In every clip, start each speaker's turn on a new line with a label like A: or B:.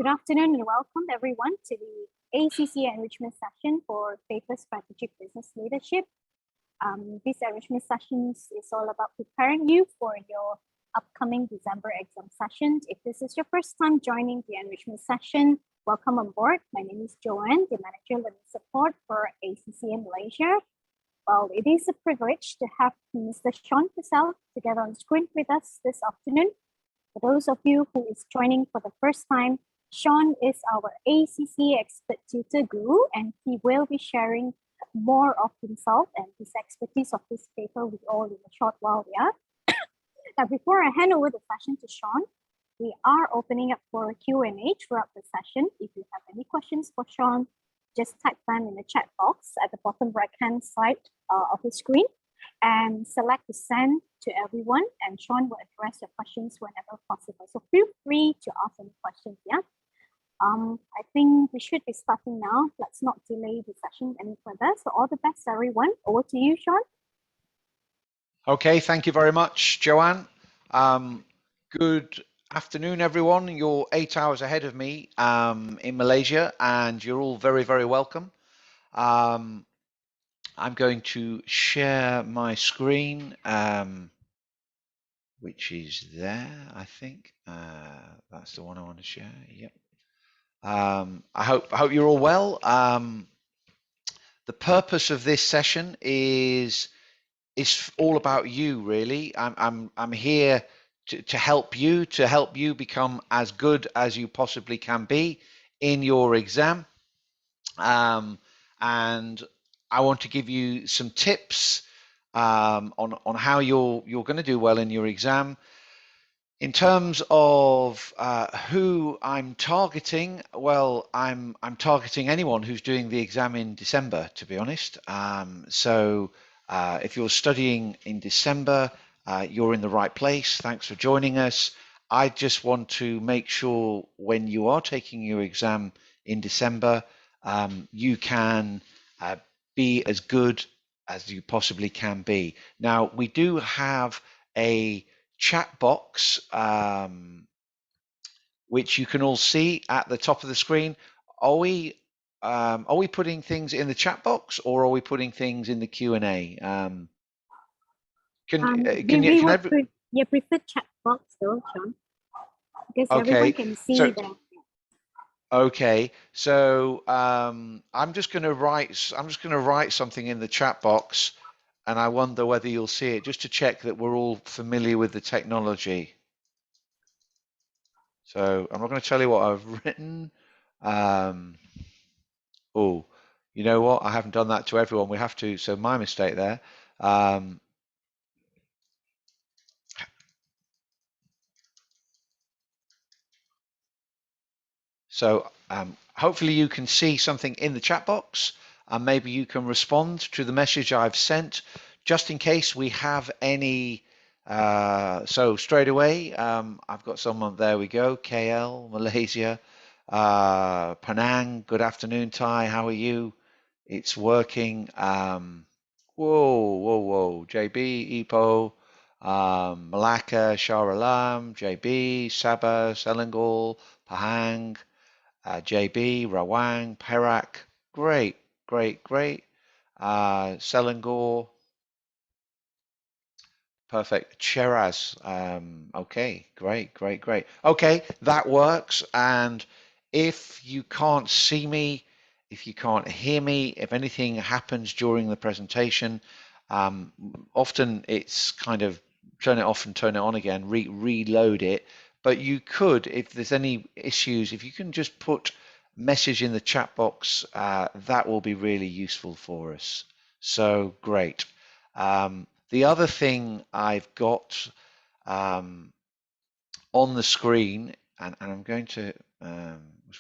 A: Good afternoon and welcome everyone to the ACCA enrichment session for paper strategic business leadership. This enrichment session is all about preparing you for your upcoming December exam session. If this is your first time joining the enrichment session, welcome on board. My name is Joanne, the Manager Learning Support for ACCA Malaysia. Well, it is a privilege to have Mr. Sean Purcell together on screen with us this afternoon. For those of you who is joining for the first time, Sean is our ACCA expert tutor guru, and he will be sharing more of himself and his expertise of this paper with all in a short while. Now, before I hand over the session to Sean, we are opening up for a Q&A throughout the session. If you have any questions for Sean, just type them in the chat box at the bottom right-hand side of the screen and select the send to everyone, and Sean will address your questions whenever possible. So feel free to ask any questions, I think we should be starting now. Let's not delay the session any further. So all the best, everyone. Over to you, Sean.
B: Okay, thank you very much, Joanne. Good afternoon, everyone. You're 8 hours ahead of me in Malaysia, and you're all very, very welcome. I'm going to share my screen, which is there, I think. That's the one I want to share. Yep. I hope you're all well. The purpose of this session is all about you, really. I'm here to help you become as good as you possibly can be in your exam, and I want to give you some tips on how you're going to do well in your exam. In terms of who I'm targeting, well, I'm targeting anyone who's doing the exam in December, to be honest. So if you're studying in December, you're in the right place. Thanks for joining us. I just want to make sure when you are taking your exam in December, you can be as good as you possibly can be. Now, we do have a chat box, which you can all see at the top of the screen. Are we putting things in the chat box, or are we putting things in the Q&A?
A: You prefer chat box though, Sean, because everyone can see that.
B: Okay, so I'm just going to write something in the chat box, and I wonder whether you'll see it, just to check that we're all familiar with the technology. So I'm not going to tell you what I've written. Oh, you know what? I haven't done that to everyone. We have to, so my mistake there. So hopefully you can see something in the chat box, and maybe you can respond to the message I've sent, just in case we have any. So straight away, I've got someone, there we go, KL, Malaysia, Penang, good afternoon, Thai, how are you? It's working. Whoa, JB, Ipoh, Malacca, Shah Alam, JB, Sabah, Selangor, Pahang, JB, Rawang, Perak, great. Selangor, perfect. Cheras, okay, great. Okay, that works. And if you can't see me, if you can't hear me, if anything happens during the presentation, often it's kind of turn it off and turn it on again, reload it. But you could, if there's any issues, if you can just put message in the chat box, that will be really useful for us. So great. The other thing I've got on the screen, and I'm going to,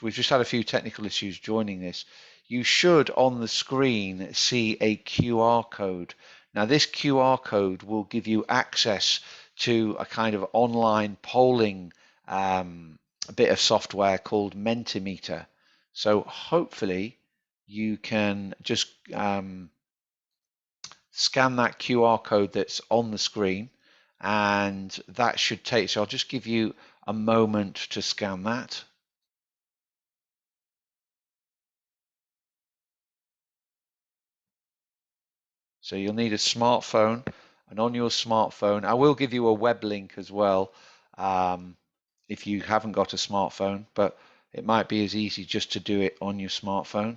B: we've just had a few technical issues joining this. You should on the screen see a QR code. Now this QR code will give you access to a kind of online polling bit of software called Mentimeter. So hopefully you can just scan that QR code that's on the screen, and that should take, so I'll just give you a moment to scan that. So you'll need a smartphone, and on your smartphone, I will give you a web link as well if you haven't got a smartphone, but it might be as easy just to do it on your smartphone.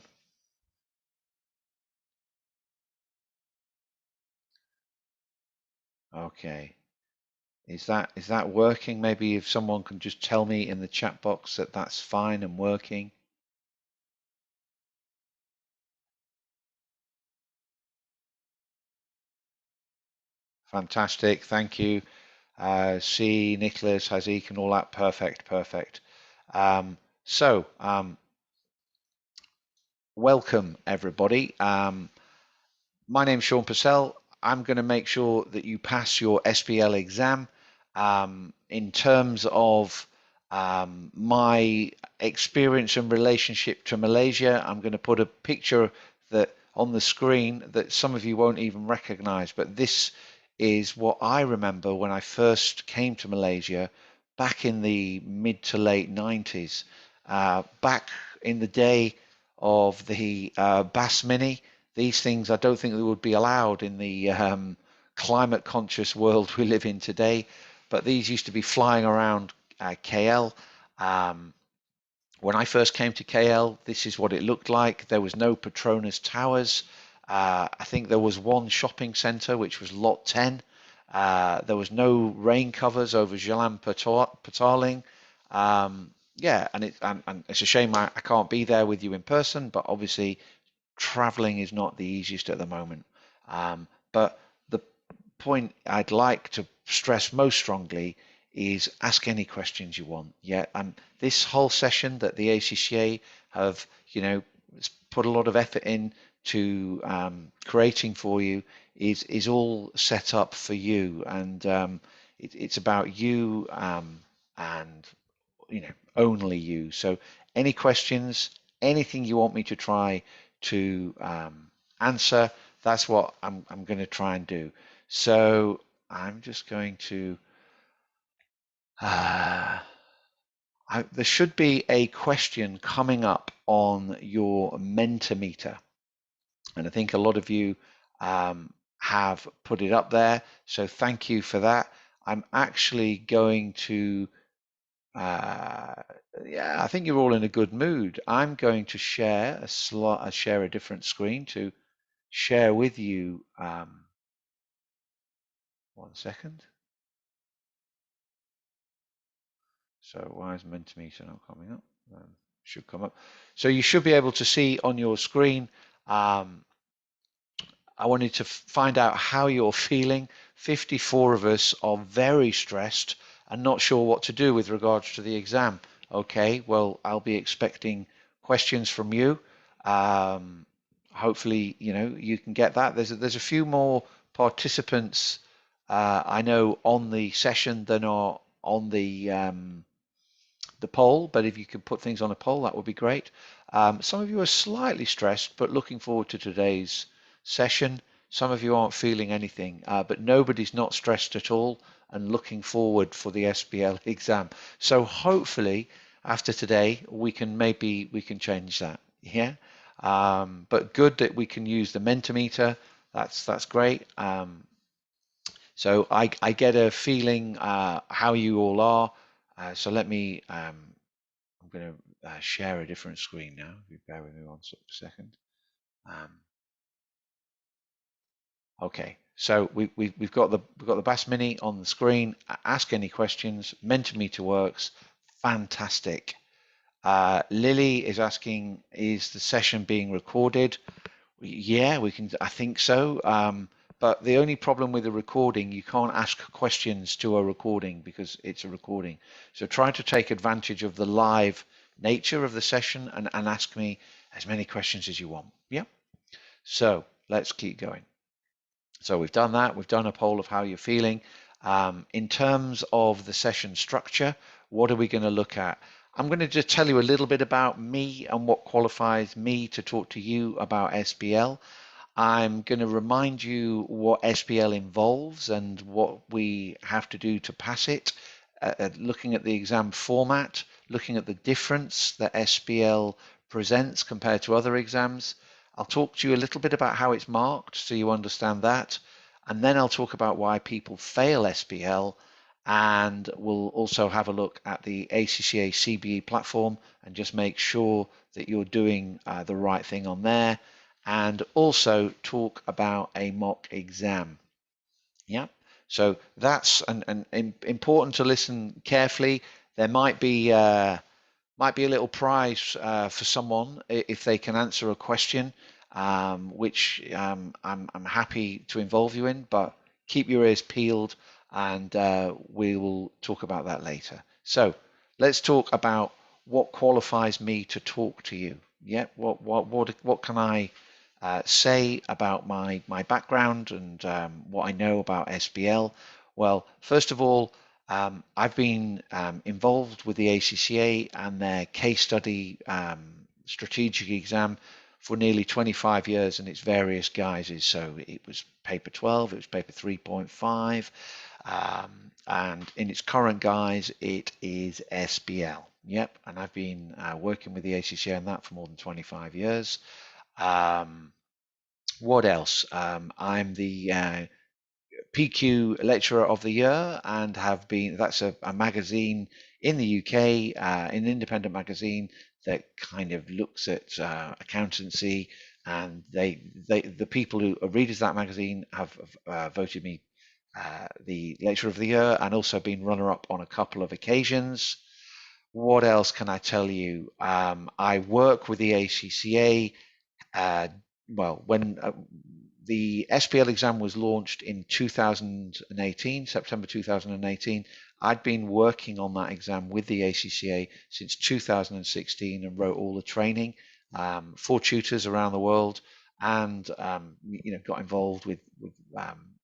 B: Okay. Is that working? Maybe if someone can just tell me in the chat box that that's fine and working. Fantastic, thank you. See, Nicholas, Hazik, and all that. Perfect, perfect. Welcome everybody. My name's Sean Purcell. I'm going to make sure that you pass your SBL exam. In terms of my experience and relationship to Malaysia, I'm going to put a picture that on the screen that some of you won't even recognize, but this is what I remember when I first came to Malaysia back in the mid to late 90s, back in the day of the Bass Mini. These things, I don't think they would be allowed in the climate conscious world we live in today, but these used to be flying around KL. When I first came to KL, this is what it looked like. There was no Petronas Towers. I think there was one shopping centre, which was Lot 10. There was no rain covers over Jalan Petaling. Yeah, and it's a shame I can't be there with you in person, but obviously traveling is not the easiest at the moment. But the point I'd like to stress most strongly is ask any questions you want. Yeah, this whole session that the ACCA have, put a lot of effort in to creating for you is all set up for you, and it's about you and only you. So any questions, anything you want me to try to answer, that's what I'm going to try and do. So I'm just going to there should be a question coming up on your Mentimeter, and I think a lot of you have put it up there, so thank you for that. I'm actually going to yeah, I think you're all in a good mood. I'm going to share a different screen to share with you. 1 second. So why is Mentimeter not coming up? Should come up. So you should be able to see on your screen. I wanted to find out how you're feeling. 54 of us are very stressed and not sure what to do with regards to the exam. Okay, well, I'll be expecting questions from you. Hopefully, you can get that. There's a few more participants I know on the session than are on the poll, but if you could put things on a poll, that would be great. Some of you are slightly stressed, but looking forward to today's session. Some of you aren't feeling anything, but nobody's not stressed at all and looking forward for the SBL exam. So hopefully after today, we can change that. Yeah. But good that we can use the Mentimeter. That's great. So I get a feeling how you all are. So let me, I'm going to share a different screen now. If you bear with me 1 second. Okay, so we've got the Bass Mini on the screen. Ask any questions. Mentimeter works. Fantastic. Lily is asking, is the session being recorded? Yeah, we can. I think so. But the only problem with the recording, you can't ask questions to a recording because it's a recording. So try to take advantage of the live nature of the session and ask me as many questions as you want. Yeah. So let's keep going. So we've done that. We've done a poll of how you're feeling. In terms of the session structure, what are we going to look at? I'm going to just tell you a little bit about me and what qualifies me to talk to you about SBL. I'm going to remind you what SBL involves and what we have to do to pass it, looking at the exam format, looking at the difference that SBL presents compared to other exams. I'll talk to you a little bit about how it's marked so you understand that. And then I'll talk about why people fail SBL. And we'll also have a look at the ACCA CBE platform and just make sure that you're doing the right thing on there. And also talk about a mock exam. Yeah. So that's important to listen carefully. There might be a little prize for someone if they can answer a question, which I'm happy to involve you in. But keep your ears peeled, and we will talk about that later. So let's talk about what qualifies me to talk to you. Yeah. What can I say about my background and what I know about SBL? Well, first of all, I've been involved with the ACCA and their case study strategic exam for nearly 25 years in its various guises. So it was paper 12, it was paper 3.5, and in its current guise, it is SBL. Yep, and I've been working with the ACCA on that for more than 25 years. What else? I'm the PQ Lecturer of the Year and have been, that's a magazine in the UK, an independent magazine that kind of looks at accountancy, and the people who are readers of that magazine have voted me the Lecturer of the Year and also been runner-up on a couple of occasions. What else can I tell you? I work with the ACCA. Well, when the SBL exam was launched in 2018, September 2018, I'd been working on that exam with the ACCA since 2016 and wrote all the training for tutors around the world, and got involved with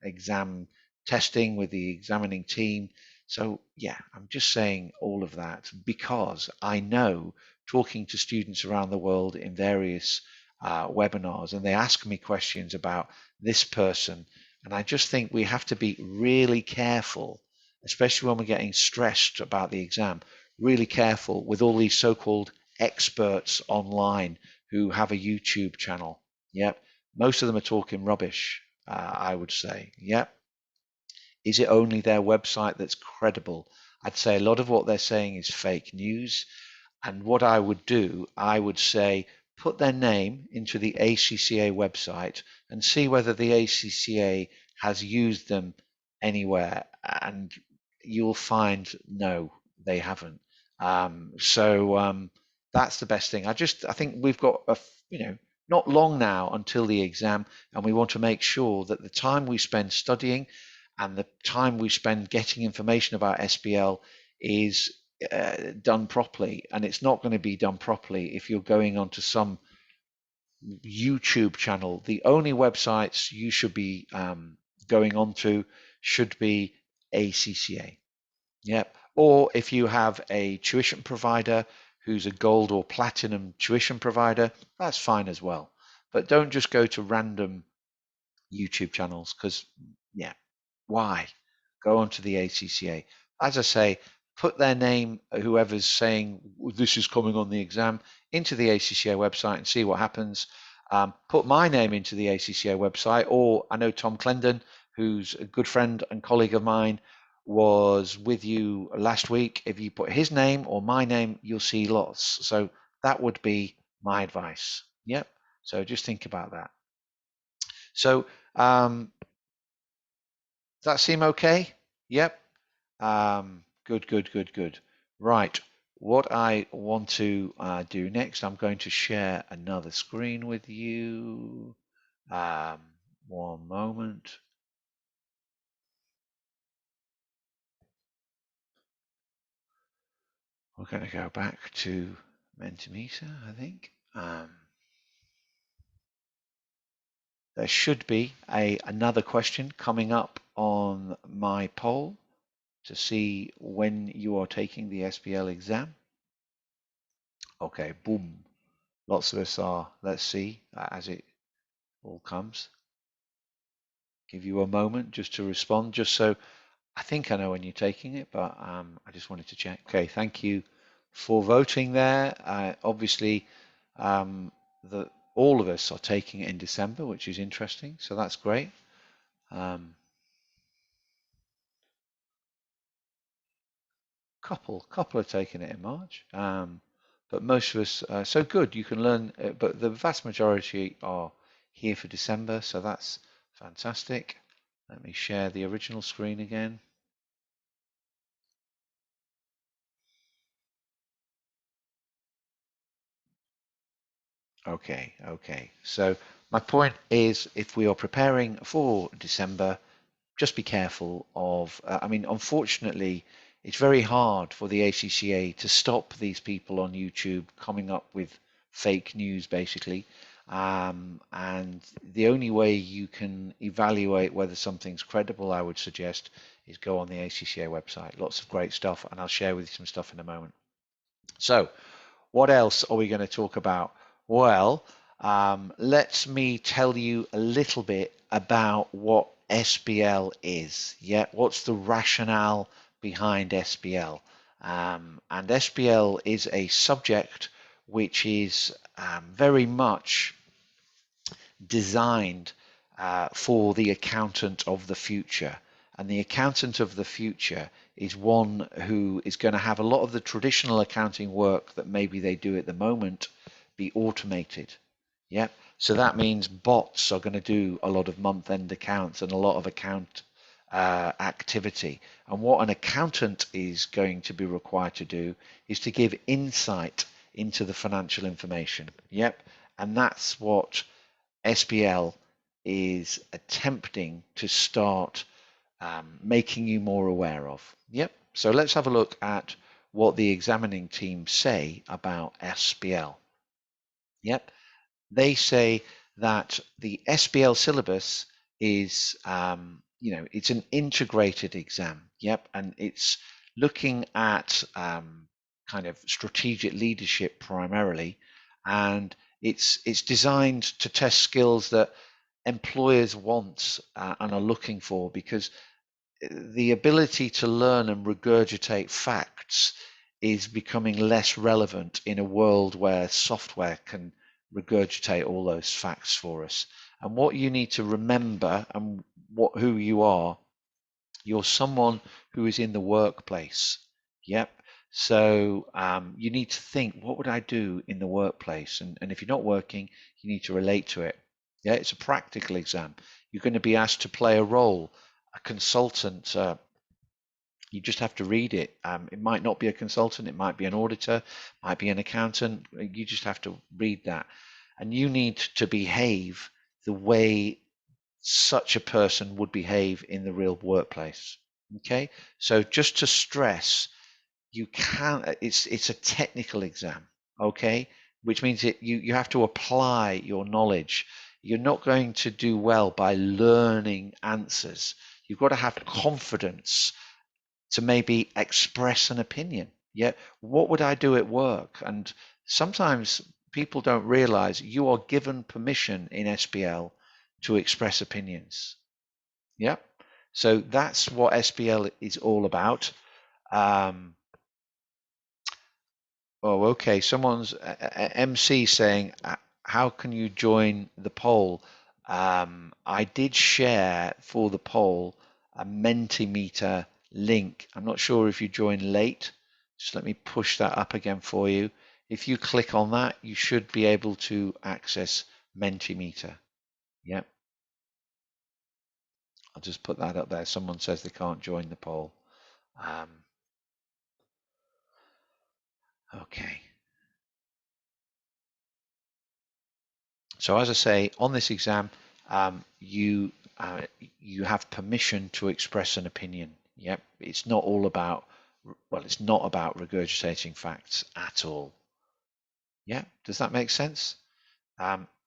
B: exam testing with the examining team. So yeah, I'm just saying all of that because I know, talking to students around the world in various webinars, and they ask me questions about this person, and I just think we have to be really careful, especially when we're getting stressed about the exam, really careful with all these so-called experts online who have a YouTube channel. Yep, most of them are talking rubbish, I would say. Yep. Is it only their website that's credible? I'd say a lot of what they're saying is fake news. And what I would do, I would say, put their name into the ACCA website and see whether the ACCA has used them anywhere. And you'll find no, they haven't. That's the best thing. I think we've got not long now until the exam, and we want to make sure that the time we spend studying and the time we spend getting information about SBL is done properly. And it's not going to be done properly if you're going onto some YouTube channel. The only websites you should be going onto should be ACCA. Yep. Or if you have a tuition provider who's a gold or platinum tuition provider, that's fine as well. But don't just go to random YouTube channels, because yeah, why? Go onto the ACCA. As I say, put their name, whoever's saying this is coming on the exam, into the ACCA website and see what happens. Put my name into the ACCA website, or I know Tom Clendon, who's a good friend and colleague of mine, was with you last week. If you put his name or my name, you'll see lots. So that would be my advice. Yep. So just think about that. So does that seem okay? Yep. Good. Right. What I want to do next, I'm going to share another screen with you. One moment. We're going to go back to Mentimeter, I think. There should be another question coming up on my poll to see when you are taking the SBL exam. Okay, boom. Lots of us are. Let's see as it all comes. Give you a moment just to respond, just so I think I know when you're taking it, but I just wanted to check. Okay, thank you for voting there. Obviously, all of us are taking it in December, which is interesting. So that's great. Couple are taking it in March, but most of us. So good, you can learn. But the vast majority are here for December, so that's fantastic. Let me share the original screen again. Okay. So my point is, if we are preparing for December, just be careful of, I mean, unfortunately, it's very hard for the ACCA to stop these people on YouTube coming up with fake news, basically. And the only way you can evaluate whether something's credible, I would suggest, is go on the ACCA website. Lots of great stuff, and I'll share with you some stuff in a moment. So, what else are we going to talk about? Well, let me tell you a little bit about what SBL is. Yeah, what's the rationale behind SBL? And SBL is a subject which is very much designed for the accountant of the future. And the accountant of the future is one who is going to have a lot of the traditional accounting work that maybe they do at the moment be automated. Yeah. So that means bots are going to do a lot of month-end accounts and a lot of account activity. And what an accountant is going to be required to do is to give insight into the financial information. Yep. And that's what SBL is attempting to start making you more aware of. Yep. So let's have a look at what the examining team say about SBL. Yep. They say that the SBL syllabus is, it's an integrated exam. Yep. And it's looking at kind of strategic leadership primarily, and it's designed to test skills that employers want and are looking for, because the ability to learn and regurgitate facts is becoming less relevant in a world where software can regurgitate all those facts for us. And what you need to remember, and who you are, you're someone who is in the workplace. Yep. So you need to think, what would I do in the workplace? And if you're not working, you need to relate to it. Yeah, it's a practical exam. You're going to be asked to play a role, a consultant. You just have to read it. It might not be a consultant, it might be an auditor, might be an accountant. You just have to read that. And you need to behave the way such a person would behave in the real workplace. Okay, so just to stress, you can, it's a technical exam, okay, which means you have to apply your knowledge. You're not going to do well by learning answers. You've got to have confidence to maybe express an opinion. Yeah, what would I do at work? And sometimes people don't realize you are given permission in SBL to express opinions. Yeah, so that's what SBL is all about. Oh, okay. Someone's MC saying, how can you join the poll? I did share for the poll a Mentimeter link. I'm not sure if you joined late. Just let me push that up again for you. If you click on that, you should be able to access Mentimeter. Yep. I'll just put that up there. Someone says they can't join the poll. Okay. So as I say, on this exam, you have permission to express an opinion. Yep, it's not all about, well, it's not about regurgitating facts at all. Yeah, does that make sense?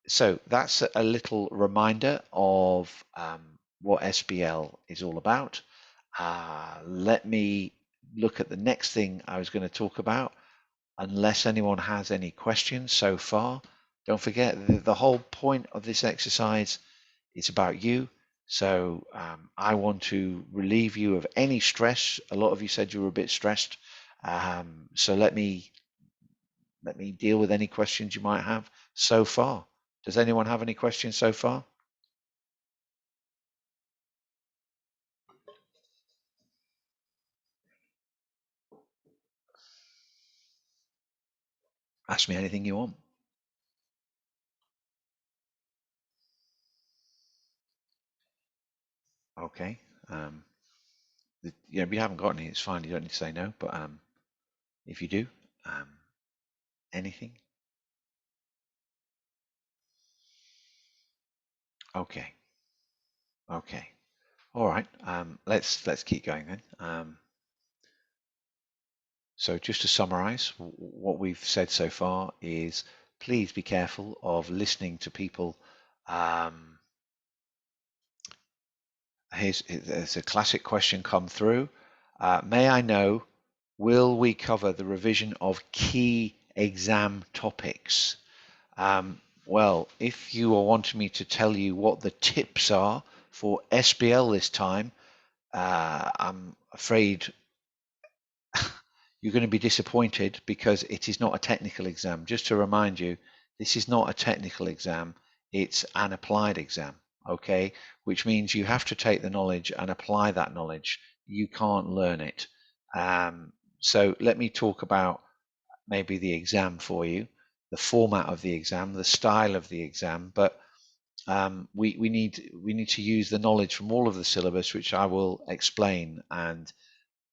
B: So that's a little reminder of what SBL is all about. Let me look at the next thing I was going to talk about, unless anyone has any questions so far. Don't forget, the whole point of this exercise is about you. So I want to relieve you of any stress. A lot of you said you were a bit stressed. So let me deal with any questions you might have so far. Does anyone have any questions so far? Ask me anything you want. Okay. If you haven't got any, it's fine. You don't need to say no. But if you do, anything? Okay. Okay. All right. Let's keep going then. So just to summarize, what we've said so far is please be careful of listening to people. There's a classic question come through. May I know, will we cover the revision of key exam topics? Well, if you are wanting me to tell you what the tips are for SBL this time, I'm afraid you're going to be disappointed because it is not a technical exam. Just to remind you, this is not a technical exam, it's an applied exam, okay? Which means you have to take the knowledge and apply that knowledge. You can't learn it. So let me talk about maybe the exam for you, the format of the exam, the style of the exam, but we need to use the knowledge from all of the syllabus, which I will explain. And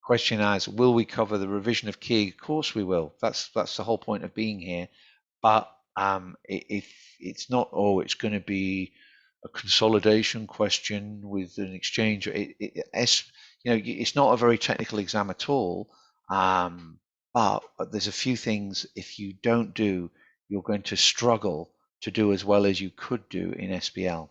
B: question as, will we cover the revision of key? Of course we will. That's the whole point of being here. But if it's not, it's going to be a consolidation question with an exchange. It's not a very technical exam at all. But there's a few things, if you don't do, you're going to struggle to do as well as you could do in SBL.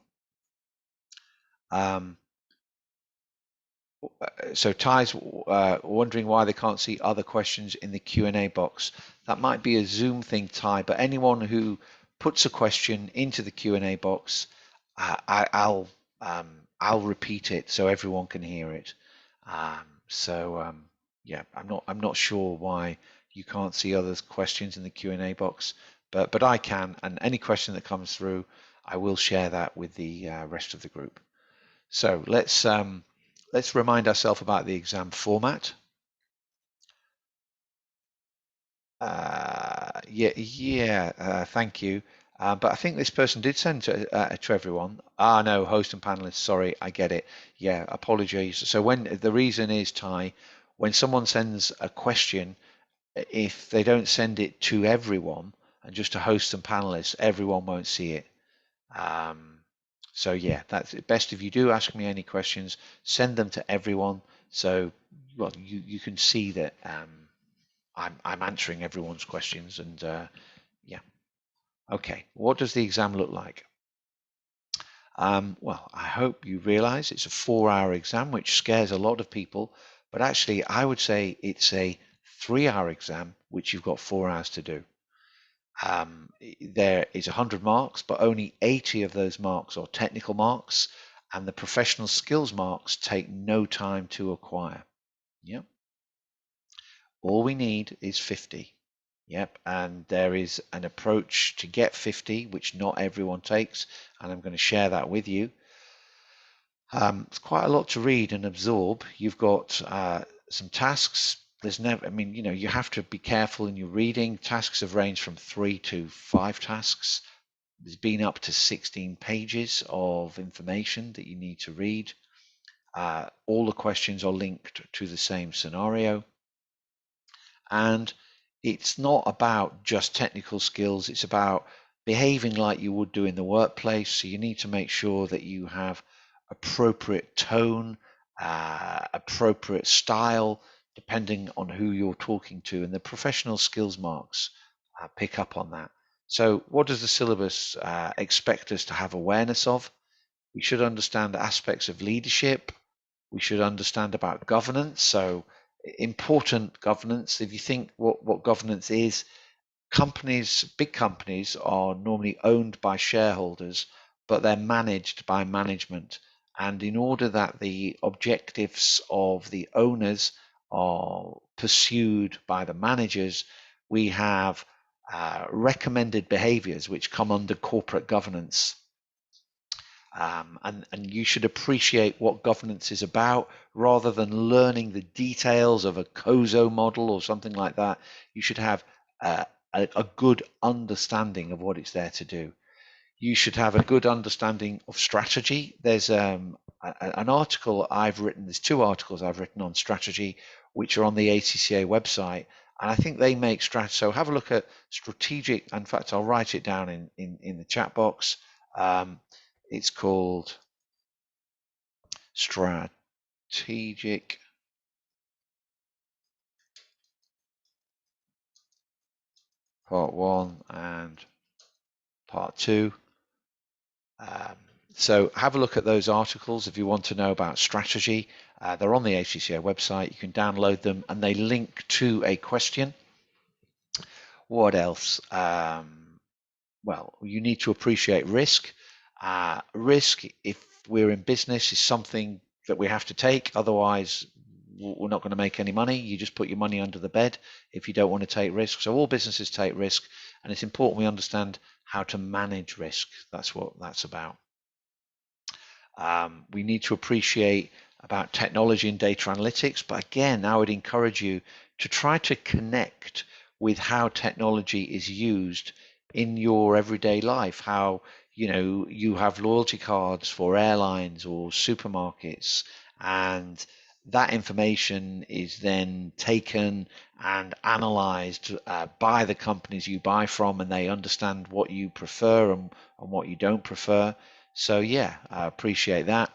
B: So Ty's wondering why they can't see other questions in the Q&A box. That might be a Zoom thing, Ty, but anyone who puts a question into the Q&A box, I'll repeat it so everyone can hear it. Yeah, I'm not sure why you can't see other questions in the Q&A box, but I can, and any question that comes through, I will share that with the rest of the group. So let's remind ourselves about the exam format. Thank you. But I think this person did send to everyone. No, host and panelists. Sorry, I get it. Yeah, apologies. So the reason is, Ty, when someone sends a question, if they don't send it to everyone and just to host and panelists, everyone won't see it. So yeah, that's it. Best if you do ask me any questions, send them to everyone. So you can see that I'm answering everyone's questions, and yeah. Okay, what does the exam look like? Well, I hope you realize it's a 4-hour exam, which scares a lot of people, but actually I would say it's a 3-hour exam, which you've got 4 hours to do. There is 100 marks, but only 80 of those marks are technical marks, and the professional skills marks take no time to acquire. Yep. All we need is 50. Yep. And there is an approach to get 50, which not everyone takes, and I'm going to share that with you. It's quite a lot to read and absorb. You've got some tasks. You have to be careful in your reading. Tasks have ranged from 3 to 5 tasks. There's been up to 16 pages of information that you need to read. All the questions are linked to the same scenario. And it's not about just technical skills. It's about behaving like you would do in the workplace. So you need to make sure that you have appropriate tone, appropriate style, depending on who you're talking to, and the professional skills marks pick up on that. So what does the syllabus expect us to have awareness of? We should understand aspects of leadership. We should understand about governance. So important governance. If you think what governance is, big companies are normally owned by shareholders, but they're managed by management. And in order that the objectives of the owners are pursued by the managers, we have recommended behaviors which come under corporate governance. And you should appreciate what governance is about rather than learning the details of a COSO model or something like that. You should have a good understanding of what it's there to do. You should have a good understanding of strategy. There's an article I've written, there's 2 articles I've written on strategy, which are on the ACCA website. And I think they make strategy. So have a look at strategic. In fact, I'll write it down in the chat box. It's called Strategic Part 1 and Part 2. So have a look at those articles if you want to know about strategy. They're on the ACCA website. You can download them and they link to a question. What else? Well, you need to appreciate risk. Risk, if we're in business, is something that we have to take. Otherwise, we're not going to make any money. You just put your money under the bed if you don't want to take risk. So all businesses take risk, and it's important we understand how to manage risk. That's what that's about. We need to appreciate about technology and data analytics, but again, I would encourage you to try to connect with how technology is used in your everyday life. How, you know, you have loyalty cards for airlines or supermarkets, and that information is then taken and analyzed by the companies you buy from, and they understand what you prefer and what you don't prefer. So yeah, I appreciate that.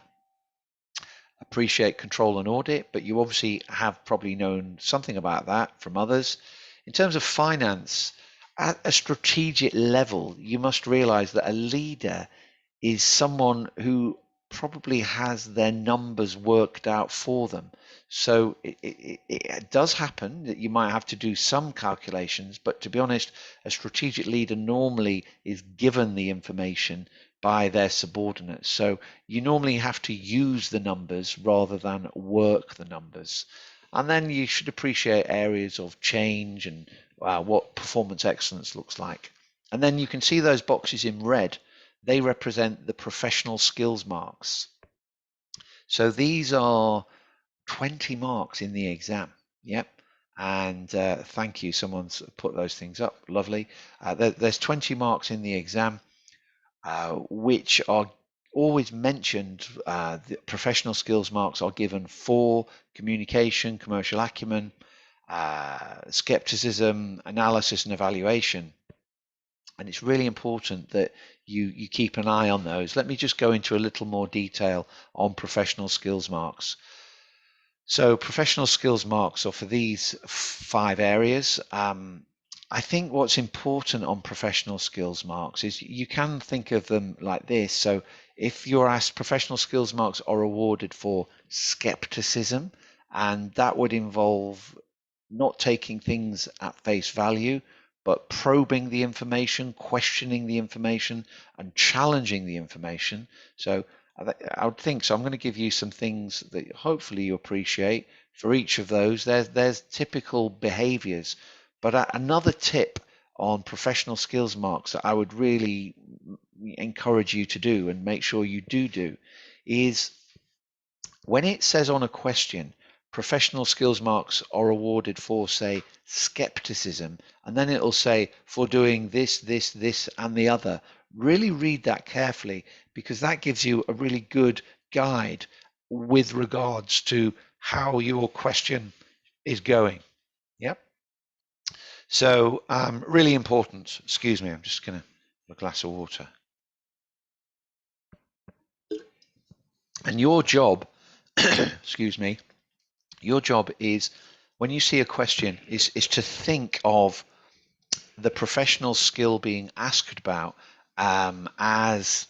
B: Appreciate control and audit, but you obviously have probably known something about that from others. In terms of finance, at a strategic level, you must realize that a leader is someone who probably has their numbers worked out for them. So it does happen that you might have to do some calculations, but to be honest, a strategic leader normally is given the information by their subordinates. So you normally have to use the numbers rather than work the numbers. And then you should appreciate areas of change and what performance excellence looks like. And then you can see those boxes in red. They represent the professional skills marks. So these are 20 marks in the exam. Yep. And thank you. Someone's put those things up. Lovely. There's 20 marks in the exam, which are always mentioned. The professional skills marks are given for communication, commercial acumen, skepticism, analysis, and evaluation. And it's really important that you keep an eye on those. Let me just go into a little more detail on professional skills marks. So professional skills marks are for these 5 areas. I think what's important on professional skills marks is you can think of them like this. So if you're asked, professional skills marks are awarded for skepticism, and that would involve not taking things at face value, but probing the information, questioning the information, and challenging the information. So I would think so. I'm going to give you some things that hopefully you appreciate for each of those. There's typical behaviors, but another tip on professional skills marks that I would really encourage you to do and make sure you do is when it says on a question, professional skills marks are awarded for, say, skepticism, and then it'll say for doing this, this, and the other. Really read that carefully, because that gives you a really good guide with regards to how your question is going. Yep. So really important. Excuse me, I'm just going to have a glass of water. And your job, excuse me, your job is, when you see a question, is to think of the professional skill being asked about as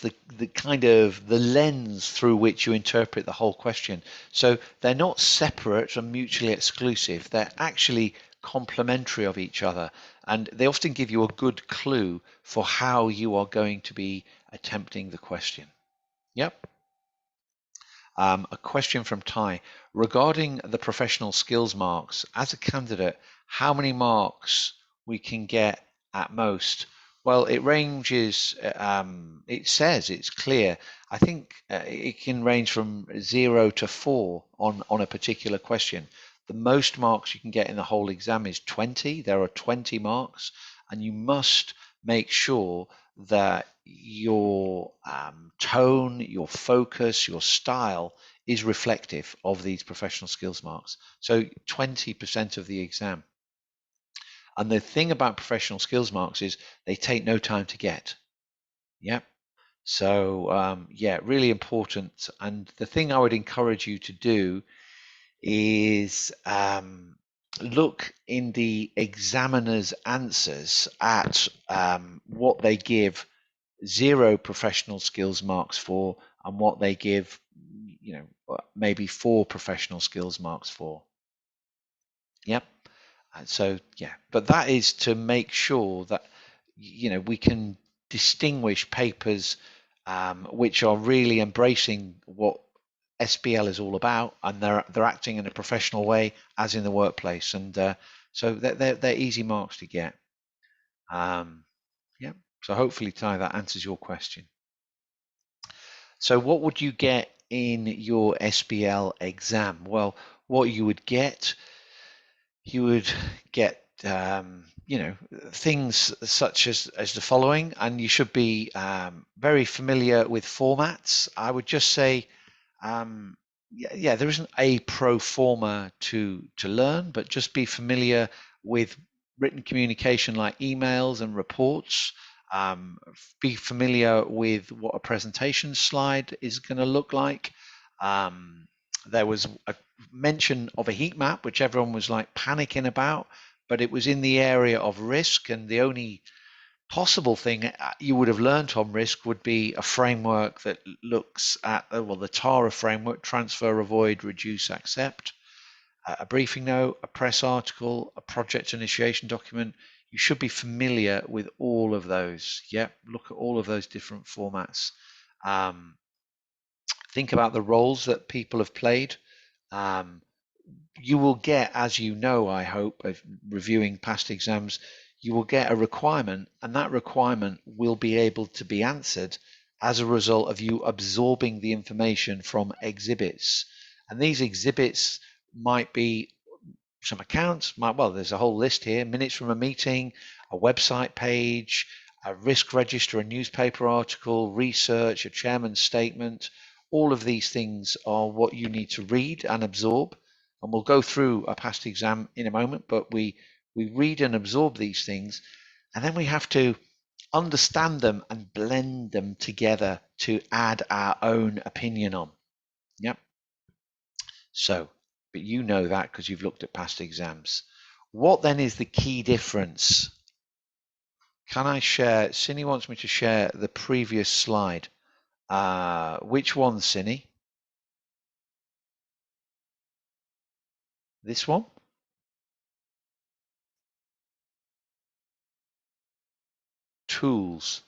B: the kind of the lens through which you interpret the whole question. So they're not separate and mutually exclusive. They're actually complementary of each other, and they often give you a good clue for how you are going to be attempting the question. Yep. A question from Ty. Regarding the professional skills marks, as a candidate, how many marks we can get at most. Well, it ranges, it says it's clear. I think it can range from 0 to 4 on a particular question. The most marks you can get in the whole exam is 20. There are 20 marks, and you must make sure that your tone, your focus, your style is reflective of these professional skills marks. So 20% of the exam. And the thing about professional skills marks is they take no time to get. Yep. So yeah, really important. And the thing I would encourage you to do is look in the examiner's answers at what they give 0 professional skills marks for and what they give, maybe 4 professional skills marks for. Yep. So yeah, but that is to make sure that we can distinguish papers which are really embracing what SBL is all about, and they're acting in a professional way, as in the workplace, and so they're easy marks to get. Yeah. So hopefully, Ty, that answers your question. So what would you get in your SBL exam? Well, what you would get things such as the following, and you should be very familiar with formats. I would just say, there isn't a pro forma to learn, but just be familiar with written communication like emails and reports. Be familiar with what a presentation slide is going to look like. There was a mention of a heat map, which everyone was like panicking about, but it was in the area of risk, and the only possible thing you would have learned on risk would be a framework that looks at the TARA framework: transfer, avoid, reduce, accept. A briefing note, a press article, a project initiation document. You should be familiar with all of those. Yeah, look at all of those different formats. Think about the roles that people have played. You will get, as you know, I hope, of reviewing past exams, you will get a requirement, and that requirement will be able to be answered as a result of you absorbing the information from exhibits. And these exhibits might be some accounts, there's a whole list here: minutes from a meeting, a website page, a risk register, a newspaper article, research, a chairman's statement. All of these things are what you need to read and absorb. And we'll go through a past exam in a moment, but we read and absorb these things, and then we have to understand them and blend them together to add our own opinion on. Yep. So, but you know that because you've looked at past exams. What then is the key difference? Can I share? Cindy wants me to share the previous slide. Which one, Cindy? This one? Tools.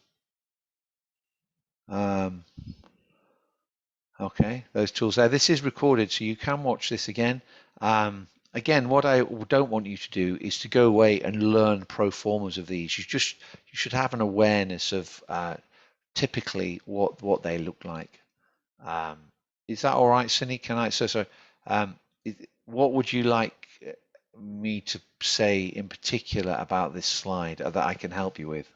B: Okay, those tools there. This is recorded, so you can watch this again. Again, what I don't want you to do is to go away and learn pro formas of these. You should have an awareness of typically what they look like. Is that all right, Cindy? Can I? What would you like me to say in particular about this slide that I can help you with?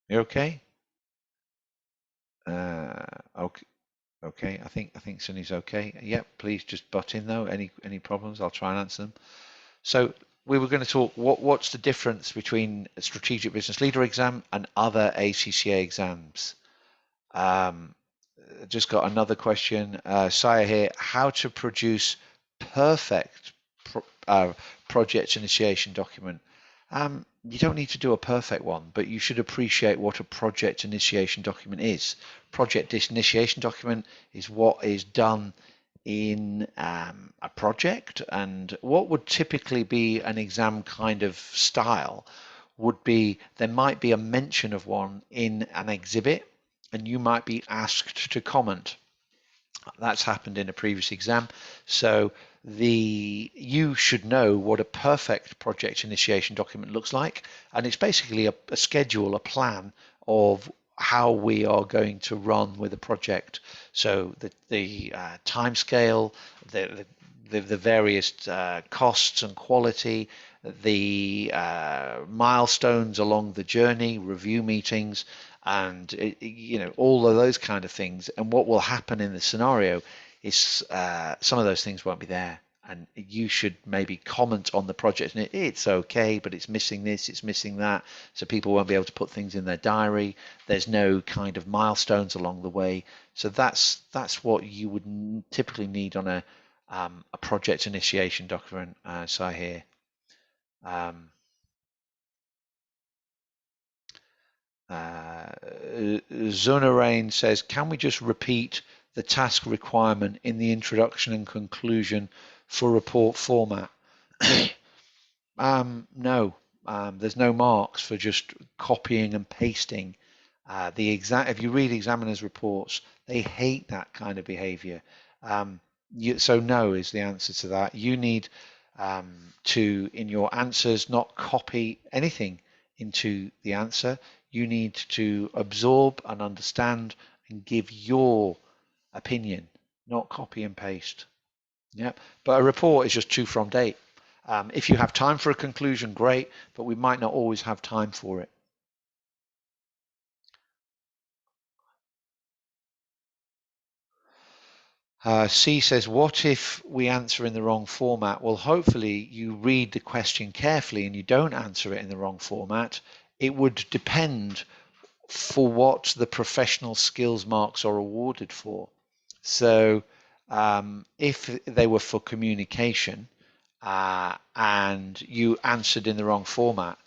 B: You okay? Okay. Okay, I think Sunny's okay. Yep, please just butt in though. Any problems? I'll try and answer them. So we were going to talk what's the difference between a strategic business leader exam and other ACCA exams. Just got another question. Saya here: how to produce perfect project initiation document? You don't need to do a perfect one, but you should appreciate what a project initiation document is. Project initiation document is what is done in a project, and what would typically be an exam kind of style would be there might be a mention of one in an exhibit, and you might be asked to comment. That's happened in a previous exam. So you should know what a perfect project initiation document looks like, and it's basically a schedule, a plan of how we are going to run with a project. So the time scale, the various costs and quality, the milestones along the journey, review meetings, and all of those kind of things. And what will happen in the scenario is some of those things won't be there, and you should maybe comment on the project, and it's okay, but it's missing this, it's missing that, so people won't be able to put things in their diary. There's no kind of milestones along the way. So that's what you would typically need on a project initiation document. So here. Zonarain says, can we just repeat the task requirement in the introduction and conclusion for report format? No, there's no marks for just copying and pasting. If you read examiners' reports, they hate that kind of behavior. So no is the answer to that. You need to, in your answers, not copy anything into the answer. You need to absorb and understand and give your opinion, not copy and paste. Yep. But a report is just to, from, date. If you have time for a conclusion, great, but we might not always have time for it. C says, what if we answer in the wrong format? Well, hopefully you read the question carefully and you don't answer it in the wrong format. It would depend for what the professional skills marks are awarded for. So if they were for communication and you answered in the wrong format,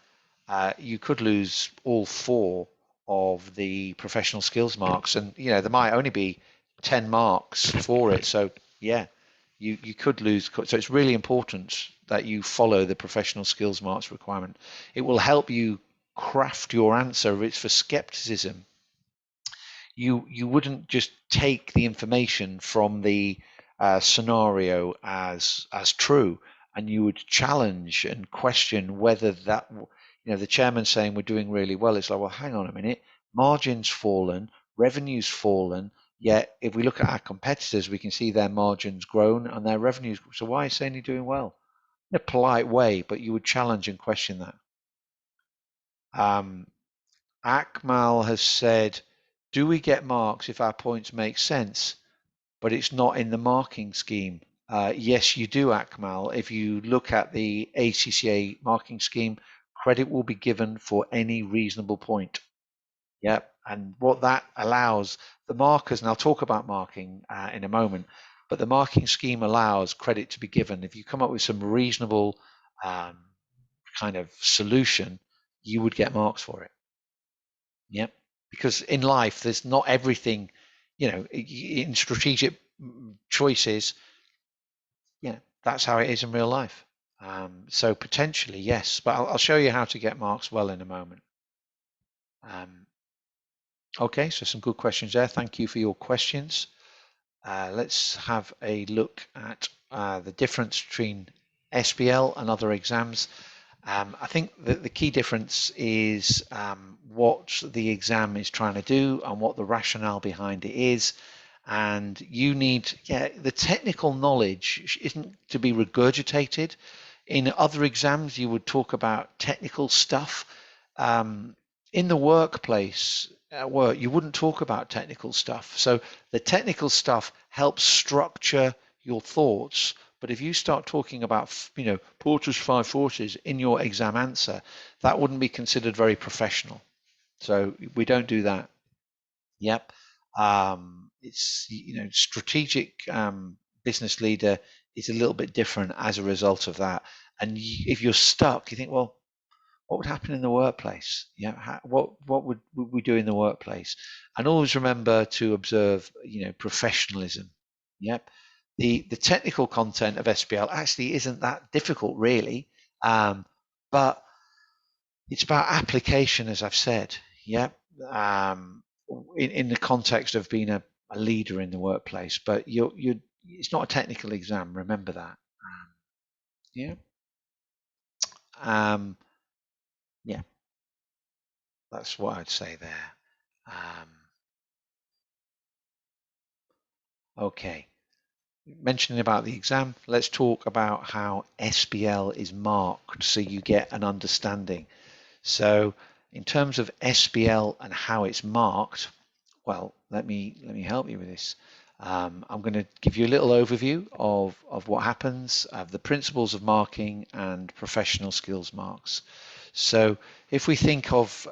B: you could lose all 4 of the professional skills marks, and there might only be 10 marks for it. So yeah, you could lose. So it's really important that you follow the professional skills marks requirement. It will help you craft your answer. If it's for skepticism, you wouldn't just take the information from the scenario as true, and you would challenge and question whether that, the chairman saying we're doing really well, it's like, well, hang on a minute, margins fallen, revenues fallen, yet if we look at our competitors, we can see their margins grown and their revenues, so why are you saying you're doing well? In a polite way, but you would challenge and question that. Akmal has said, do we get marks if our points make sense, but it's not in the marking scheme? Yes, you do, Akmal. If you look at the ACCA marking scheme, credit will be given for any reasonable point. Yep. And what that allows, the markers, and I'll talk about marking in a moment, but the marking scheme allows credit to be given. If you come up with some reasonable kind of solution, you would get marks for it. Yep. Because in life, there's not everything, in strategic choices, that's how it is in real life. So potentially, yes, but I'll show you how to get marks well in a moment. Okay, so some good questions there. Thank you for your questions. Let's have a look at the difference between SBL and other exams. I think that the key difference is what the exam is trying to do and what the rationale behind it is. And you need, the technical knowledge isn't to be regurgitated. In other exams, you would talk about technical stuff. In the workplace, at work, you wouldn't talk about technical stuff. So the technical stuff helps structure your thoughts. But if you start talking about, Porter's 5 forces in your exam answer, that wouldn't be considered very professional. So we don't do that. Yep. It's, strategic business leader is a little bit different as a result of that. And if you're stuck, you think, well, what would happen in the workplace? What would we do in the workplace? And always remember to observe, professionalism. Yep. The technical content of SBL actually isn't that difficult, really, but it's about application, as I've said. Yeah. In the context of being a leader in the workplace, but it's not a technical exam. Remember that. Yeah. Yeah. That's what I'd say there. Okay. Mentioning about the exam, let's talk about how SBL is marked so you get an understanding. So in terms of SBL and how it's marked, well, let me help you with this. I'm going to give you a little overview of what happens, of the principles of marking and professional skills marks. So if we think of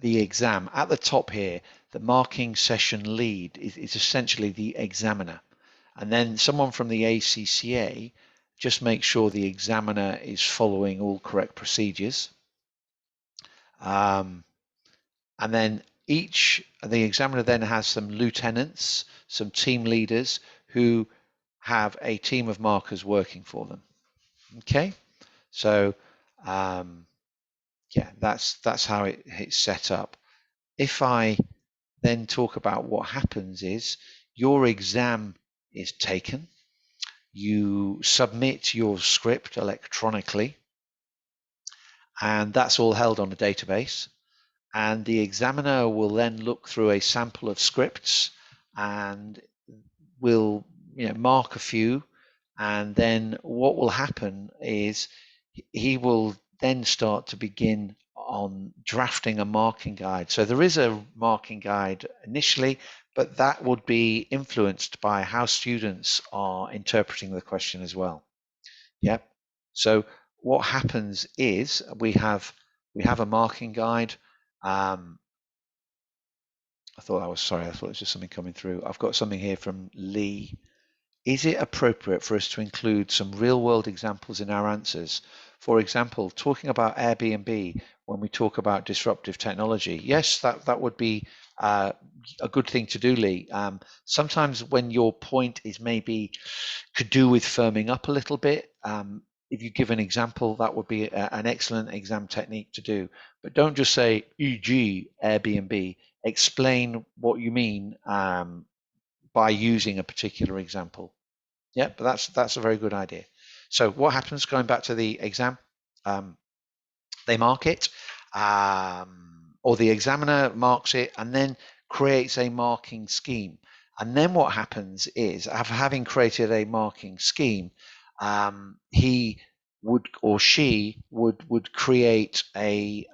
B: the exam, at the top here, the marking session lead is essentially the examiner. And then someone from the ACCA just makes sure the examiner is following all correct procedures. And then the examiner then has some lieutenants, some team leaders who have a team of markers working for them. Okay, so yeah, that's how it's set up. If I then talk about what happens is your exam is taken, you submit your script electronically, and that's all held on a database. And the examiner will then look through a sample of scripts and will mark a few, and then what will happen is he will then start to begin on drafting a marking guide. So there is a marking guide initially, but that would be influenced by how students are interpreting the question as well. Yep. So what happens is we have a marking guide. I thought it was just something coming through. I've got something here from Lee. Is it appropriate for us to include some real-world examples in our answers? For example, talking about Airbnb when we talk about disruptive technology. Yes, that would be a good thing to do, Lee. Sometimes when your point is maybe could do with firming up a little bit, if you give an example, that would be an excellent exam technique to do. But don't just say, e.g. Airbnb. Explain what you mean by using a particular example. Yeah, but that's a very good idea. So what happens, going back to the exam, they mark it, or the examiner marks it and then creates a marking scheme. And then what happens is, after having created a marking scheme, he would or she would create a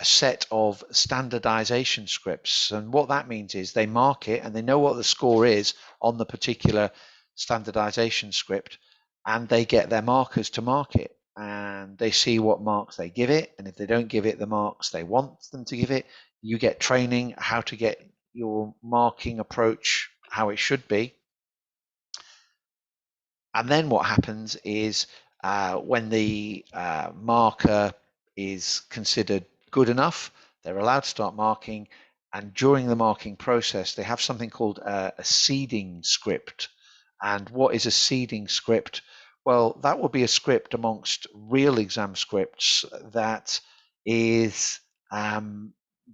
B: set of standardization scripts. And what that means is they mark it and they know what the score is on the particular standardization script, and they get their markers to mark it, and they see what marks they give it. And if they don't give it the marks they want them to give it, you get training how to get your marking approach how it should be. And then what happens is when the marker is considered good enough, they're allowed to start marking. And during the marking process, they have something called a seeding script. And what is a seeding script? Well, that would be a script amongst real exam scripts that is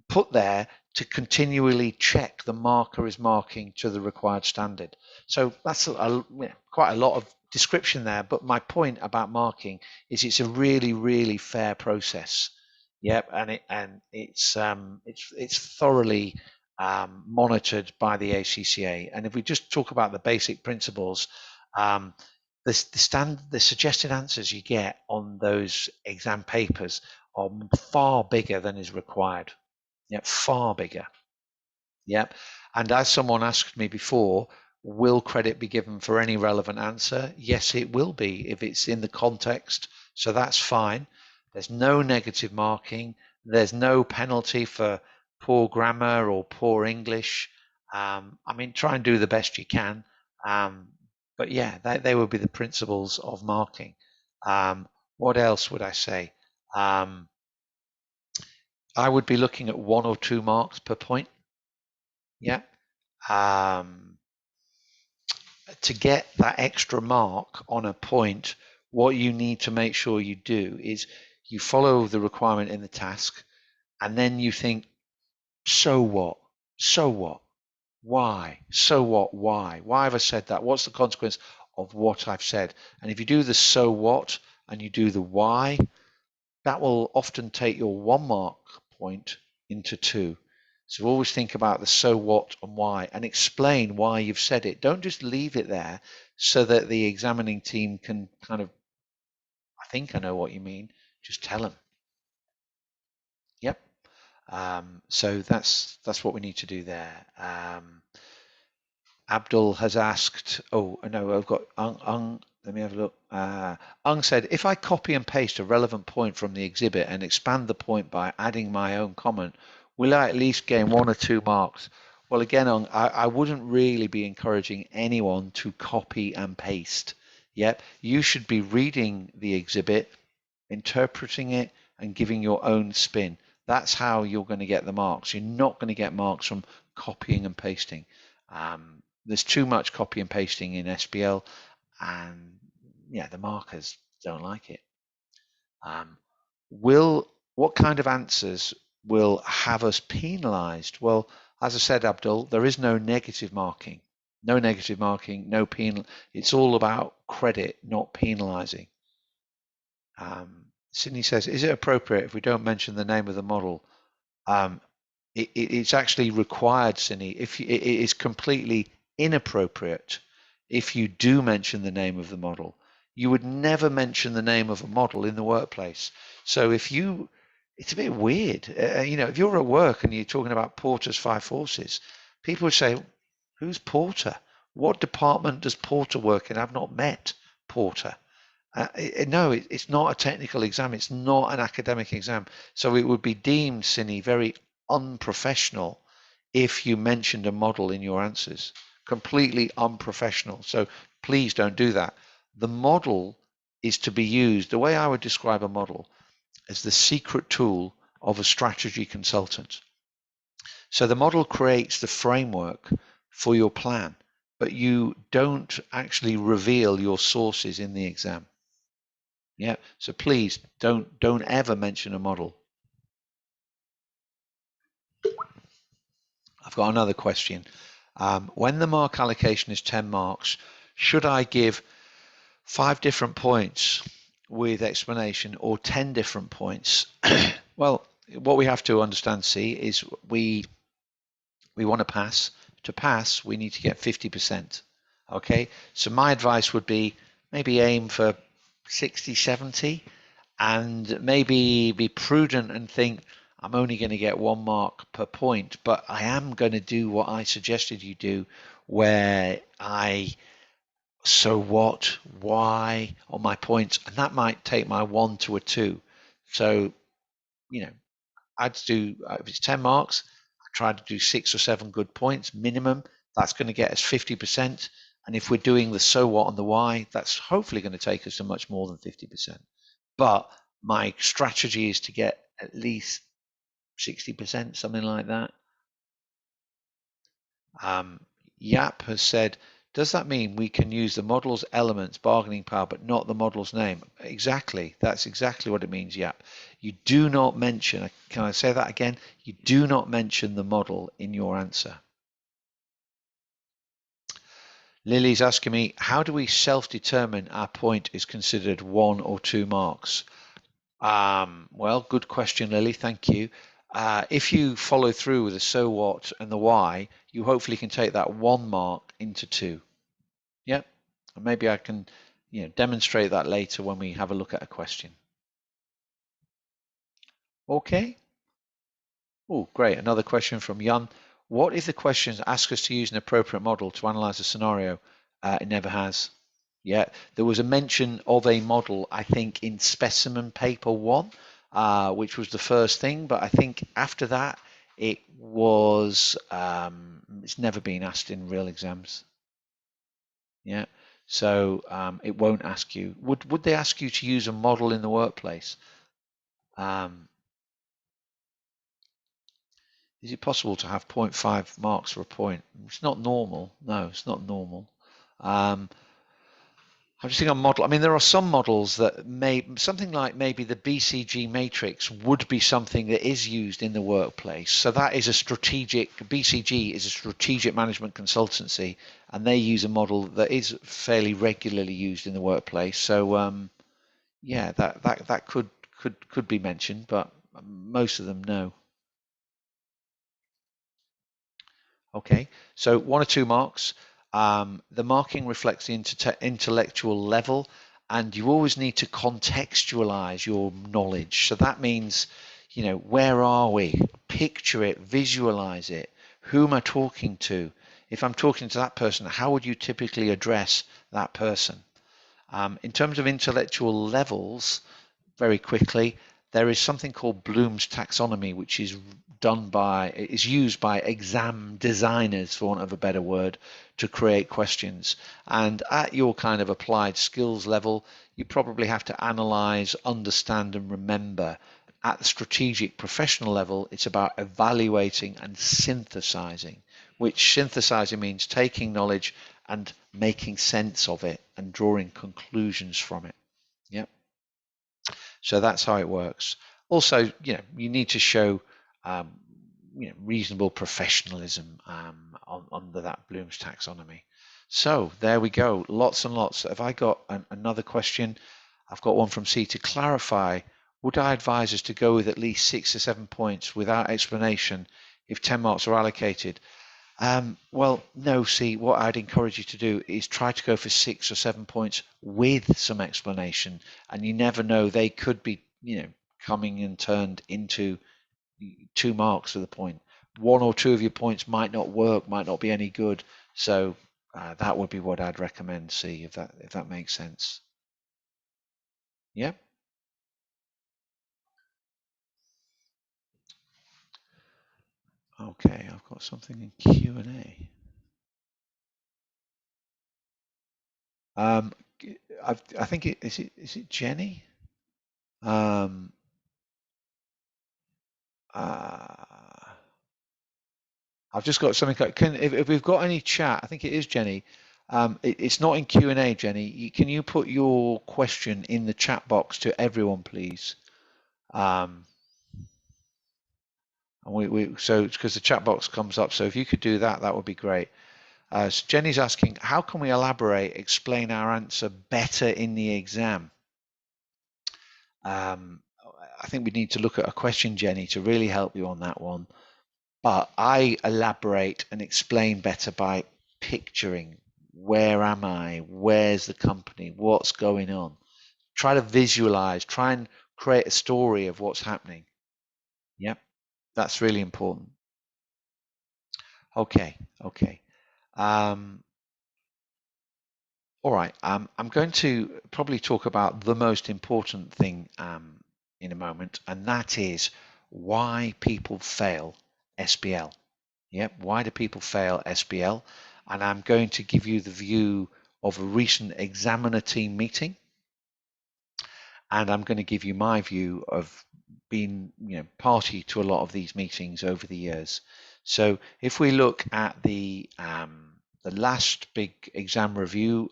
B: put there to continually check the marker is marking to the required standard. So that's quite a lot of description there, but my point about marking is it's a really, really fair process. Yep, and it's thoroughly monitored by the ACCA. And if we just talk about the basic principles, the suggested answers you get on those exam papers are far bigger than is required. Yep, far bigger. Yep. And as someone asked me before, will credit be given for any relevant answer? Yes, it will be if it's in the context. So that's fine. There's no negative marking. There's no penalty for poor grammar or poor English. I mean, try and do the best you can. But yeah, they will be the principles of marking. What else would I say? I would be looking at 1 or 2 marks per point. Yeah. To get that extra mark on a point, what you need to make sure you do is you follow the requirement in the task, and then you think, so what? So what? Why? So what? Why? Why have I said that? What's the consequence of what I've said? And if you do the so what and you do the why, that will often take your 1 mark point into 2. So always think about the so what and why, and explain why you've said it. Don't just leave it there so that the examining team can kind of, I think I know what you mean. Just tell them. Yep. So that's what we need to do there. Abdul has asked, oh no, I've got Ung, let me have a look. Ung said, if I copy and paste a relevant point from the exhibit and expand the point by adding my own comment, will I at least gain 1 or 2 marks? Well, again, Ung, I wouldn't really be encouraging anyone to copy and paste. Yep, you should be reading the exhibit, interpreting it, and giving your own spin. That's how you're going to get the marks. You're not going to get marks from copying and pasting. There's too much copy and pasting in SBL, and yeah, the markers don't like it. What kind of answers will have us penalized? Well, as I said, Abdul, there is no negative marking. No negative marking, no penal. It's all about credit, not penalizing. Sydney says, is it appropriate if we don't mention the name of the model? It's actually required, Sydney. If it is completely inappropriate if you do mention the name of the model. You would never mention the name of a model in the workplace. So if you, it's a bit weird. You know, if you're at work and you're talking about Porter's 5 forces, people would say, who's Porter? What department does Porter work in? I've not met Porter. No, it's not a technical exam. It's not an academic exam. So it would be deemed, Sini, very unprofessional if you mentioned a model in your answers. Completely unprofessional. So please don't do that. The model is to be used, the way I would describe a model, as the secret tool of a strategy consultant. So the model creates the framework for your plan, but you don't actually reveal your sources in the exam. Yeah, so please don't ever mention a model. I've got another question. When the mark allocation is 10 marks, should I give 5 different points with explanation or 10 different points? Well, what we have to understand, see, is we want to pass. To pass, we need to get 50%. Okay, so my advice would be maybe aim for 60, 70, and maybe be prudent and think, I'm only going to get 1 mark per point, but I am going to do what I suggested you do, where I so what, why on my points, and that might take my 1 to a 2. So, you know, I'd do, if it's 10 marks, I try to do 6 or 7 good points minimum. That's going to get us 50%. And if we're doing the so what and the why, that's hopefully going to take us to much more than 50%. But my strategy is to get at least 60%, something like that. Yap has said, does that mean we can use the model's elements, bargaining power, but not the model's name? Exactly. That's exactly what it means, Yap. You do not mention, can I say that again? You do not mention the model in your answer. Lily's asking me, how do we self-determine our point is considered 1 or 2 marks? Well, good question, Lily. Thank you. If you follow through with the so what and the why, you hopefully can take that 1 mark into 2. Yep. And maybe I can, demonstrate that later when we have a look at a question. Okay. Oh, great. Another question from Jan. What if the questions ask us to use an appropriate model to analyze a scenario? It never has. Yeah, there was a mention of a model, I think, in specimen paper 1, which was the first thing. But I think after that, it was, it's never been asked in real exams. Yeah, so it won't ask you. Would they ask you to use a model in the workplace? Is it possible to have 0.5 marks for a point? It's not normal. No, it's not normal. I'm just thinking on model. I mean, there are some models that something like maybe the BCG matrix would be something that is used in the workplace. So that is BCG is a strategic management consultancy, and they use a model that is fairly regularly used in the workplace. So yeah, that could be mentioned, but most of them no. Okay, so 1 or 2 marks. The marking reflects the intellectual level, and you always need to contextualize your knowledge. So that means, where are we? Picture it, visualize it. Who am I talking to? If I'm talking to that person, how would you typically address that person? In terms of intellectual levels, very quickly, there is something called Bloom's taxonomy, which is used by exam designers, for want of a better word, to create questions. And at your kind of applied skills level, you probably have to analyze, understand, and remember. At the strategic professional level, it's about evaluating and synthesizing, which synthesizing means taking knowledge and making sense of it and drawing conclusions from it. Yep. So that's how it works. Also, you need to show reasonable professionalism under that Bloom's taxonomy. So there we go, lots and lots. Have I got another question? I've got one from C. To clarify, would I advise us to go with at least 6 or 7 points without explanation if 10 marks are allocated? Well, no, see, what I'd encourage you to do is try to go for 6 or 7 points with some explanation, and you never know, they could be, coming and turned into 2 marks for the point. 1 or 2 of your points might not work, might not be any good. So that would be what I'd recommend, see, if that makes sense. Yeah. Okay, I've got something in Q&A. I think is it Jenny? I've just got something. If we've got any chat, I think it is Jenny. It's not in Q&A, Jenny. Can you put your question in the chat box to everyone, please? And so because the chat box comes up, so if you could do that, that would be great. So Jenny's asking, how can we elaborate, explain our answer better in the exam? I think we need to look at a question, Jenny, to really help you on that one. But I elaborate and explain better by picturing, where am I? Where's the company? What's going on? Try to visualize, try and create a story of what's happening. Yep, that's really important. Okay. All right, I'm going to probably talk about the most important thing in a moment, and that is why people fail SBL. Yep, why do people fail SBL? And I'm going to give you the view of a recent examiner team meeting, and I'm going to give you my view of being party to a lot of these meetings over the years. So if we look at the last big exam review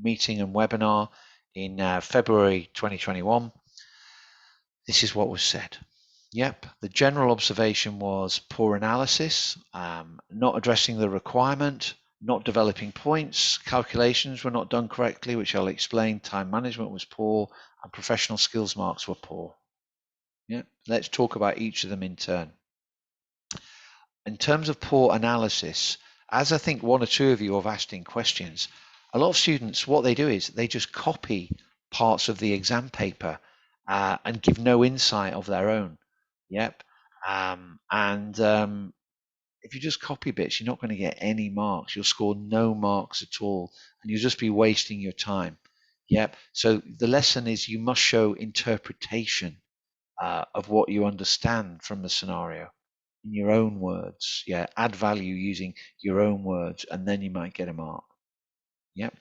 B: meeting and webinar in February 2021, this is what was said. Yep, the general observation was poor analysis, not addressing the requirement, not developing points, calculations were not done correctly, which I'll explain, time management was poor, and professional skills marks were poor. Yeah, let's talk about each of them in turn. In terms of poor analysis, as I think 1 or 2 of you have asked in questions, a lot of students, what they do is they just copy parts of the exam paper and give no insight of their own. Yep. If you just copy bits, you're not going to get any marks. You'll score no marks at all, and you'll just be wasting your time. Yep. So the lesson is you must show interpretation of what you understand from the scenario in your own words. Yeah. Add value using your own words, and then you might get a mark. Yep.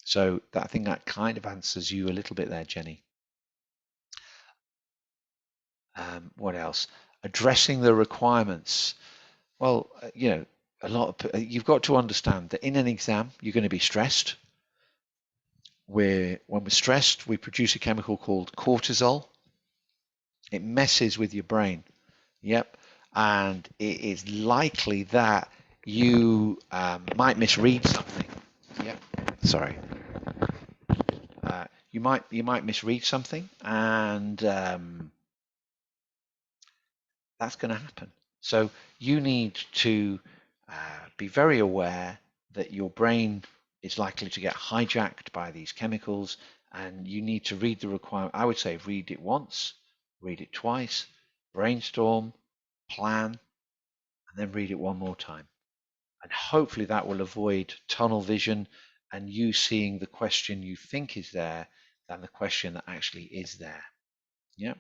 B: So I think that kind of answers you a little bit there, Jenny. What else? Addressing the requirements. Well, a lot of you've got to understand that in an exam you're going to be stressed. when we're stressed, we produce a chemical called cortisol. It messes with your brain. Yep. And it is likely that you might misread something. Yep. Sorry. You might misread something, and that's going to happen. So you need to be very aware that your brain is likely to get hijacked by these chemicals, and you need to read the requirement. I would say read it once, read it twice, brainstorm, plan, and then read it one more time. And hopefully that will avoid tunnel vision and you seeing the question you think is there than the question that actually is there. Yeah.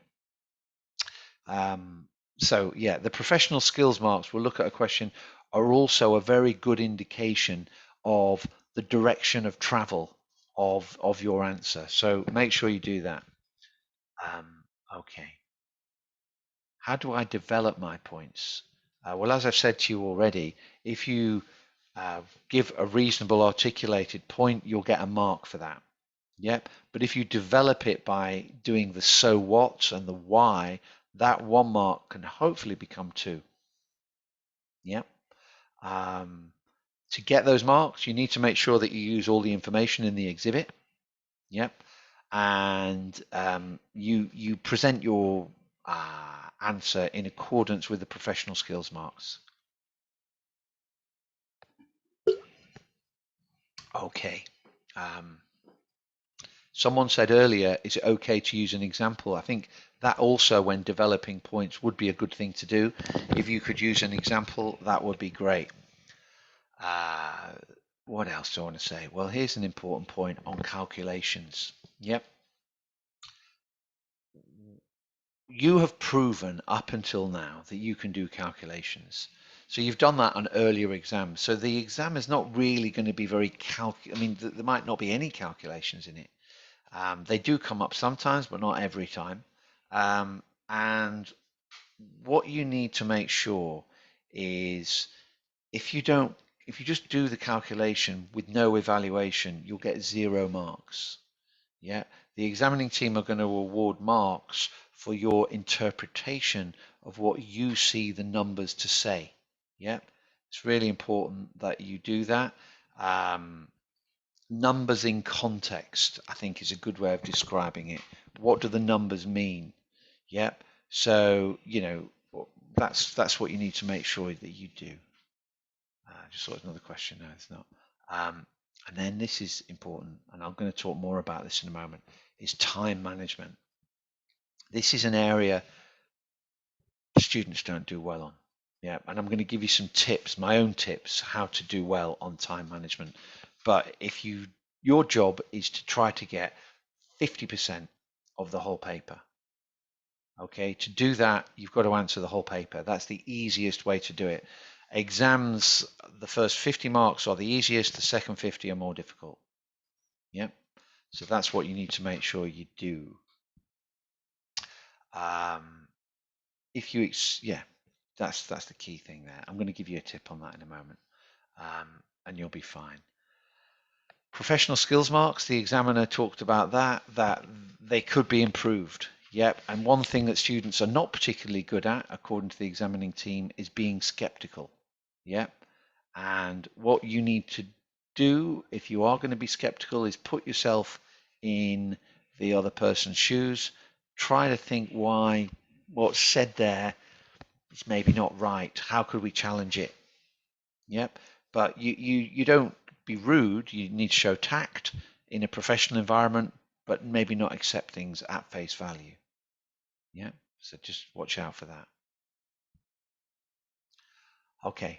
B: So yeah, the professional skills marks we'll look at a question are also a very good indication of the direction of travel of your answer. So make sure you do that. Okay. How do I develop my points? Well, as I've said to you already, if you give a reasonable articulated point, you'll get a mark for that. Yep. But if you develop it by doing the so what and the why, that 1 mark can hopefully become 2. Yep. To get those marks, you need to make sure that you use all the information in the exhibit. Yep. And you present your answer in accordance with the professional skills marks. Okay. Someone said earlier, is it okay to use an example? I think that also, when developing points, would be a good thing to do. If you could use an example, that would be great. What else do I want to say? Well, here's an important point on calculations. Yep. You have proven up until now that you can do calculations. So you've done that on earlier exams. So the exam is not really going to be very I mean, there might not be any calculations in it. They do come up sometimes, but not every time. And what you need to make sure is if you just do the calculation with no evaluation, you'll get 0 marks. Yeah, the examining team are going to award marks for your interpretation of what you see the numbers to say. Yeah, it's really important that you do that. Numbers in context, I think, is a good way of describing it. What do the numbers mean? Yep. So, you know, that's what you need to make sure that you do. Just saw another question. No, it's not. And then this is important, and I'm going to talk more about this in a moment, is time management. This is an area students don't do well on. Yeah, and I'm going to give you some tips, my own tips, how to do well on time management. But if your job is to try to get 50% of the whole paper. Okay, to do that, you've got to answer the whole paper. That's the easiest way to do it. Exams, the first 50 marks are the easiest, the second 50 are more difficult. Yeah, so that's what you need to make sure you do. If you, yeah, that's the key thing there. I'm going to give you a tip on that in a moment, and you'll be fine. Professional skills marks, the examiner talked about that they could be improved. Yep, and one thing that students are not particularly good at, according to the examining team, is being skeptical. Yep, and what you need to do if you are going to be skeptical is put yourself in the other person's shoes. Try to think why what's said there is maybe not right. How could we challenge it? Yep, but you don't be rude. You need to show tact in a professional environment, but maybe not accept things at face value. Yeah, so just watch out for that. Okay,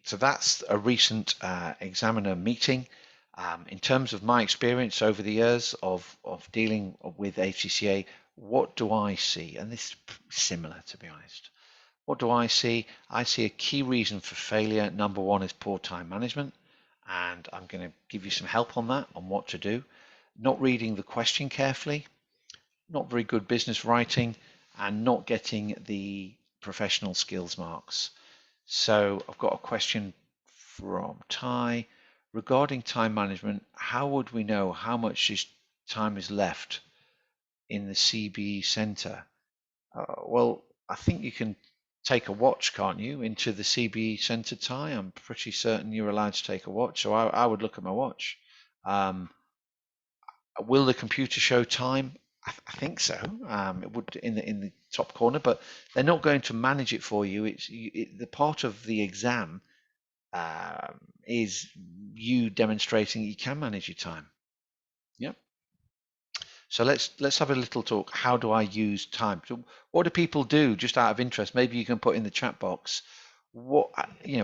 B: so that's a recent examiner meeting. In terms of my experience over the years of dealing with ACCA, what do I see? And this is similar, to be honest. What do I see? I see a key reason for failure. Number 1 is poor time management, and I'm going to give you some help on that, on what to do. Not reading the question carefully, not very good business writing, and not getting the professional skills marks. So I've got a question from Ty. regarding time management, how would we know how much time is left in the CBE Centre? Well, I think you can take a watch, can't you, into the CBE Centre tie? I'm pretty certain you're allowed to take a watch, so I would look at my watch. Will the computer show time? I think so. It would in the top corner, but they're not going to manage it for you. The part of the exam is you demonstrating you can manage your time. Yep. So let's have a little talk. How do I use time? So what do people do, just out of interest? Maybe you can put in the chat box. What,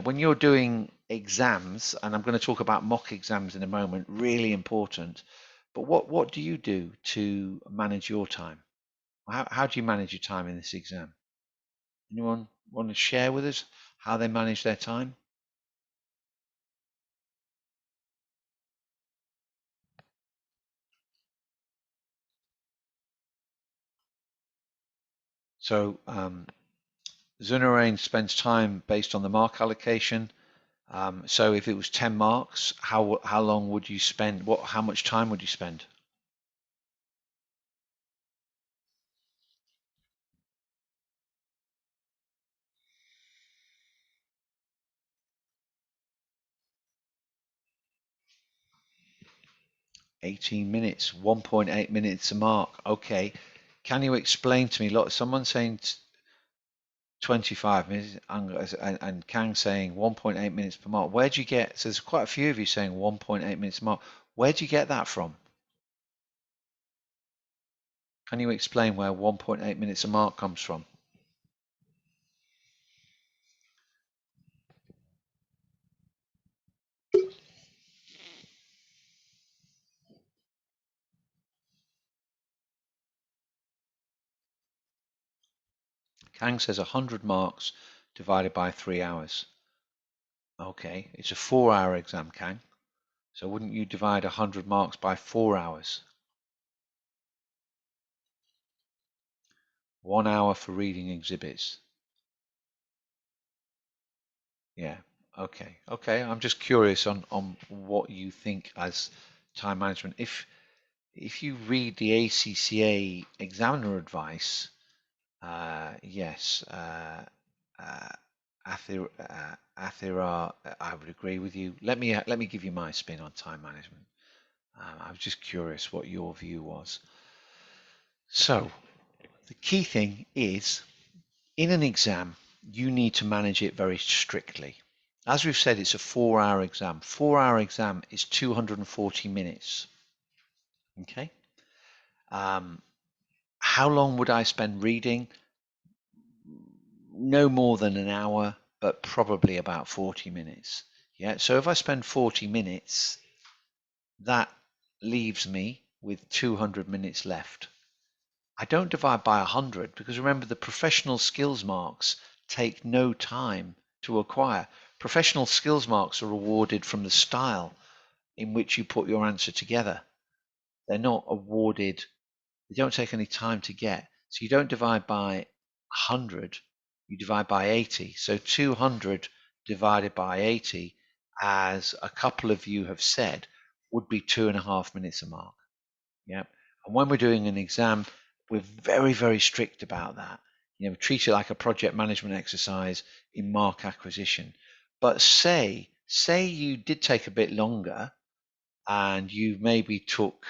B: when you're doing exams, and I'm going to talk about mock exams in a moment, really important. But what do you do to manage your time? How do you manage your time in this exam? Anyone want to share with us how they manage their time? So Zunarain spends time based on the mark allocation. So if it was 10 marks, how long would you spend? How much time would you spend? $18 minutes, 1.8 minutes a mark. Okay. Can you explain to me? Look, someone saying 25 minutes and Kang saying 1.8 minutes per mark. Where do you get? So there's quite a few of you saying 1.8 minutes a mark. Where do you get that from? Can you explain where 1.8 minutes a mark comes from? Kang says 100 marks divided by 3 hours. Okay, it's a 4-hour exam, Kang. So wouldn't you divide 100 marks by 4 hours? 1 hour for reading exhibits. Yeah. Okay. Okay. I'm just curious on what you think as time management. If you read the ACCA examiner advice, yes, Athira, I would agree with you. Let me give you my spin on time management. I was just curious what your view was. So the key thing is, in an exam, you need to manage it very strictly. As we've said, it's a 4-hour exam. 4-hour exam is 240 minutes. Okay. How long would I spend reading? No more than an hour, but probably about 40 minutes. Yeah. So if I spend 40 minutes, that leaves me with 200 minutes left. I don't divide by 100 because remember the professional skills marks take no time to acquire. Professional skills marks are awarded from the style in which you put your answer together. They're not awarded, they don't take any time to get. So you don't divide by 100, you divide by 80. So 200 divided by 80, as a couple of you have said, would be 2.5 minutes a mark. Yeah. And when we're doing an exam, we're very, very strict about that. We treat it like a project management exercise in mark acquisition. But say you did take a bit longer and you maybe took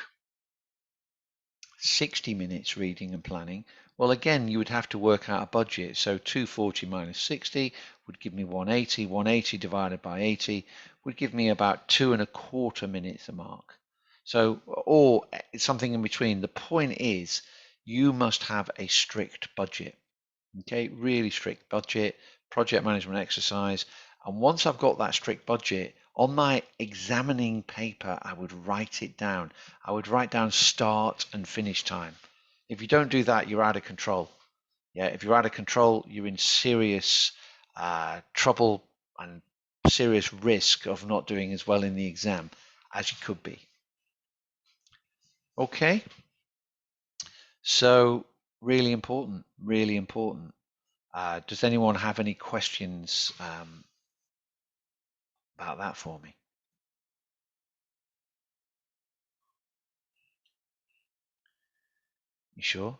B: 60 minutes reading and planning. Well, again, you would have to work out a budget. So 240 minus 60 would give me 180. 180 divided by 80 would give me about 2.25 minutes a mark. So, or something in between. The point is, you must have a strict budget. Okay, really strict budget, project management exercise. And once I've got that strict budget, on my examining paper, I would write it down. I would write down start and finish time. If you don't do that, you're out of control. Yeah, if you're out of control, you're in serious trouble and serious risk of not doing as well in the exam as you could be. Okay, so really important, really important. Does anyone have any questions about that for me? You sure?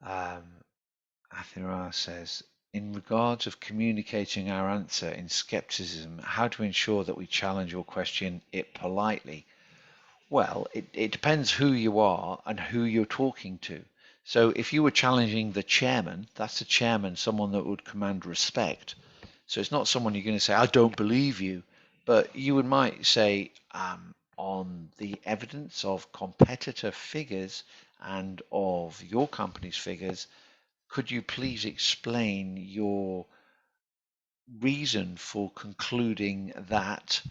B: Athira says, in regards of communicating our answer in skepticism, how to ensure that we challenge your question it politely? Well, it depends who you are and who you're talking to. So if you were challenging the chairman, that's the chairman, someone that would command respect. So it's not someone you're going to say, I don't believe you, but you might say, on the evidence of competitor figures and of your company's figures, could you please explain your reason for concluding that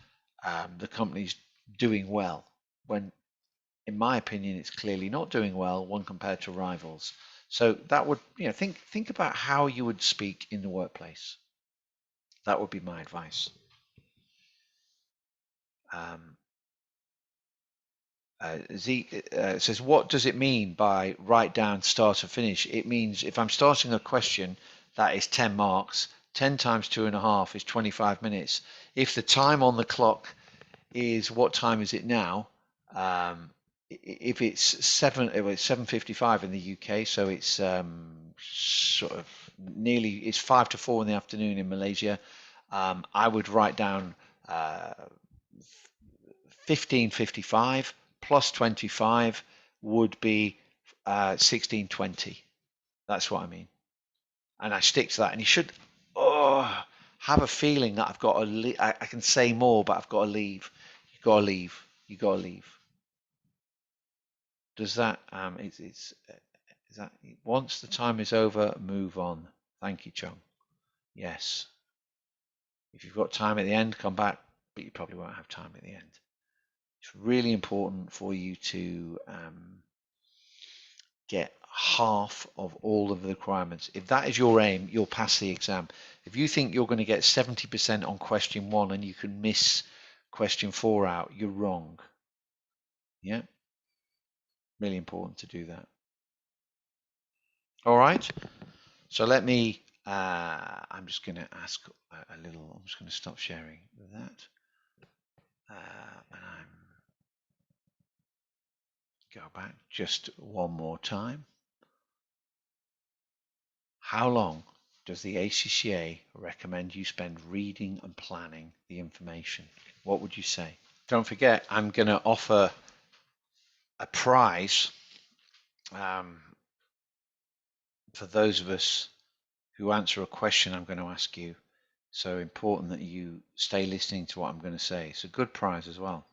B: the company's doing well when, in my opinion, it's clearly not doing well when compared to rivals? So that would, think about how you would speak in the workplace. That would be my advice. Z says, what does it mean by write down, start and finish? It means if I'm starting a question, that is 10 marks. 10 times 2.5 is 25 minutes. If the time on the clock is, what time is it now? If it's 7:55 in the UK, so it's sort of it's 5 to 4 in the afternoon in Malaysia. I would write down 15:55 plus 25 would be 16:20. That's what I mean. And I stick to that. And you should have a feeling that I've got to I can say more, but I've got to leave. You got to leave. You got to leave. Does that is that once the time is over, move on? Thank you, Chung. Yes. If you've got time at the end, come back, but you probably won't have time at the end. It's really important for you to get half of all of the requirements. If that is your aim, you'll pass the exam. If you think you're going to get 70% on question 1 and you can miss question 4 out, you're wrong. Yeah, really important to do that. All right, so let me, I'm just going to ask a little, I'm just going to stop sharing that. And I'm go back just one more time. How long does the ACCA recommend you spend reading and planning the information? What would you say? Don't forget, I'm going to offer a prize for those of us who answer a question I'm going to ask you. So important that you stay listening to what I'm going to say. It's a good prize as well.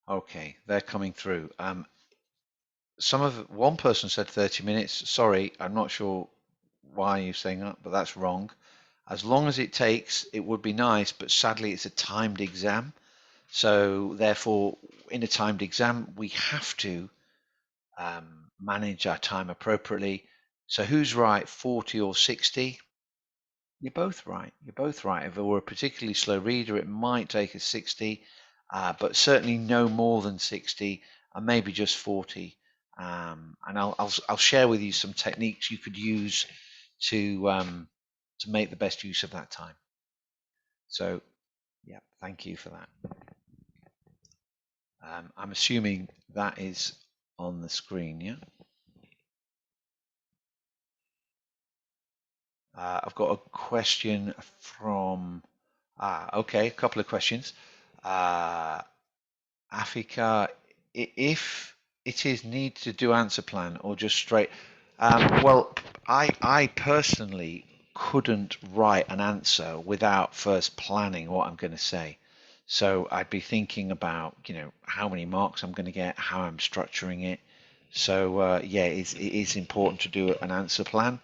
B: Okay, they're coming through. One person said 30 minutes. Sorry, I'm not sure why you're saying that, but that's wrong. As long as it takes, it would be nice, but sadly it's a timed exam. So therefore, in a timed exam, we have to manage our time appropriately. So who's right, 40 or 60? You're both right. You're both right. If it were a particularly slow reader, it might take us 60, but certainly no more than 60, and maybe just 40. And I'll share with you some techniques you could use to make the best use of that time. So, yeah, thank you for that. I'm assuming that is on the screen, yeah? I've got a question from, okay, a couple of questions. Afika, if it is need to do answer plan or just straight, well, I personally couldn't write an answer without first planning what I'm going to say. So I'd be thinking about, how many marks I'm going to get, how I'm structuring it. So yeah, it is important to do an answer plan.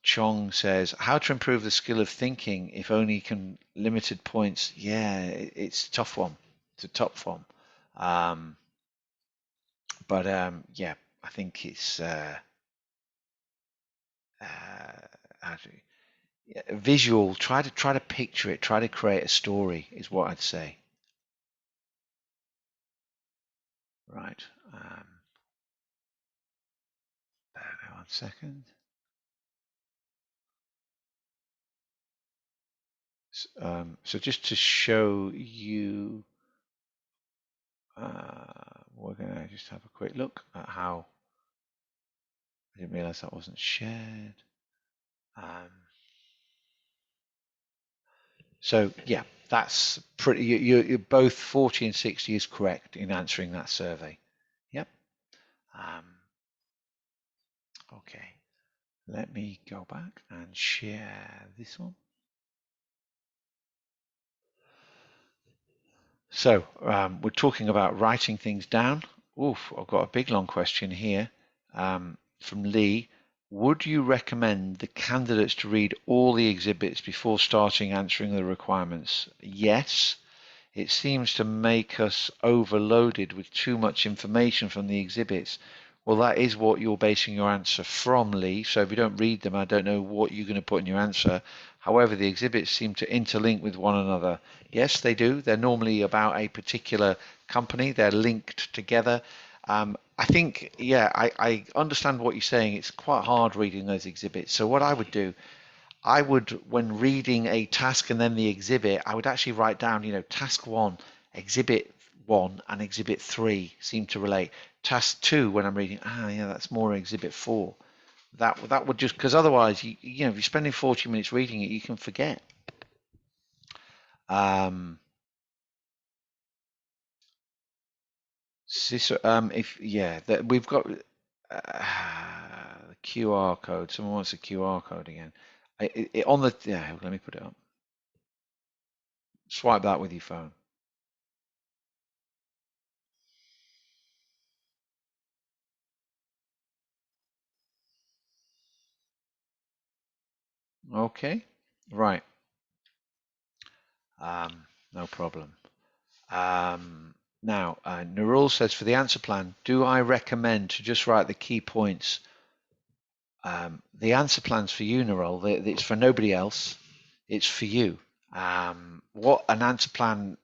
B: Chong says, how to improve the skill of thinking if only can limited points? Yeah, it's a tough one. It's a tough one. But yeah, I think it's visual. Try to picture it. Try to create a story is what I'd say. Right. Bear with me 1 second. So just to show you, we're going to just have a quick look at how, I didn't realize that wasn't shared. So yeah, that's pretty, you're both 40 and 60 is correct in answering that survey. Yep. Okay, let me go back and share this one. So we're talking about writing things down. Oof, I've got a big long question here from Lee. Would you recommend the candidates to read all the exhibits before starting answering the requirements? Yes. It seems to make us overloaded with too much information from the exhibits. Well, that is what you're basing your answer from, Lee. So if you don't read them, I don't know what you're going to put in your answer. However, the exhibits seem to interlink with one another. Yes, they do. They're normally about a particular company. They're linked together. I think, yeah, I understand what you're saying. It's quite hard reading those exhibits. So what I would do, I would, when reading a task and then the exhibit, I would actually write down, you know, task 1, exhibit 1 and exhibit 3 seem to relate. Task 2, when I'm reading, yeah, that's more exhibit 4. That would just, because otherwise, you know, if you're spending 40 minutes reading it, you can forget. We've got the QR code. Someone wants a QR code again. Let me put it up. Swipe that with your phone. Okay, right. No problem. Now, Nurul says, for the answer plan, do I recommend to just write the key points? The answer plan's for you, Nurul. It's for nobody else. It's for you. What an answer plan,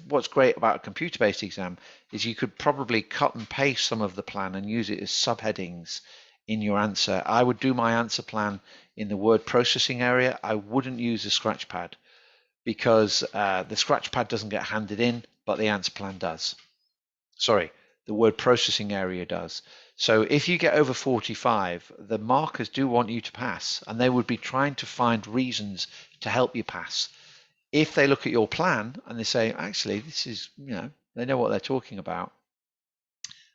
B: what's great about a computer-based exam is you could probably cut and paste some of the plan and use it as subheadings in your answer. I would do my answer plan in the word processing area. I wouldn't use a scratch pad, because the scratch pad doesn't get handed in, but the answer plan does. Sorry, the word processing area does. So if you get over 45, the markers do want you to pass, and they would be trying to find reasons to help you pass. If they look at your plan and they say, actually, this is, you know, they know what they're talking about,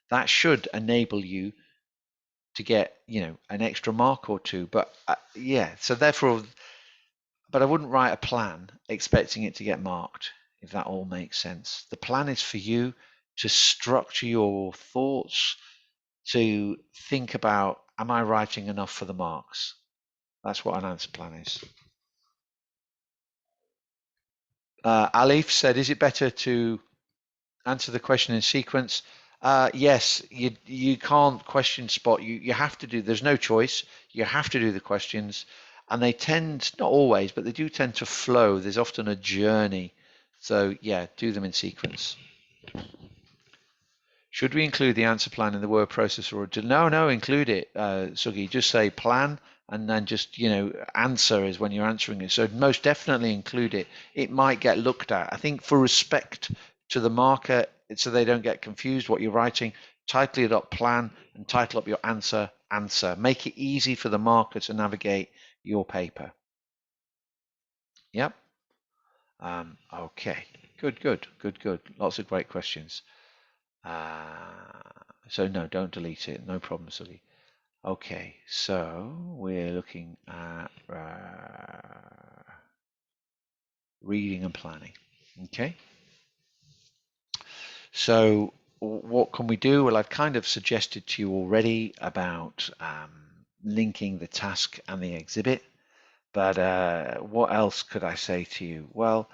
B: that should enable you to get, you know, an extra mark or two. But yeah, so therefore, but I wouldn't write a plan expecting it to get marked, if that all makes sense. The plan is for you to structure your thoughts, to think about, am I writing enough for the marks? That's what an answer plan is. Alif said, is it better to answer the question in sequence? Yes, you can't question spot. You have to do, there's no choice. You have to do the questions, and they tend, not always, but they do tend to flow. There's often a journey. So yeah, do them in sequence. Should we include the answer plan in the word processor, or no, include it, Sugi. Just say plan, and then just, you know, answer is when you're answering it. So most definitely include it. It might get looked at. I think for respect to the marker, so they don't get confused what you're writing, title it up plan and title up your answer. Make it easy for the marker to navigate your paper. Yep. Okay. Good. Lots of great questions. So no, don't delete it. No problem, Sully. Okay, so we're looking at reading and planning. Okay. So what can we do? Well, I've kind of suggested to you already about linking the task and the exhibit. But what else could I say to you? Well,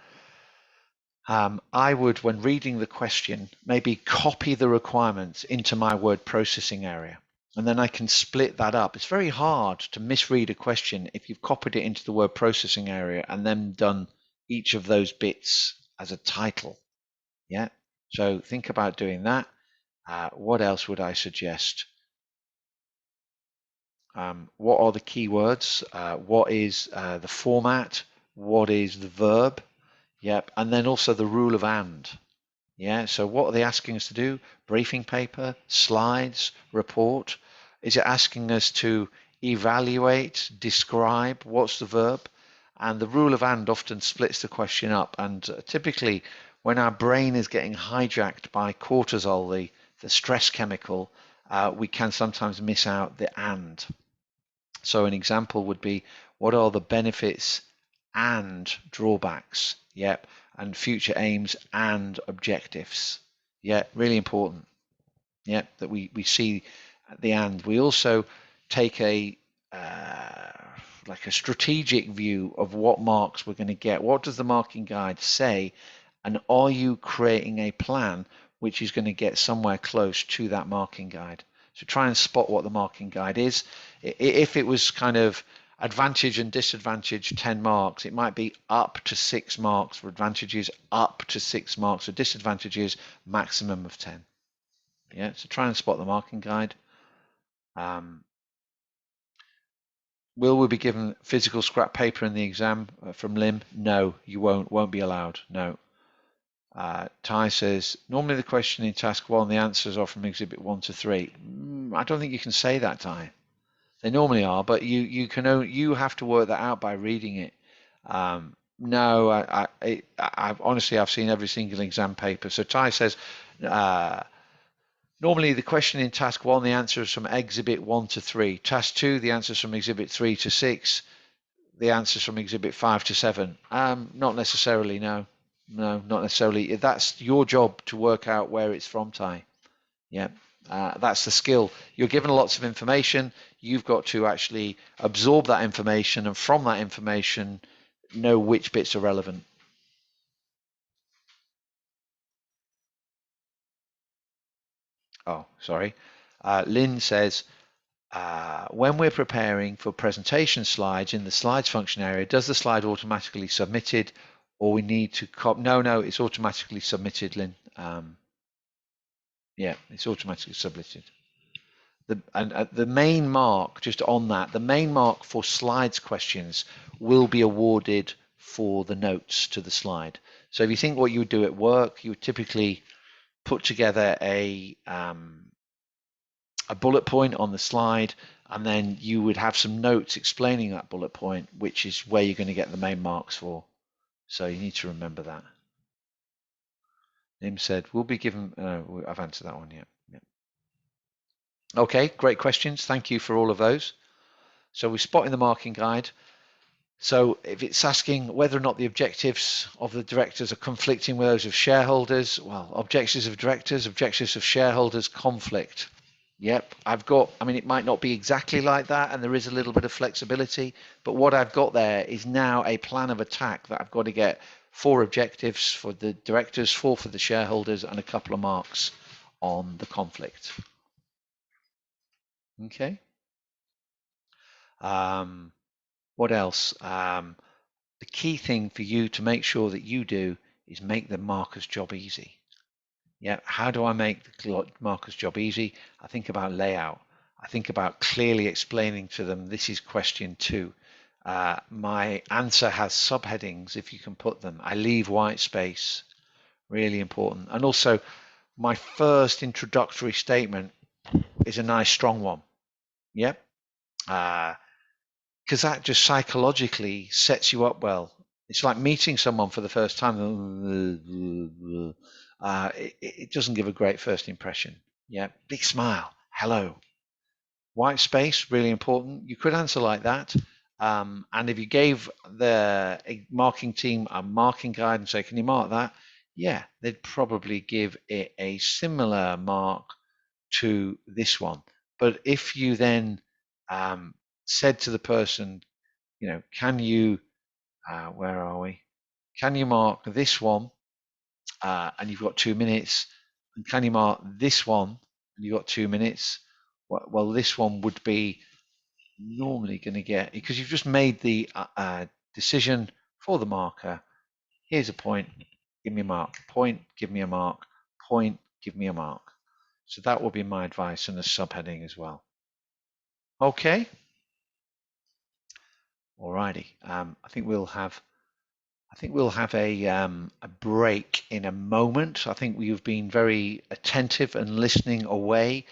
B: I would, when reading the question, maybe copy the requirements into my word processing area, and then I can split that up. It's very hard to misread a question if you've copied it into the word processing area and then done each of those bits as a title. Yeah, so think about doing that. What else would I suggest? What are the keywords? What is the format? what is the verb, yep, and then also the rule of and. Yeah, so what are they asking us to do? Briefing paper, slides, report? Is it asking us to evaluate, describe? What's the verb? And the rule of and often splits the question up. And typically, when our brain is getting hijacked by cortisol, the stress chemical, we can sometimes miss out the and. So an example would be, what are the benefits and drawbacks? Yep. And future aims and objectives. Yeah, really important. Yeah, that we see at the end. We also take a like a strategic view of what marks we're going to get. What does the marking guide say? And are you creating a plan which is going to get somewhere close to that marking guide? So try and spot what the marking guide is. If it was kind of advantage and disadvantage 10 marks, it might be up to 6 marks for advantages, up to 6 marks for disadvantages, maximum of 10. Yeah, so try and spot the marking guide. Will we be given physical scrap paper in the exam from Lim? No, you won't be allowed. No. Ty says, normally the question in task 1, the answers are from exhibit 1 to 3. I don't think you can say that, Ty. They normally are, but you have to work that out by reading it. No, I've honestly, I've seen every single exam paper. So Ty says, normally the question in task 1, the answer is from exhibit 1 to 3. Task 2, the answer is from exhibit 3 to 6. The answer is from exhibit 5 to 7. Not necessarily, no. No, not necessarily. That's your job to work out where it's from, Ty. Yeah, that's the skill. You're given lots of information. You've got to actually absorb that information, and from that information, know which bits are relevant. Oh, sorry. Lynn says, when we're preparing for presentation slides in the slides function area, does the slide automatically submitted, or we need to no, it's automatically submitted, Lynn. Yeah, it's automatically submitted. The main mark, just on that, the main mark for slides questions will be awarded for the notes to the slide. So if you think what you would do at work, you would typically put together a bullet point on the slide, and then you would have some notes explaining that bullet point, which is where you're going to get the main marks for. So you need to remember that. Nim said, we'll be given, I've answered that one yet. Yeah. Okay, great questions. Thank you for all of those. So we're spotting the marking guide. So if it's asking whether or not the objectives of the directors are conflicting with those of shareholders, well, objectives of directors, objectives of shareholders, conflict. Yep, I mean, it might not be exactly like that, and there is a little bit of flexibility, but what I've got there is now a plan of attack that I've got to get 4 objectives for the directors, 4 for the shareholders, and a couple of marks on the conflict. Okay. What else? The key thing for you to make sure that you do is make the marker's job easy. Yeah, how do I make the marker's job easy? I think about layout. I think about clearly explaining to them, this is question 2. My answer has subheadings, if you can put them. I leave white space, really important. And also, my first introductory statement is a nice strong one. Yep. Because that just psychologically sets you up well. It's like meeting someone for the first time. It doesn't give a great first impression. Yeah, big smile, hello. White space, really important. You could answer like that. And if you gave the marking team a marking guide and say, can you mark that? Yeah, they'd probably give it a similar mark to this one. But if you then said to the person, you know, can you, where are we? Can you mark this one? And you've got 2 minutes. And can you mark this one? And you've got 2 minutes. Well, this one would be normally going to get, because you've just made the decision for the marker. Here's a point, give me a mark. Point, give me a mark. Point, give me a mark. So that will be my advice and a subheading as well. Okay. Alrighty. I think we'll have I think we'll have a break in a moment. I think you've been very attentive and listening away.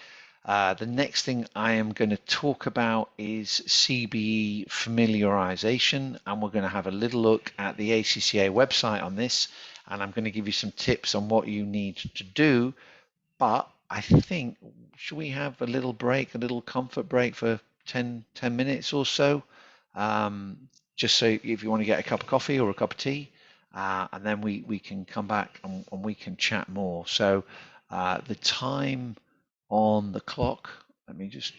B: The next thing I am going to talk about is CBE familiarization, and we're going to have a little look at the ACCA website on this, and I'm going to give you some tips on what you need to do. But I think, should we have a little break, a little comfort break for 10 minutes or so? Just so if you want to get a cup of coffee or a cup of tea, and then we can come back and we can chat more. So the time on the clock, let me just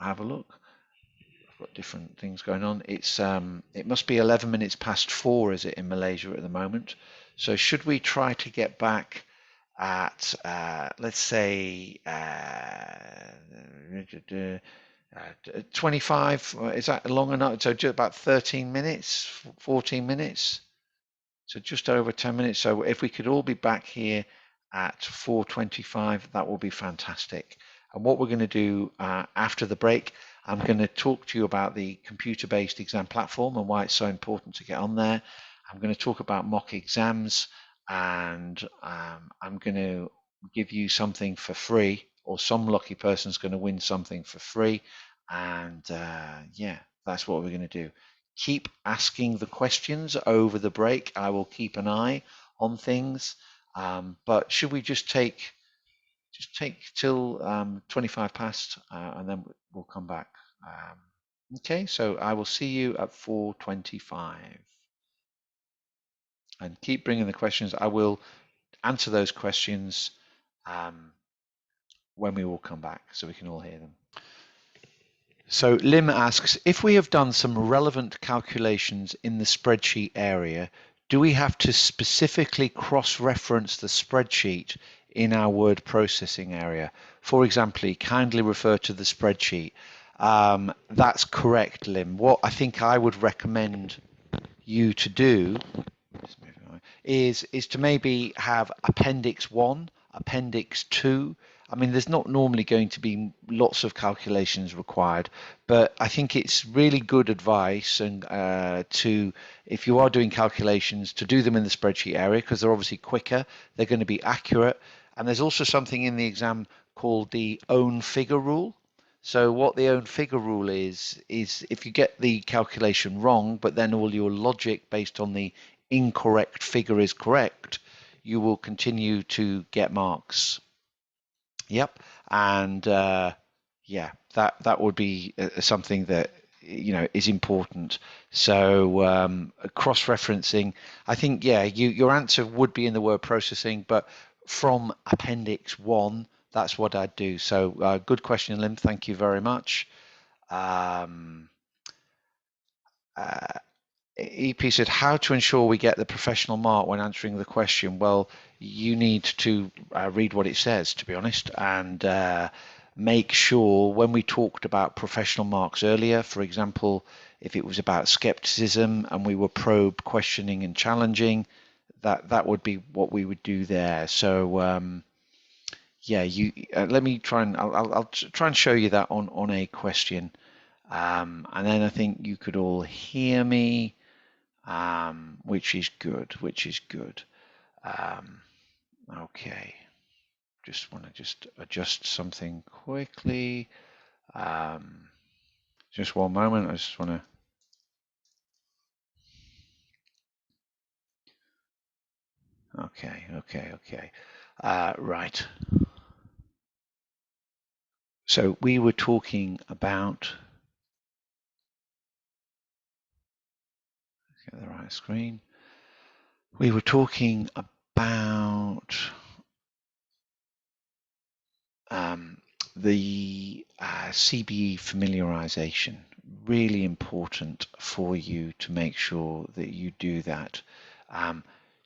B: have a look. I've got different things going on. It must be 11 minutes past 4, is it, in Malaysia at the moment? So should we try to get back at let's say 25, is that long enough? So just about 13 minutes, 14 minutes, so just over 10 minutes. So if we could all be back here at 4:25, that will be fantastic. And what we're going to do after the break, I'm going to talk to you about the computer-based exam platform and why it's so important to get on there. I'm going to talk about mock exams, and I'm going to give you something for free, or some lucky person's going to win something for free. And yeah, that's what we're going to do. Keep asking the questions over the break. I will keep an eye on things. But should we just take till 25 past, and then we'll come back. Okay, so I will see you at 4:25. And keep bringing the questions. I will answer those questions when we will come back, so we can all hear them. So Lim asks, if we have done some relevant calculations in the spreadsheet area, do we have to specifically cross-reference the spreadsheet in our word processing area? For example, kindly refer to the spreadsheet. That's correct, Lim. What I think I would recommend you to do is to maybe have Appendix 1, Appendix 2. I mean, there's not normally going to be lots of calculations required, but I think it's really good advice and if you are doing calculations, to do them in the spreadsheet area, because they're obviously quicker, they're going to be accurate. And there's also something in the exam called the own figure rule. So what the own figure rule is if you get the calculation wrong, but then all your logic based on the incorrect figure is correct, you will continue to get marks. Yep. And yeah, that would be something that is important. So cross-referencing, I think, yeah, your answer would be in the word processing, but from Appendix 1, that's what I'd do. So good question, Lim. Thank you very much. EP said, how to ensure we get the professional mark when answering the question? Well, you need to read what it says, to be honest, and make sure when we talked about professional marks earlier, for example, if it was about skepticism and we were probe, questioning and challenging, that would be what we would do there. So yeah, let me try and I'll try and show you that on a question, and then I think you could all hear me. Which is good, okay, just want to adjust something quickly. Just one moment, I just want to, okay, right. So we were talking about, get the right screen. We were talking about the CBE familiarization. Really important for you to make sure that you do that.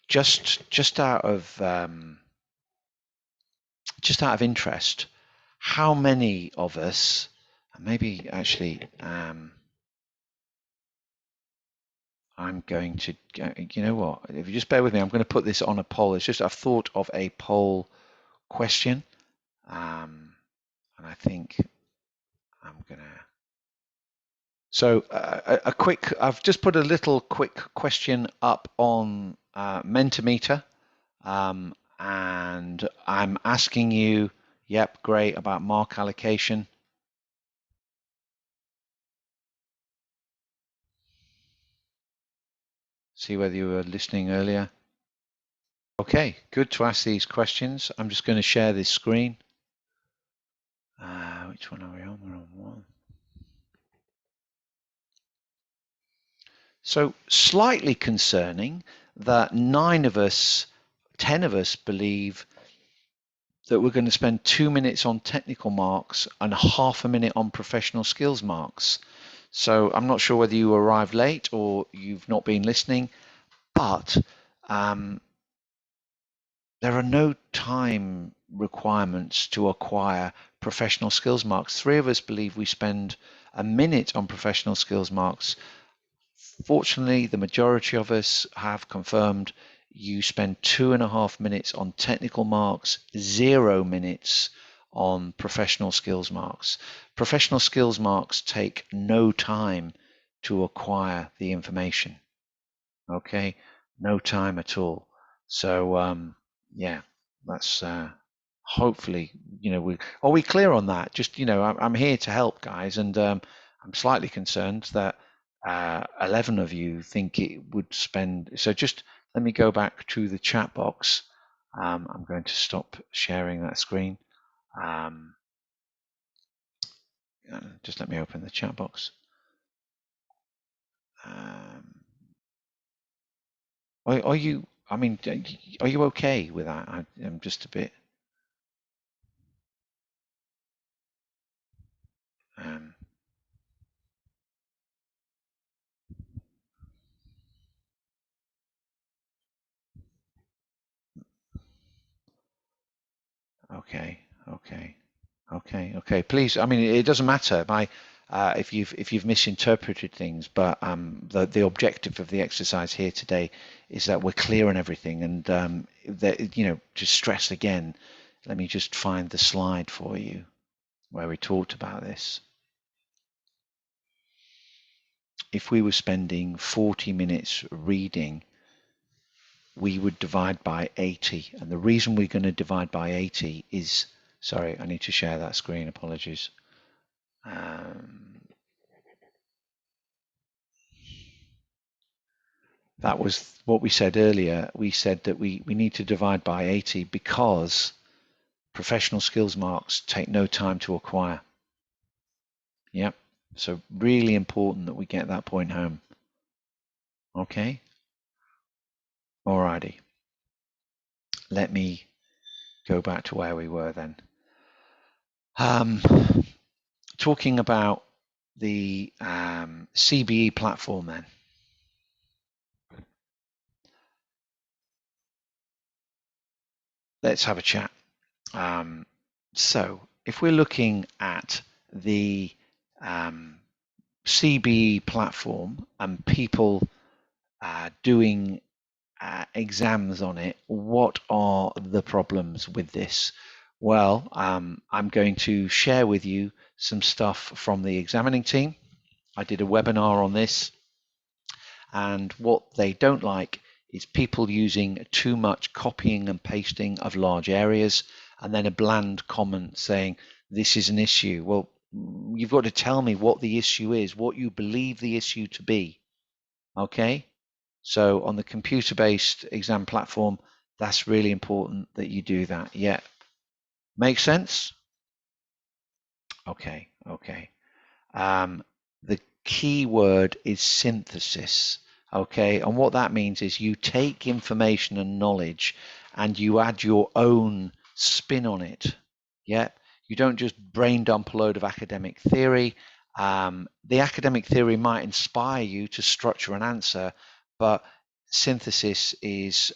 B: Just out of interest, how many of us, maybe actually, I'm going to, you know what, if you just bear with me, I'm going to put this on a poll. It's just I've thought of a poll question, and I think I'm going to So I've just put a little quick question up on Mentimeter, and I'm asking you, yep, great, about mark allocation. See whether you were listening earlier. Okay, good to ask these questions. I'm just going to share this screen. Which one are we on? We're on one. So slightly concerning that 9 of us, 10 of us believe that we're going to spend 2 minutes on technical marks and half a minute on professional skills marks. So I'm not sure whether you arrived late or you've not been listening, but there are no time requirements to acquire professional skills marks. 3 of us believe we spend a minute on professional skills marks. Fortunately, the majority of us have confirmed you spend 2.5 minutes on technical marks, 0 minutes on professional skills marks. Professional skills marks take no time to acquire the information. Okay, no time at all. So yeah, that's hopefully, are we clear on that? Just, I'm here to help, guys, and I'm slightly concerned that 11 of you think it would spend. So just let me go back to the chat box. I'm going to stop sharing that screen. Just let me open the chat box. Are you? I mean, are you okay with that? I'm just a bit. Okay. Please, I mean, it doesn't matter. If you've misinterpreted things, but the objective of the exercise here today is that we're clear on everything, and that, to stress again. Let me just find the slide for you where we talked about this. If we were spending 40 minutes reading, we would divide by 80. And the reason we're going to divide by 80 is, sorry, I need to share that screen, apologies. That was what we said earlier. We said that we need to divide by 80 because professional skills marks take no time to acquire. Yep. So really important that we get that point home. Okay. Alrighty. Let me go back to where we were then. Talking about the CBE platform then. Let's have a chat. So if we're looking at the CBE platform and people doing exams on it, what are the problems with this? Well, I'm going to share with you some stuff from the examining team. I did a webinar on this, and what they don't like is people using too much copying and pasting of large areas and then a bland comment saying this is an issue. Well, you've got to tell me what the issue is, what you believe the issue to be. Okay, so on the computer-based exam platform, that's really important that you do that. Yeah, make sense? Okay. The key word is synthesis. Okay, and what that means is you take information and knowledge and you add your own spin on it. Yeah, you don't just brain dump a load of academic theory. The academic theory might inspire you to structure an answer, but synthesis is,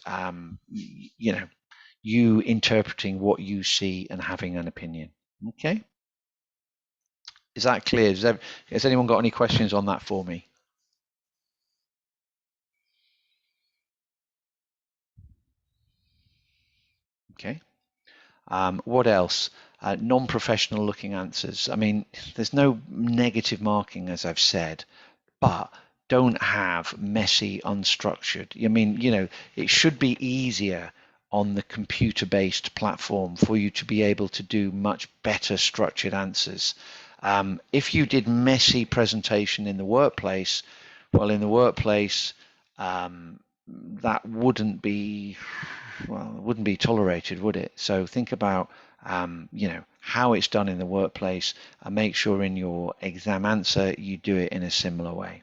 B: you interpreting what you see and having an opinion. Okay. Is that clear? Has anyone got any questions on that for me? Okay. What else? non-professional looking answers. I mean, there's no negative marking, as I've said, but don't have messy, unstructured. I mean, it should be easier on the computer-based platform for you to be able to do much better structured answers. If you did messy presentation in the workplace, well, in the workplace, that wouldn't be tolerated, would it? So think about how it's done in the workplace, and make sure in your exam answer you do it in a similar way.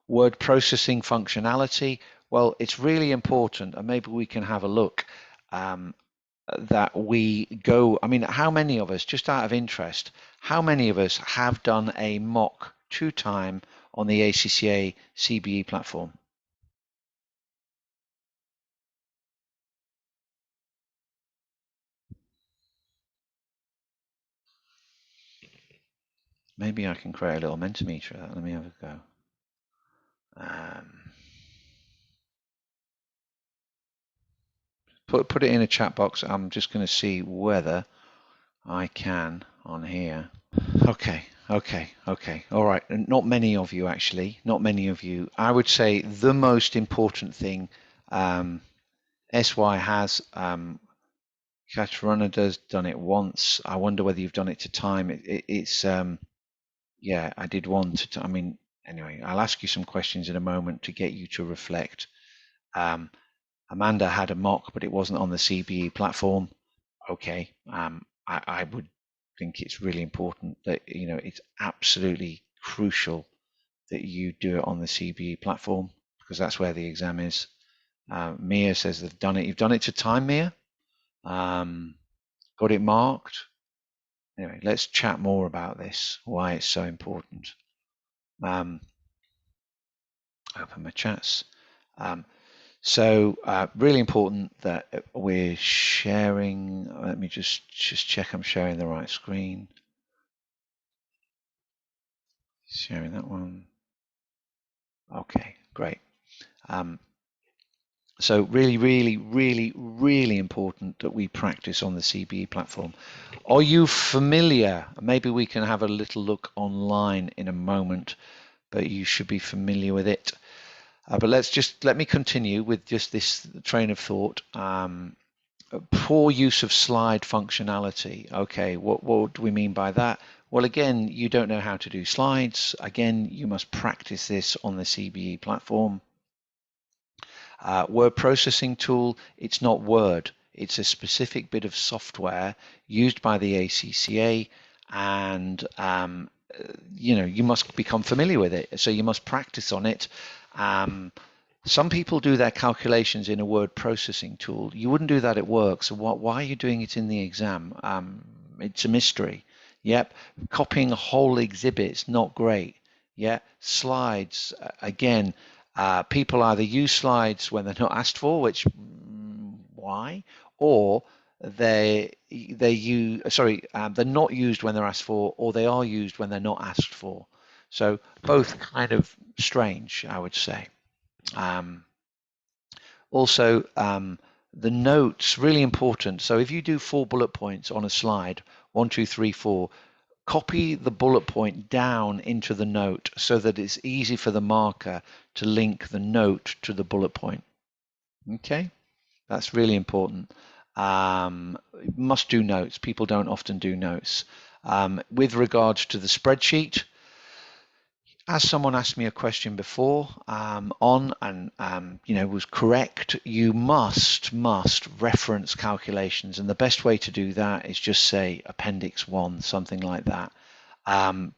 B: Word processing functionality, well, it's really important, and maybe we can have a look that we go, I mean, how many of us, just out of interest, how many of us have done a mock 2-time on the ACCA CBE platform? Maybe I can create a little Mentimeter. Let me have a go. Put it in a chat box. I'm just going to see whether I can on here. Okay. All right. Not many of you, actually. Not many of you. I would say the most important thing, SY has, Katarina does done it once. I wonder whether you've done it to time. It's yeah, I did want to. I mean, anyway, I'll ask you some questions in a moment to get you to reflect. Amanda had a mock, but it wasn't on the CBE platform. Okay, I would think it's really important that it's absolutely crucial that you do it on the CBE platform, because that's where the exam is. Mia says they've done it. You've done it to time, Mia. Got it marked. Anyway, let's chat more about this, why it's so important. Open my chats. So really important that we're sharing. Let me just check I'm sharing the right screen. Sharing that one. Okay, great. So really important that we practice on the CBE platform. Are you familiar? Maybe we can have a little look online in a moment, but you should be familiar with it. But let me continue with just this train of thought. Poor use of slide functionality. Okay, what do we mean by that? Well, again, you don't know how to do slides. Again, you must practice this on the CBE platform. Word processing tool, it's not Word. It's a specific bit of software used by the ACCA, and you must become familiar with it. So you must practice on it. Some people do their calculations in a word processing tool. You wouldn't do that at work. So why are you doing it in the exam? It's a mystery. Yep. Copying a whole exhibit's not great. Yeah. Slides, again, people either use slides when they're not asked for, which why, or they're not used when they're asked for, or they are used when they're not asked for. So both kind of strange, I would say. Also, the notes, really important. So if you do 4 bullet points on a slide, 1, 2, 3, 4, copy the bullet point down into the note so that it's easy for the marker to link the note to the bullet point. Okay, that's really important. Must do notes. People don't often do notes. With regards to the spreadsheet, as someone asked me a question before was correct, you must reference calculations, and the best way to do that is just say Appendix 1, something like that.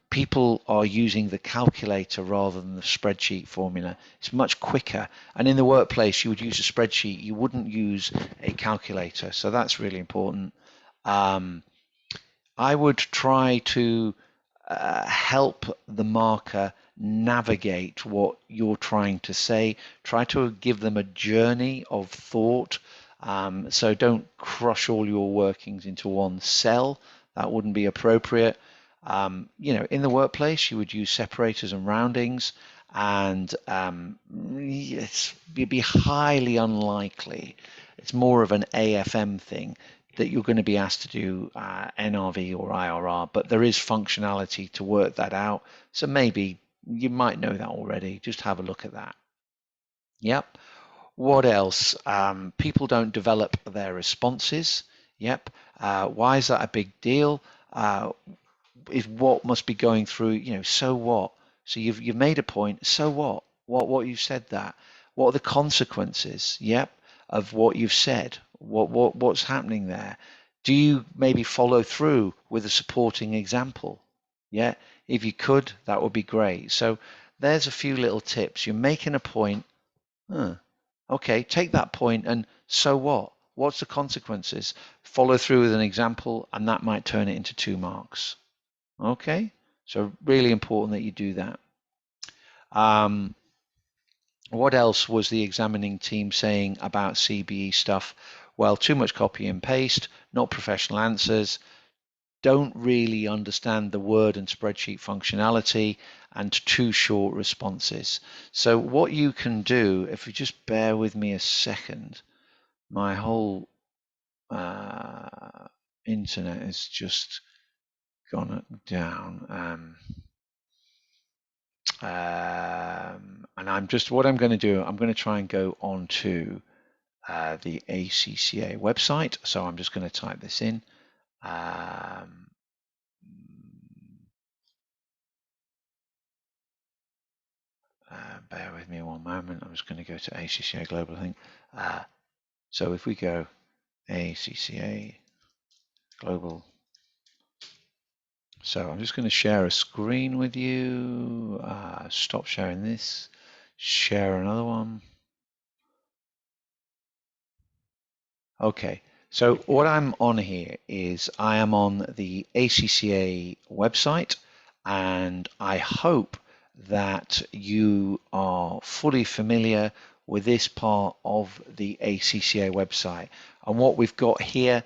B: People are using the calculator rather than the spreadsheet formula. It's much quicker, and in the workplace you would use a spreadsheet, you wouldn't use a calculator, so that's really important. I would try to help the marker navigate what you're trying to say. Try to give them a journey of thought. So don't crush all your workings into one cell. That wouldn't be appropriate. In the workplace, you would use separators and roundings, and it'd be highly unlikely. It's more of an AFM thing that you're going to be asked to do NRV or IRR, but there is functionality to work that out. So maybe you might know that already. Just have a look at that. Yep. What else? People don't develop their responses. Yep. Why is that a big deal? Is what must be going through, so what? So you've made a point, so what? What you've said that? What are the consequences, yep, of what you've said? What's happening there? Do you maybe follow through with a supporting example? Yeah, if you could, that would be great. So there's a few little tips. You're making a point. Okay, take that point and so what? What's the consequences? Follow through with an example, and that might turn it into 2 marks. Okay, so really important that you do that. What else was the examining team saying about CBE stuff? Well, too much copy and paste, not professional answers, don't really understand the word and spreadsheet functionality, and too short responses. So what you can do, if you just bear with me a second, my whole internet has just gone down. And what I'm going to do, I'm going to try and go on to the ACCA website. So I'm just going to type this in. Bear with me one moment. I'm just going to go to ACCA Global, I think. So if we go ACCA Global. So I'm just going to share a screen with you. Stop sharing this. Share another one. Okay, so what I'm on here is I am on the ACCA website, and I hope that you are fully familiar with this part of the ACCA website. And what we've got here,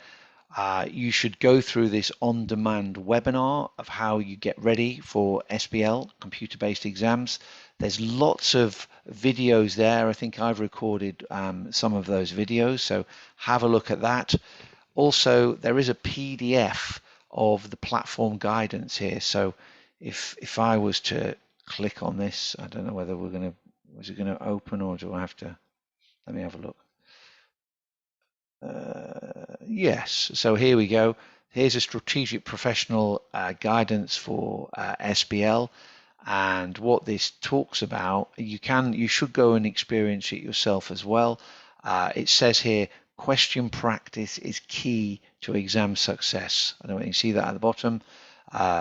B: you should go through this on-demand webinar of how you get ready for SBL, computer-based exams. There's lots of videos there. I think I've recorded some of those videos, so have a look at that. Also, there is a PDF of the platform guidance here. So if I was to click on this, I don't know whether is it going to open, or do I have to, let me have a look. Yes, so here we go. Here's a strategic professional guidance for SBL, and what this talks about, you should go and experience it yourself as well. It says here, question practice is key to exam success. I don't know if you can see that at the bottom.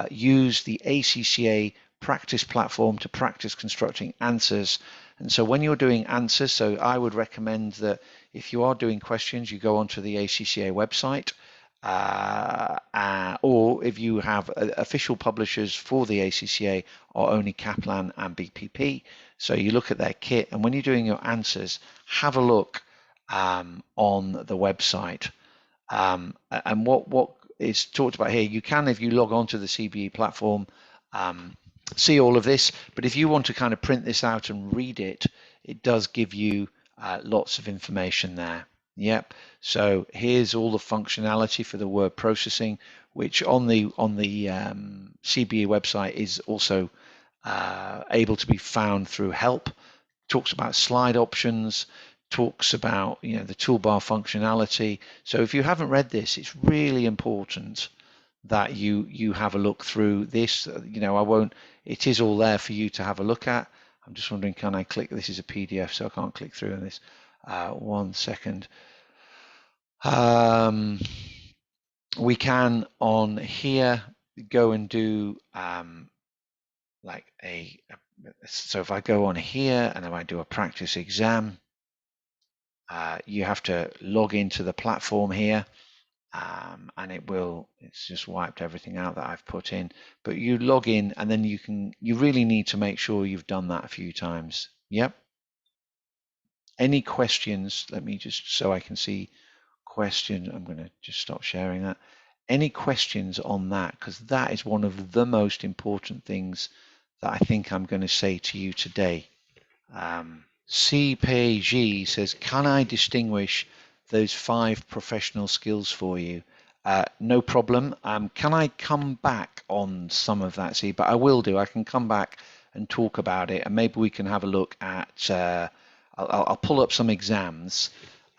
B: Use the ACCA practice platform to practice constructing answers. And so when you're doing answers, so I would recommend that if you are doing questions, you go onto the ACCA website, or if you have official publishers for the ACCA are only Kaplan and BPP. So you look at their kit, and when you're doing your answers, have a look on the website. And what is talked about here, you can, if you log on to the CBE platform, see all of this, but if you want to kind of print this out and read it, it does give you lots of information there. Yep. So here's all the functionality for the word processing, which on the CBE website is also able to be found through help. Talks about slide options, talks about the toolbar functionality. So if you haven't read this, it's really important that you have a look through this. It is all there for you to have a look at. I'm just wondering, can I click? This is a PDF, so I can't click through on this. 1 second. We can on here go and do so if I go on here and I might do a practice exam, you have to log into the platform here, and it's just wiped everything out that I've put in, but you log in and then you really need to make sure you've done that a few times. Yep. Any questions? Let me just, so I can see question. I'm going to just stop sharing that. Any questions on that? Because that is one of the most important things that I think I'm going to say to you today. CPG says, can I distinguish those 5 professional skills for you. No problem. Can I come back on some of that? See, but I will do. I can come back and talk about it, and maybe we can have a look at. I'll pull up some exams.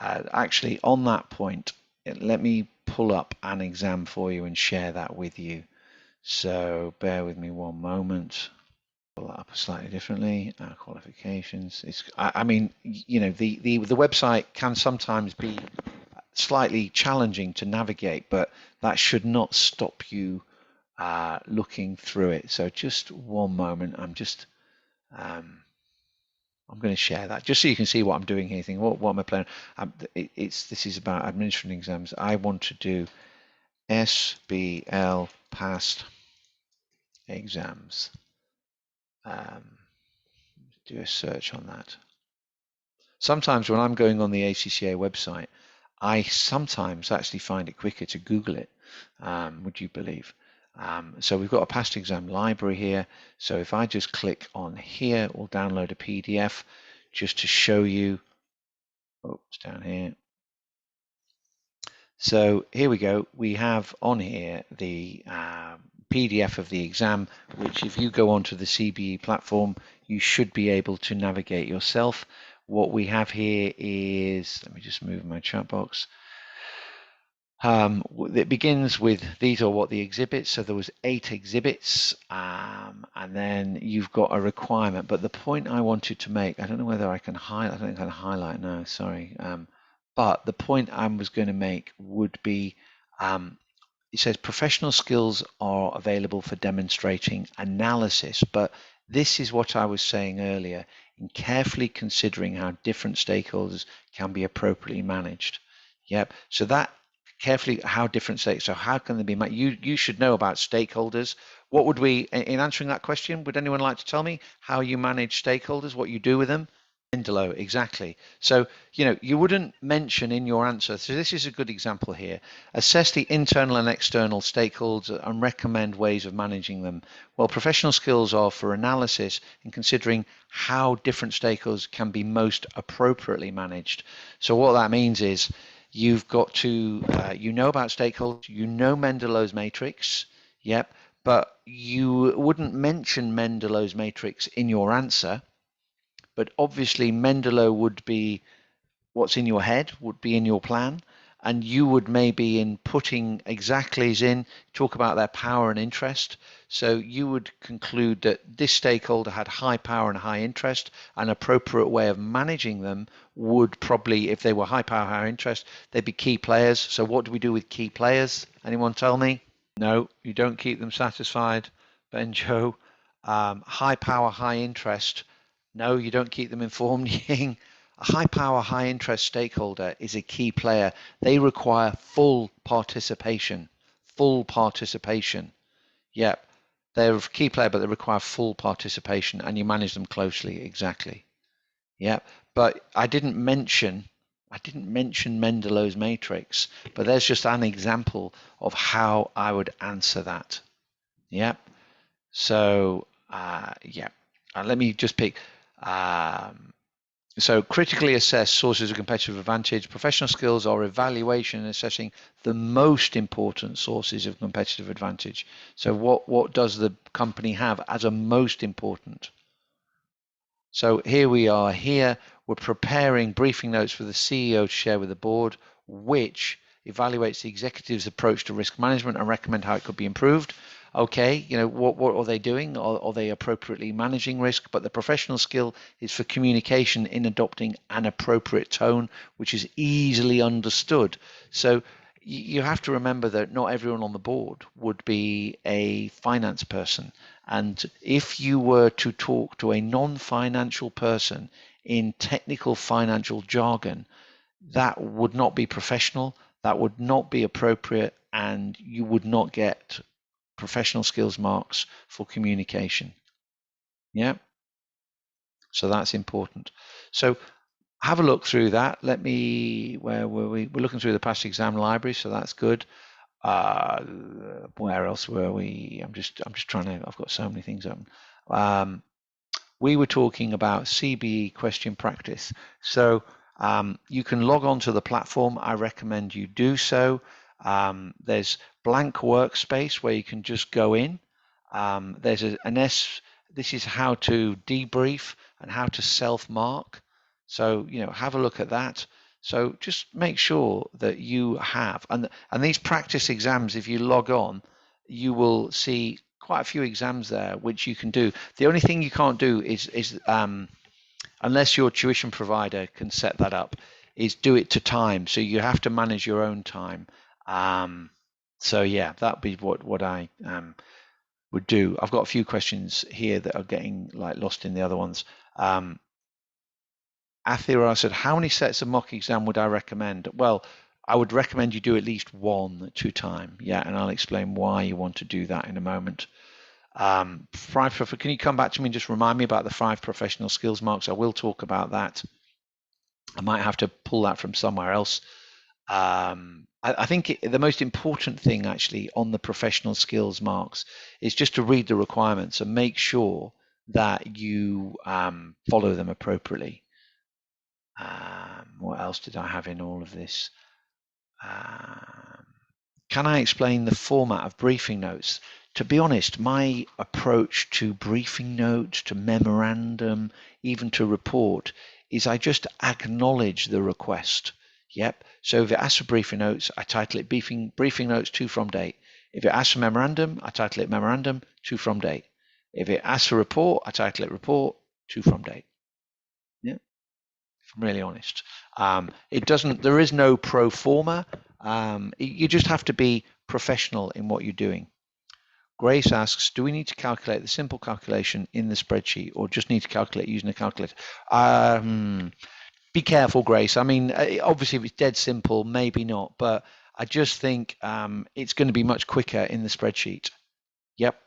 B: Actually, on that point, let me pull up an exam for you and share that with you. So bear with me one moment. Pull that up slightly differently. Qualifications. I mean, you know, the website can sometimes be slightly challenging to navigate, but that should not stop you looking through it. So just one moment. I'm going to share that just so you can see what I'm doing here. Think, what am I playing? This is about administering exams. I want to do SBL past exams. Do a search on that. Sometimes when I'm going on the ACCA website, I sometimes actually find it quicker to Google it, would you believe? So we've got a past exam library here. So if I just click on here, we'll download a PDF just to show you. Oh, it's down here. So here we go. We have on here the PDF of the exam, which if you go onto the CBE platform, you should be able to navigate yourself. What we have here is, let me just move my chat box. It begins with, these are what the exhibits, so there was 8 exhibits, and then you've got a requirement. But the point I wanted to make, I don't know whether I can highlight, I don't think I can highlight now, sorry. But the point I was going to make would be, it says professional skills are available for demonstrating analysis, but this is what I was saying earlier, in carefully considering how different stakeholders can be appropriately managed. Yep, so that carefully, how different stakeholders, so how can they be managed? You should know about stakeholders. What would we, in answering that question, would anyone like to tell me how you manage stakeholders, what you do with them? Mendello, exactly. So, you know, you wouldn't mention in your answer, so this is a good example here, assess the internal and external stakeholders and recommend ways of managing them. Well, professional skills are for analysis and considering how different stakeholders can be most appropriately managed. So what that means is you've got to, you know about stakeholders, you know Mendelow's matrix, yep, but you wouldn't mention Mendelow's matrix in your answer. But obviously Mendello would be what's in your head, would be in your plan, and you would maybe in putting exactlys in, talk about their power and interest. So you would conclude that this stakeholder had high power and high interest. An appropriate way of managing them would probably, if they were high power, high interest, they'd be key players. So what do we do with key players? Anyone tell me? No, you don't keep them satisfied, Benjo. High power, high interest. No, you don't keep them informed, Ying. A high power, high interest stakeholder is a key player. They require full participation. Full participation. Yep. They're a key player, but they require full participation, and you manage them closely. Exactly. Yep. But I didn't mention Mendelow's matrix, but there's just an example of how I would answer that. Yep. So, yeah. Let me just pick. So critically assess sources of competitive advantage. Professional skills are evaluation and assessing the most important sources of competitive advantage. So what does the company have as a most important? So here we are here. We're preparing briefing notes for the CEO to share with the board, which evaluates the executive's approach to risk management and recommend how it could be improved. Okay, you know, what are they doing? Are they appropriately managing risk? But the professional skill is for communication in adopting an appropriate tone, which is easily understood. So you have to remember that not everyone on the board would be a finance person. And if you were to talk to a non-financial person in technical financial jargon, that would not be professional, that would not be appropriate, and you would not get professional skills marks for communication. Yeah. So that's important. So have a look through that. Let me, where were we? We're looking through the past exam library, so that's good. Where else were we? I'm just trying to, I've got so many things open. We were talking about CBE question practice. So You can log on to the platform. I recommend you do so. There's blank workspace where you can just go in. There's this is how to debrief and how to self-mark. So, have a look at that. So just make sure that you have, and these practice exams, if you log on, you will see quite a few exams there which you can do. The only thing you can't do is unless your tuition provider can set that up, is do it to time. So you have to manage your own time. So yeah, that'd be what I would do. I've got a few questions here that are getting like lost in the other ones. Athira said, how many sets of mock exam would I recommend? Well, I would recommend you do at least one at a time. Yeah, and I'll explain why you want to do that in a moment. Can you come back to me and just remind me about the 5 professional skills marks? I will talk about that. I might have to pull that from somewhere else. I think the most important thing actually on the professional skills marks is just to read the requirements and make sure that you follow them appropriately. What else did I have in all of this? Can I explain the format of briefing notes? To be honest, my approach to briefing notes, to memorandum, even to report, is I just acknowledge the request. Yep. So if it asks for briefing notes, I title it briefing notes to from date. If it asks for memorandum, I title it memorandum to from date. If it asks for report, I title it report to from date. Yeah. If I'm really honest. There is no pro forma. You just have to be professional in what you're doing. Grace asks, do we need to calculate the simple calculation in the spreadsheet or just need to calculate using a calculator? Be careful, Grace. I mean, obviously if it's dead simple, maybe not, but I just think it's going to be much quicker in the spreadsheet. Yep.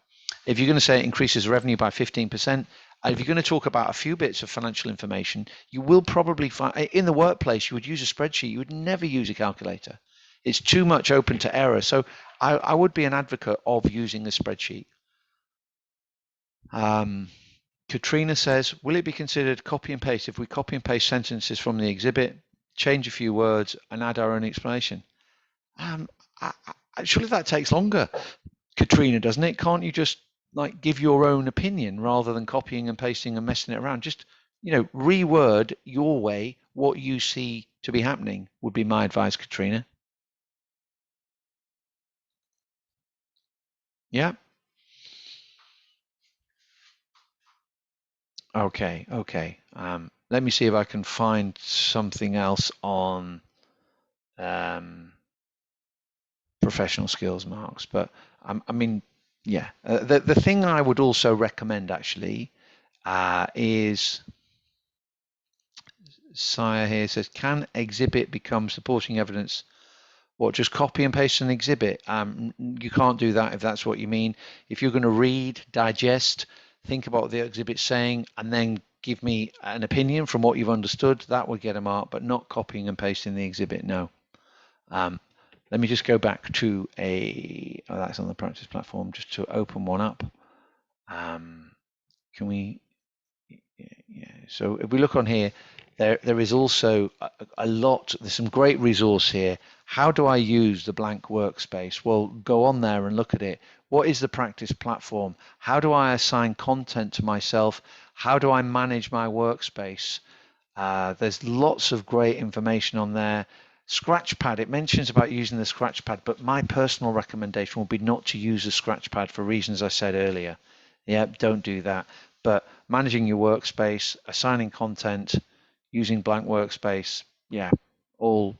B: If you're going to say it increases revenue by 15%, if you're going to talk about a few bits of financial information, you will probably find in the workplace you would use a spreadsheet. You would never use a calculator. It's too much open to error. So I would be an advocate of using a spreadsheet. Katrina says, will it be considered copy and paste if we copy and paste sentences from the exhibit, change a few words, and add our own explanation? Surely that takes longer, Katrina, doesn't it? Can't you just like give your own opinion rather than copying and pasting and messing it around? Just, reword your way what you see to be happening would be my advice, Katrina. Yeah. Okay. Let me see if I can find something else on professional skills marks. But I mean, yeah. The thing I would also recommend actually is Sire here says, can exhibit become supporting evidence? What, just copy and paste an exhibit? You can't do that if that's what you mean. If you're going to read, digest, think about what the exhibit's saying, and then give me an opinion from what you've understood, that would get a mark, but not copying and pasting the exhibit, no. Let me just go back to that's on the practice platform, just to open one up. Can we, yeah, so if we look on here, there is also a lot, there's some great resource here. How do I use the blank workspace? Well, go on there and look at it. What is the practice platform? How do I assign content to myself? How do I manage my workspace? There's lots of great information on there. Scratchpad, it mentions about using the Scratchpad, but my personal recommendation will be not to use the Scratchpad for reasons I said earlier. Yep, don't do that. But managing your workspace, assigning content, using blank workspace, yeah, all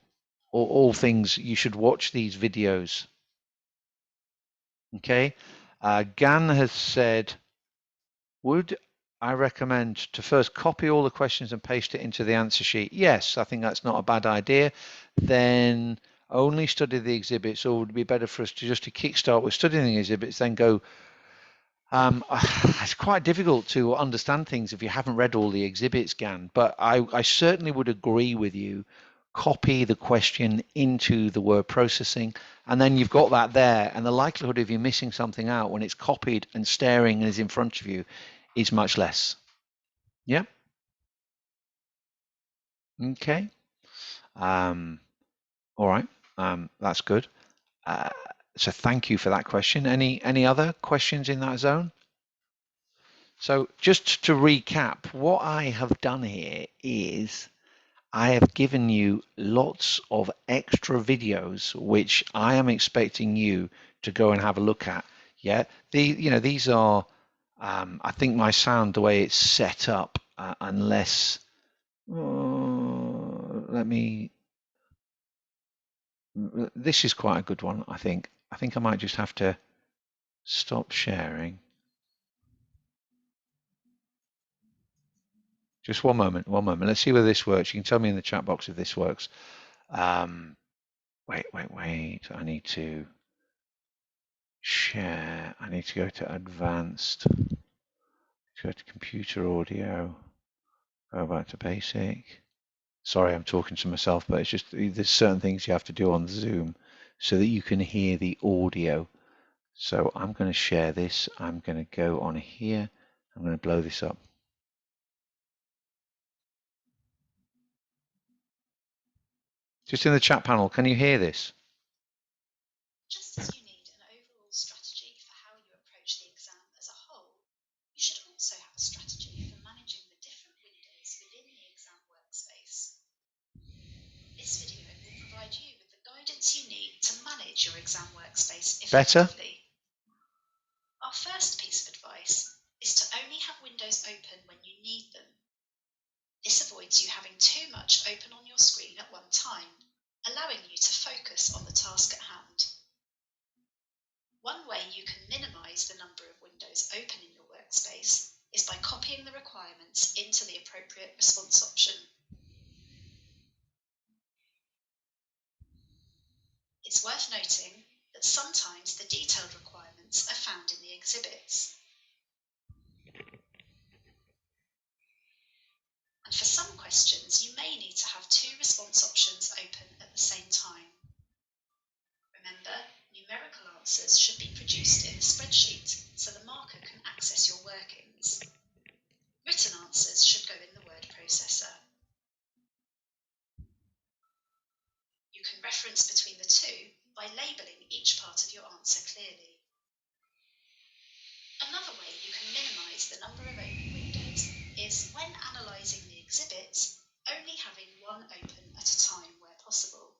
B: things you should watch these videos. Okay, Gan has said, would I recommend to first copy all the questions and paste it into the answer sheet? Yes, I think that's not a bad idea. Then only study the exhibits, or would it be better for us to just to kickstart with studying the exhibits, then go? It's quite difficult to understand things if you haven't read all the exhibits, Gan, but I certainly would agree with you. Copy the question into the word processing, and then you've got that there, and the likelihood of you missing something out when it's copied and staring and is in front of you is much less. Yeah. Okay. All right, that's good. So thank you for that question. Any other questions in that zone? So just to recap, what I have done here is I have given you lots of extra videos, which I am expecting you to go and have a look at. Yeah, these are, I think my sound, the way it's set up, unless, this is quite a good one, I think. I think I might just have to stop sharing. Just one moment. Let's see whether this works. You can tell me in the chat box if this works. Wait. I need to share. I need to go to advanced, go to computer audio, go back to basic. Sorry, I'm talking to myself, but it's just there's certain things you have to do on Zoom so that you can hear the audio. So I'm going to share this. I'm going to go on here. I'm going to blow this up. Just in the chat panel, can you hear this?
C: Just as you need an overall strategy for how you approach the exam as a whole, you should also have a strategy for managing the different windows within the exam workspace. This video will provide you with the guidance you need to manage your exam workspace effectively. Our first piece of advice is to only have windows open when you need them. This avoids you having too much open on your screen at one time, allowing you to focus on the task at hand. One way you can minimize the number of windows open in your workspace is by copying the requirements into the appropriate response option. It's worth noting that sometimes the detailed requirements are found in the exhibits. And for some questions, you may need to have two response options open at the same time. Remember, numerical answers should be produced in the spreadsheet so the marker can access your workings. Written answers should go in the word processor. You can reference between the two by labelling each part of your answer clearly. Another way you can minimise the number of open windows is, when analysing the exhibits, only having one open at a time where possible.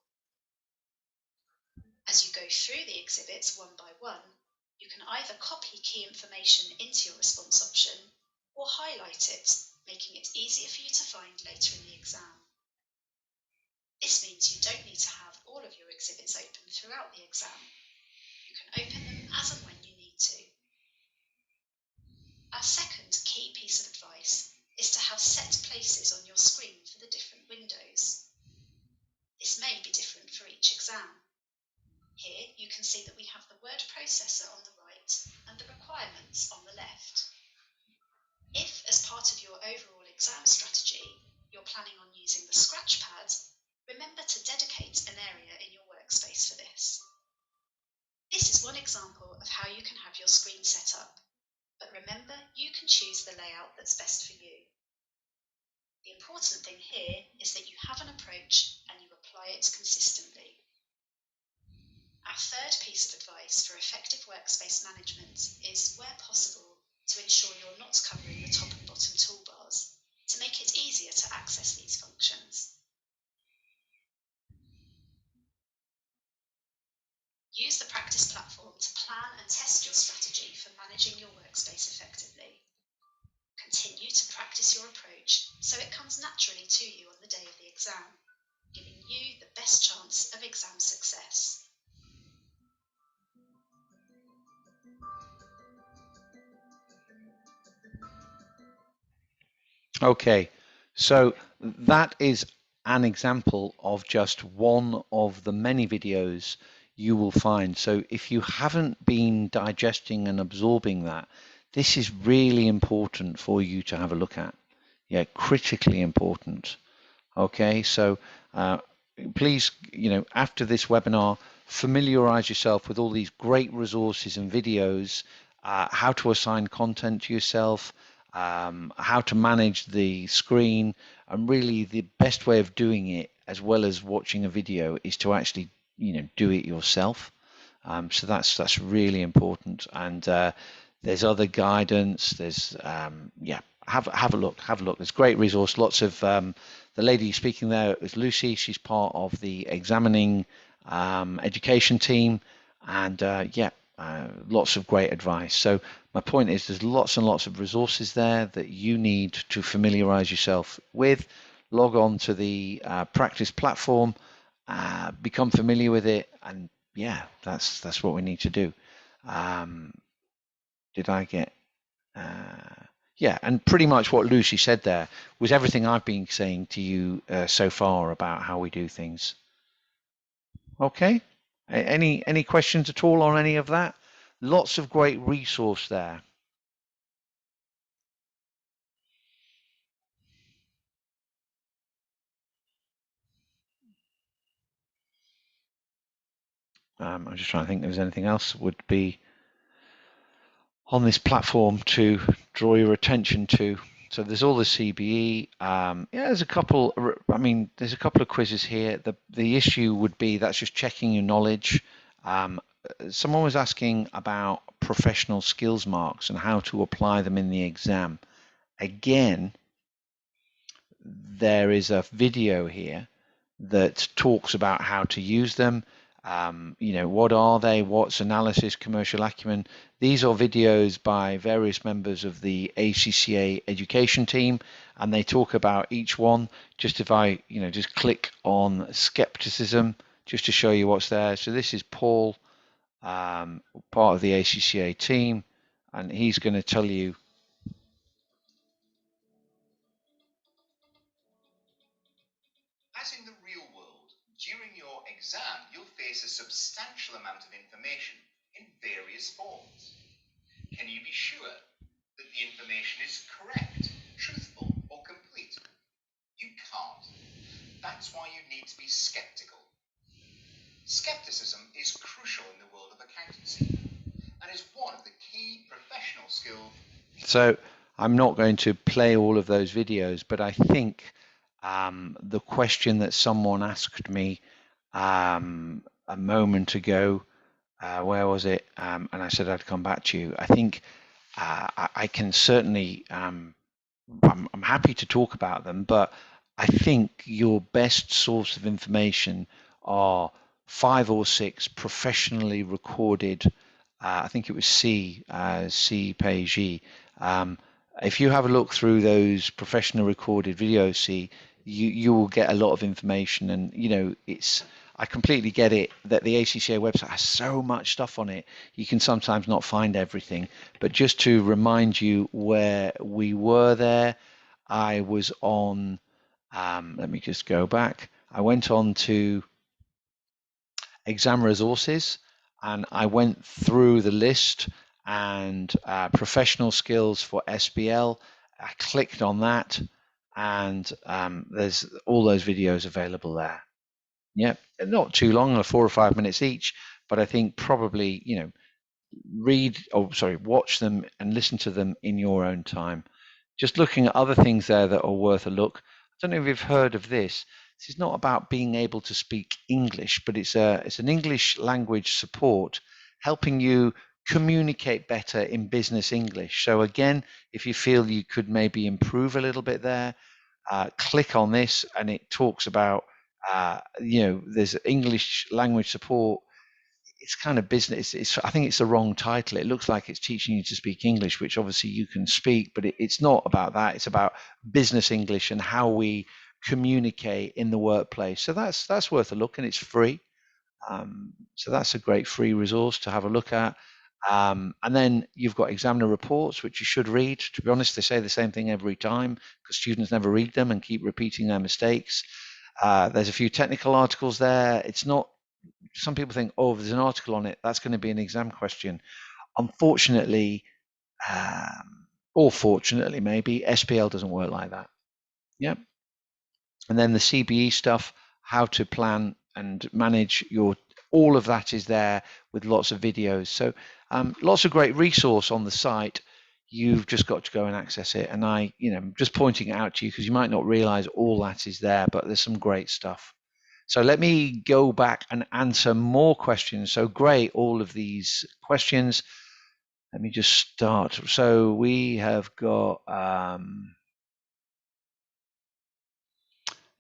C: As you go through the exhibits one by one, you can either copy key information into your response option or highlight it, making it easier for you to find later in the exam. This means you don't need to have all of your exhibits open throughout the exam. You can open them as and when you need to. Our second key piece of advice is to have set places on your screen for the different windows. This may be different for each exam. Here you can see that we have the word processor on the right and the requirements on the left. If, as part of your overall exam strategy, you're planning on using the scratch pad, remember to dedicate an area in your workspace for this. This is one example of how you can have your screen set up, but remember, you can choose the layout that's best for you. The important thing here is that you have an approach and you apply it consistently. Our third piece of advice for effective workspace management is, where possible, to ensure you're not covering the top and bottom toolbars to make it easier to access these functions. Use the practice platform to plan and test your strategy for managing your workspace effectively. Continue to practice your approach so it comes naturally to you on the day of the exam, giving you the best chance of exam success.
B: Okay, so that is an example of just one of the many videos you will find. So if you haven't been digesting and absorbing that, this is really important for you to have a look at. Yeah, critically important. Okay, so please, after this webinar, familiarize yourself with all these great resources and videos, how to assign content to yourself, how to manage the screen, and really the best way of doing it as well as watching a video, is to actually, do it yourself. So that's really important. And there's other guidance. There's yeah, have a look. There's great resource. Lots of the lady speaking there is Lucy. She's part of the examining education team, and yeah, lots of great advice. So my point is, there's lots and lots of resources there that you need to familiarize yourself with. Log on to the practice platform, become familiar with it, and yeah, that's what we need to do. Did I get yeah, and pretty much what Lucy said there was everything I've been saying to you so far about how we do things. Okay, any questions at all on any of that? Lots of great resource there. I'm just trying to think if there's anything else would be on this platform to draw your attention to. So there's all the CBE. Yeah, there's a couple. I mean, there's a couple of quizzes here. The issue would be that's just checking your knowledge. Someone was asking about professional skills marks and how to apply them in the exam. Again, there is a video here that talks about how to use them. What are they? What's analysis, commercial acumen? These are videos by various members of the ACCA education team, and they talk about each one. Just if I, just click on skepticism, just to show you what's there. So this is Paul, part of the ACCA team, and he's going to tell you.
D: As in the real world, during your exam, you'll face a substantial amount of information in various forms. Can you be sure that the information is correct, truthful, or complete? You can't. That's why you need to be skeptical. Skepticism is crucial in the world of accountancy and is one of the key professional skills.
B: So I'm not going to play all of those videos, but I think the question that someone asked me a moment ago, where was it? And I said I'd come back to you. I think I can certainly, I'm happy to talk about them, but I think your best source of information are 5 or 6 professionally recorded, I think it was CPG. If you have a look through those professional recorded videos, you will get a lot of information. And I completely get it that the ACCA website has so much stuff on it, you can sometimes not find everything. But just to remind you where we were there, I was on, let me just go back. I went on to exam resources, and I went through the list, and professional skills for SBL. I clicked on that, and there's all those videos available there. Yep, not too long, 4 or 5 minutes each, but I think probably, watch them and listen to them in your own time. Just looking at other things there that are worth a look. I don't know if you've heard of this. This is not about being able to speak English, but it's an English language support helping you communicate better in business English. So again, if you feel you could maybe improve a little bit there, click on this, and it talks about there's English language support. It's kind of business. I think it's the wrong title. It looks like it's teaching you to speak English, which obviously you can speak, but it's not about that. It's about business English and how we communicate in the workplace. So that's worth a look, and it's free. So that's a great free resource to have a look at. And then you've got examiner reports, which you should read. To be honest, they say the same thing every time because students never read them and keep repeating their mistakes. There's a few technical articles there. It's not, some people think, oh, if there's an article on it, that's going to be an exam question. Unfortunately, or fortunately maybe, SBL doesn't work like that. Yep. And then the CBE stuff, how to plan and manage all of that is there with lots of videos. So lots of great resource on the site. You've just got to go and access it. And I'm just pointing it out to you because you might not realize all that is there, but there's some great stuff. So let me go back and answer more questions. So great, all of these questions. Let me just start. So we have got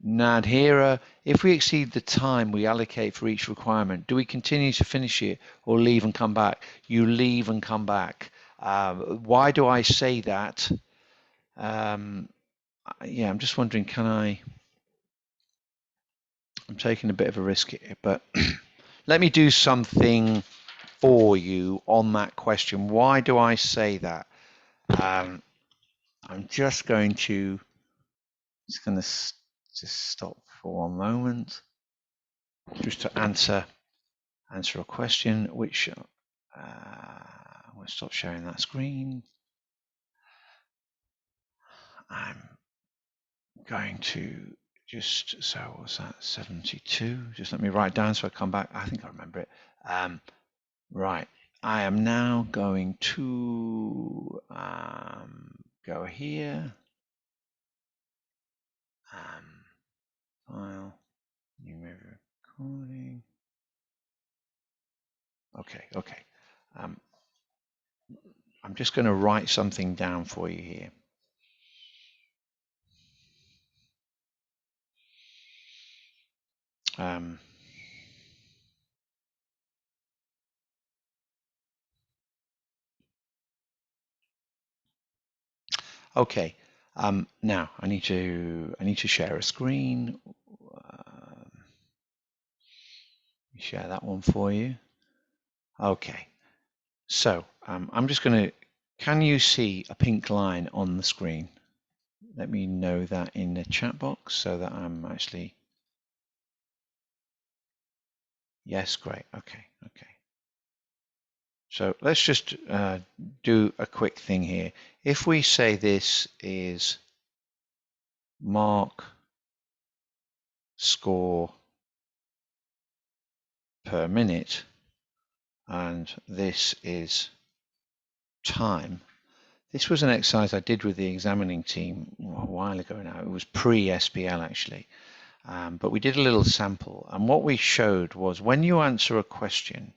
B: Nadhira, if we exceed the time we allocate for each requirement, do we continue to finish it or leave and come back? You leave and come back. Why do I say that? Yeah, I'm just wondering, I'm taking a bit of a risk here, but let me do something for you on that question. Why do I say that? I'm just going to just stop for one moment, just to answer a question, which we'll stop sharing that screen. I'm going to just, so what's that, 72? Just let me write down so I come back. I think I remember it. Right, I am now going to go here. File, new movie recording. Okay. I'm just going to write something down for you here. Okay. Now I need to share a screen. Share that one for you. Okay. So I'm just going to. Can you see a pink line on the screen? Let me know that in the chat box so that I'm actually. Yes, great. Okay. So let's just do a quick thing here. If we say this is mark score per minute and this is time. This was an exercise I did with the examining team a while ago now. It was pre-SBL actually. But we did a little sample. And what we showed was when you answer a question,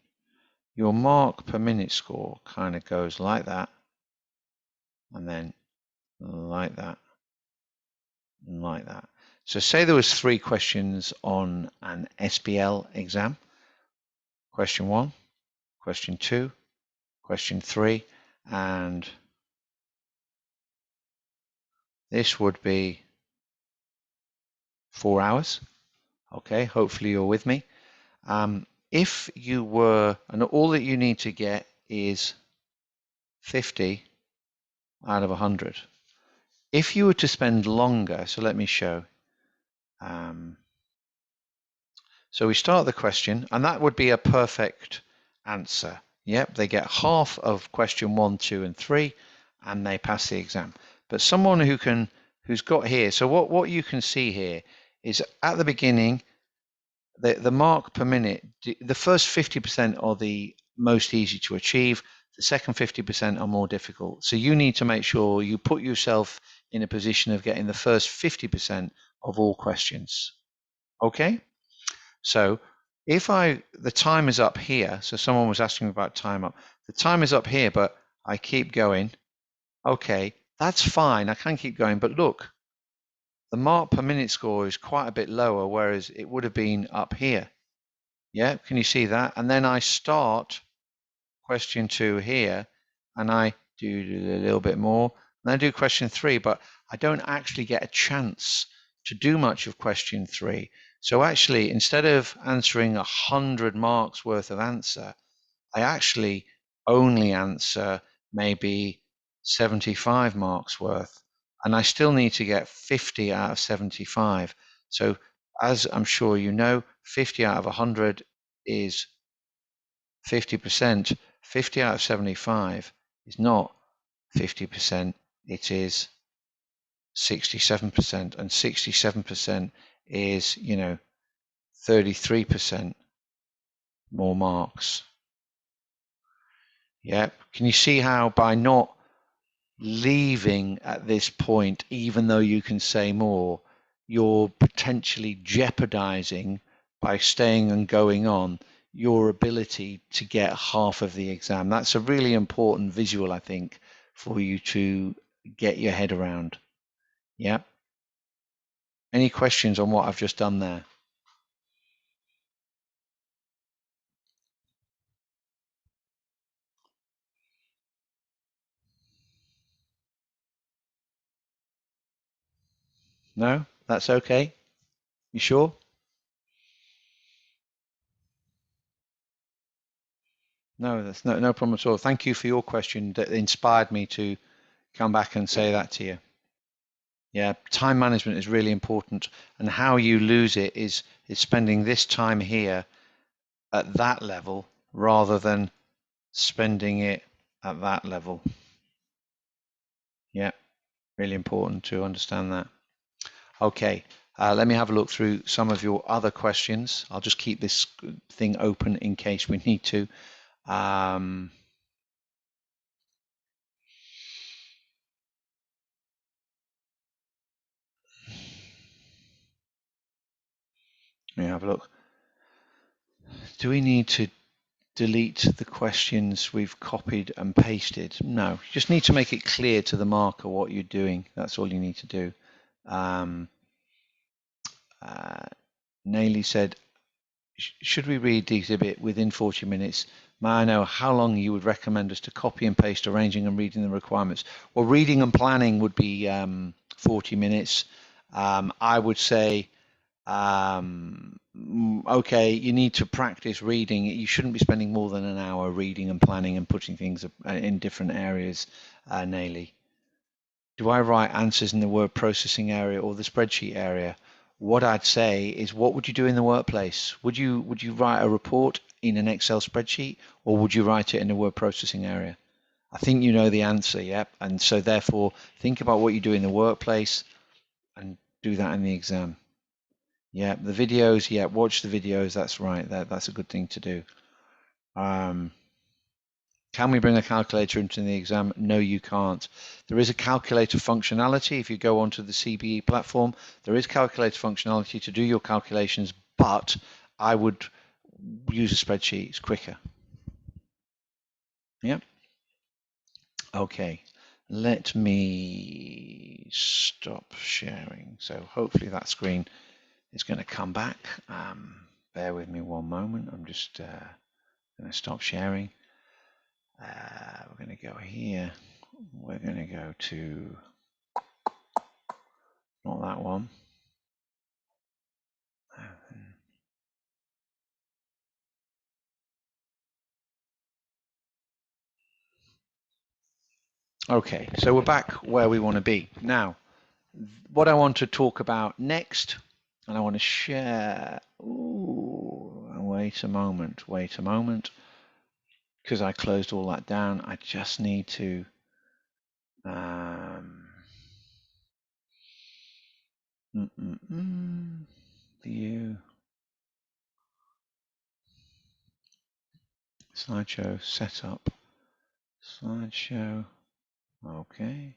B: your mark per minute score kind of goes like that, and then like that, and like that. So say there was 3 questions on an SBL exam. Question 1, question 2, question 3, and this would be 4 hours. Okay, hopefully you're with me. If you were, and all that you need to get is 50 out of 100. If you were to spend longer, so let me show. So we start the question, and that would be a perfect answer. Yep, they get half of question 1, 2, and 3, and they pass the exam. But someone who's got here, so what you can see here is at the beginning, the mark per minute, the first 50% are the most easy to achieve. The second 50% are more difficult. So you need to make sure you put yourself in a position of getting the first 50% of all questions. Okay? So if the time is up here, so someone was asking about time up. The time is up here, but I keep going. Okay, that's fine. I can keep going, but look, the mark per minute score is quite a bit lower, whereas it would have been up here. Yeah, can you see that? And then I start question 2 here, and I do a little bit more, and I do question 3, but I don't actually get a chance to do much of question 3. So actually, instead of answering 100 marks worth of answer, I actually only answer maybe 75 marks worth, and I still need to get 50 out of 75. So as I'm sure you know, 50 out of 100 is 50%. 50 out of 75 is not 50%, it is 67%, and 67% is, 33% more marks. Yeah, can you see how by not leaving at this point, even though you can say more, you're potentially jeopardizing by staying and going on your ability to get half of the exam. That's a really important visual, I think, for you to get your head around. Yeah. Any questions on what I've just done there? No? That's okay? You sure? No, that's no problem at all. Thank you for your question. That inspired me to come back and say that to you. Yeah, time management is really important, and how you lose it is spending this time here at that level rather than spending it at that level. Yeah, really important to understand that. Okay, let me have a look through some of your other questions. I'll just keep this thing open in case we need to. Let me have a look. Do we need to delete the questions we've copied and pasted? No, you just need to make it clear to the marker what you're doing. That's all you need to do. Naily said, should we read the exhibit within 40 minutes? May I know how long you would recommend us to copy and paste arranging and reading the requirements? Well, reading and planning would be 40 minutes. I would say, okay, you need to practice reading. You shouldn't be spending more than an hour reading and planning and putting things in different areas, Naily. Do I write answers in the word processing area or the spreadsheet area? What I'd say is, what would you do in the workplace? Would you write a report in an Excel spreadsheet, or would you write it in the word processing area? I think you know the answer, yep. And so therefore, think about what you do in the workplace and do that in the exam. Yeah, the videos, yeah, watch the videos. That's right. That's a good thing to do. Can we bring a calculator into the exam? No, you can't. There is a calculator functionality. If you go onto the CBE platform, there is calculator functionality to do your calculations, but I would use a spreadsheet. It's quicker. Yep. Okay. Let me stop sharing. So hopefully that screen is going to come back. Bear with me one moment. I'm just going to stop sharing. We're going to go here. We're going to go to, not that one. Okay, so we're back where we want to be. Now, what I want to talk about next, and I want to share, wait a moment, because I closed all that down. I just need to, view, slideshow, setup, slideshow, okay,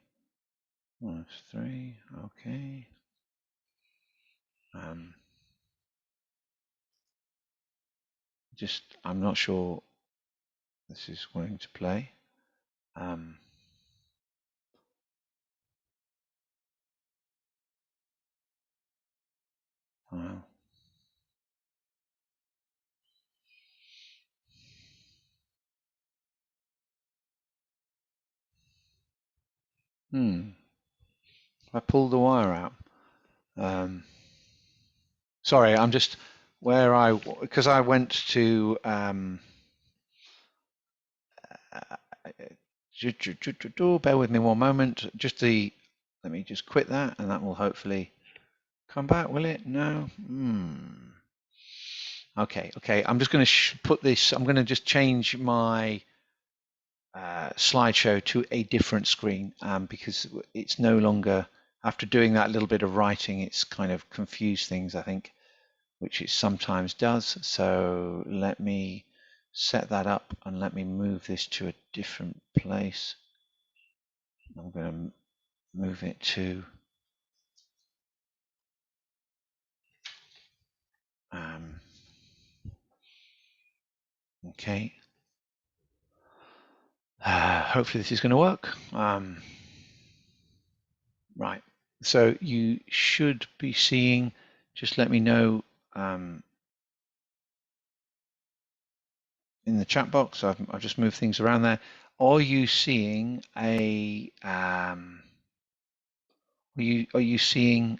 B: 1, 3, okay. I'm not sure this is going to play. Wow. I pulled the wire out. Sorry, I'm just where because I went to bear with me one moment. Let me just quit that, and that will hopefully come back. Will it? No. Okay. I'm just going to put this. I'm going to just change my slideshow to a different screen because it's no longer, after doing that little bit of writing, it's kind of confused things, I think, which it sometimes does. So let me set that up and let me move this to a different place. I'm going to move it to Okay. Hopefully this is going to work. Right. So you should be seeing, just let me know in the chat box. I've just moved things around there. Are you seeing a are you seeing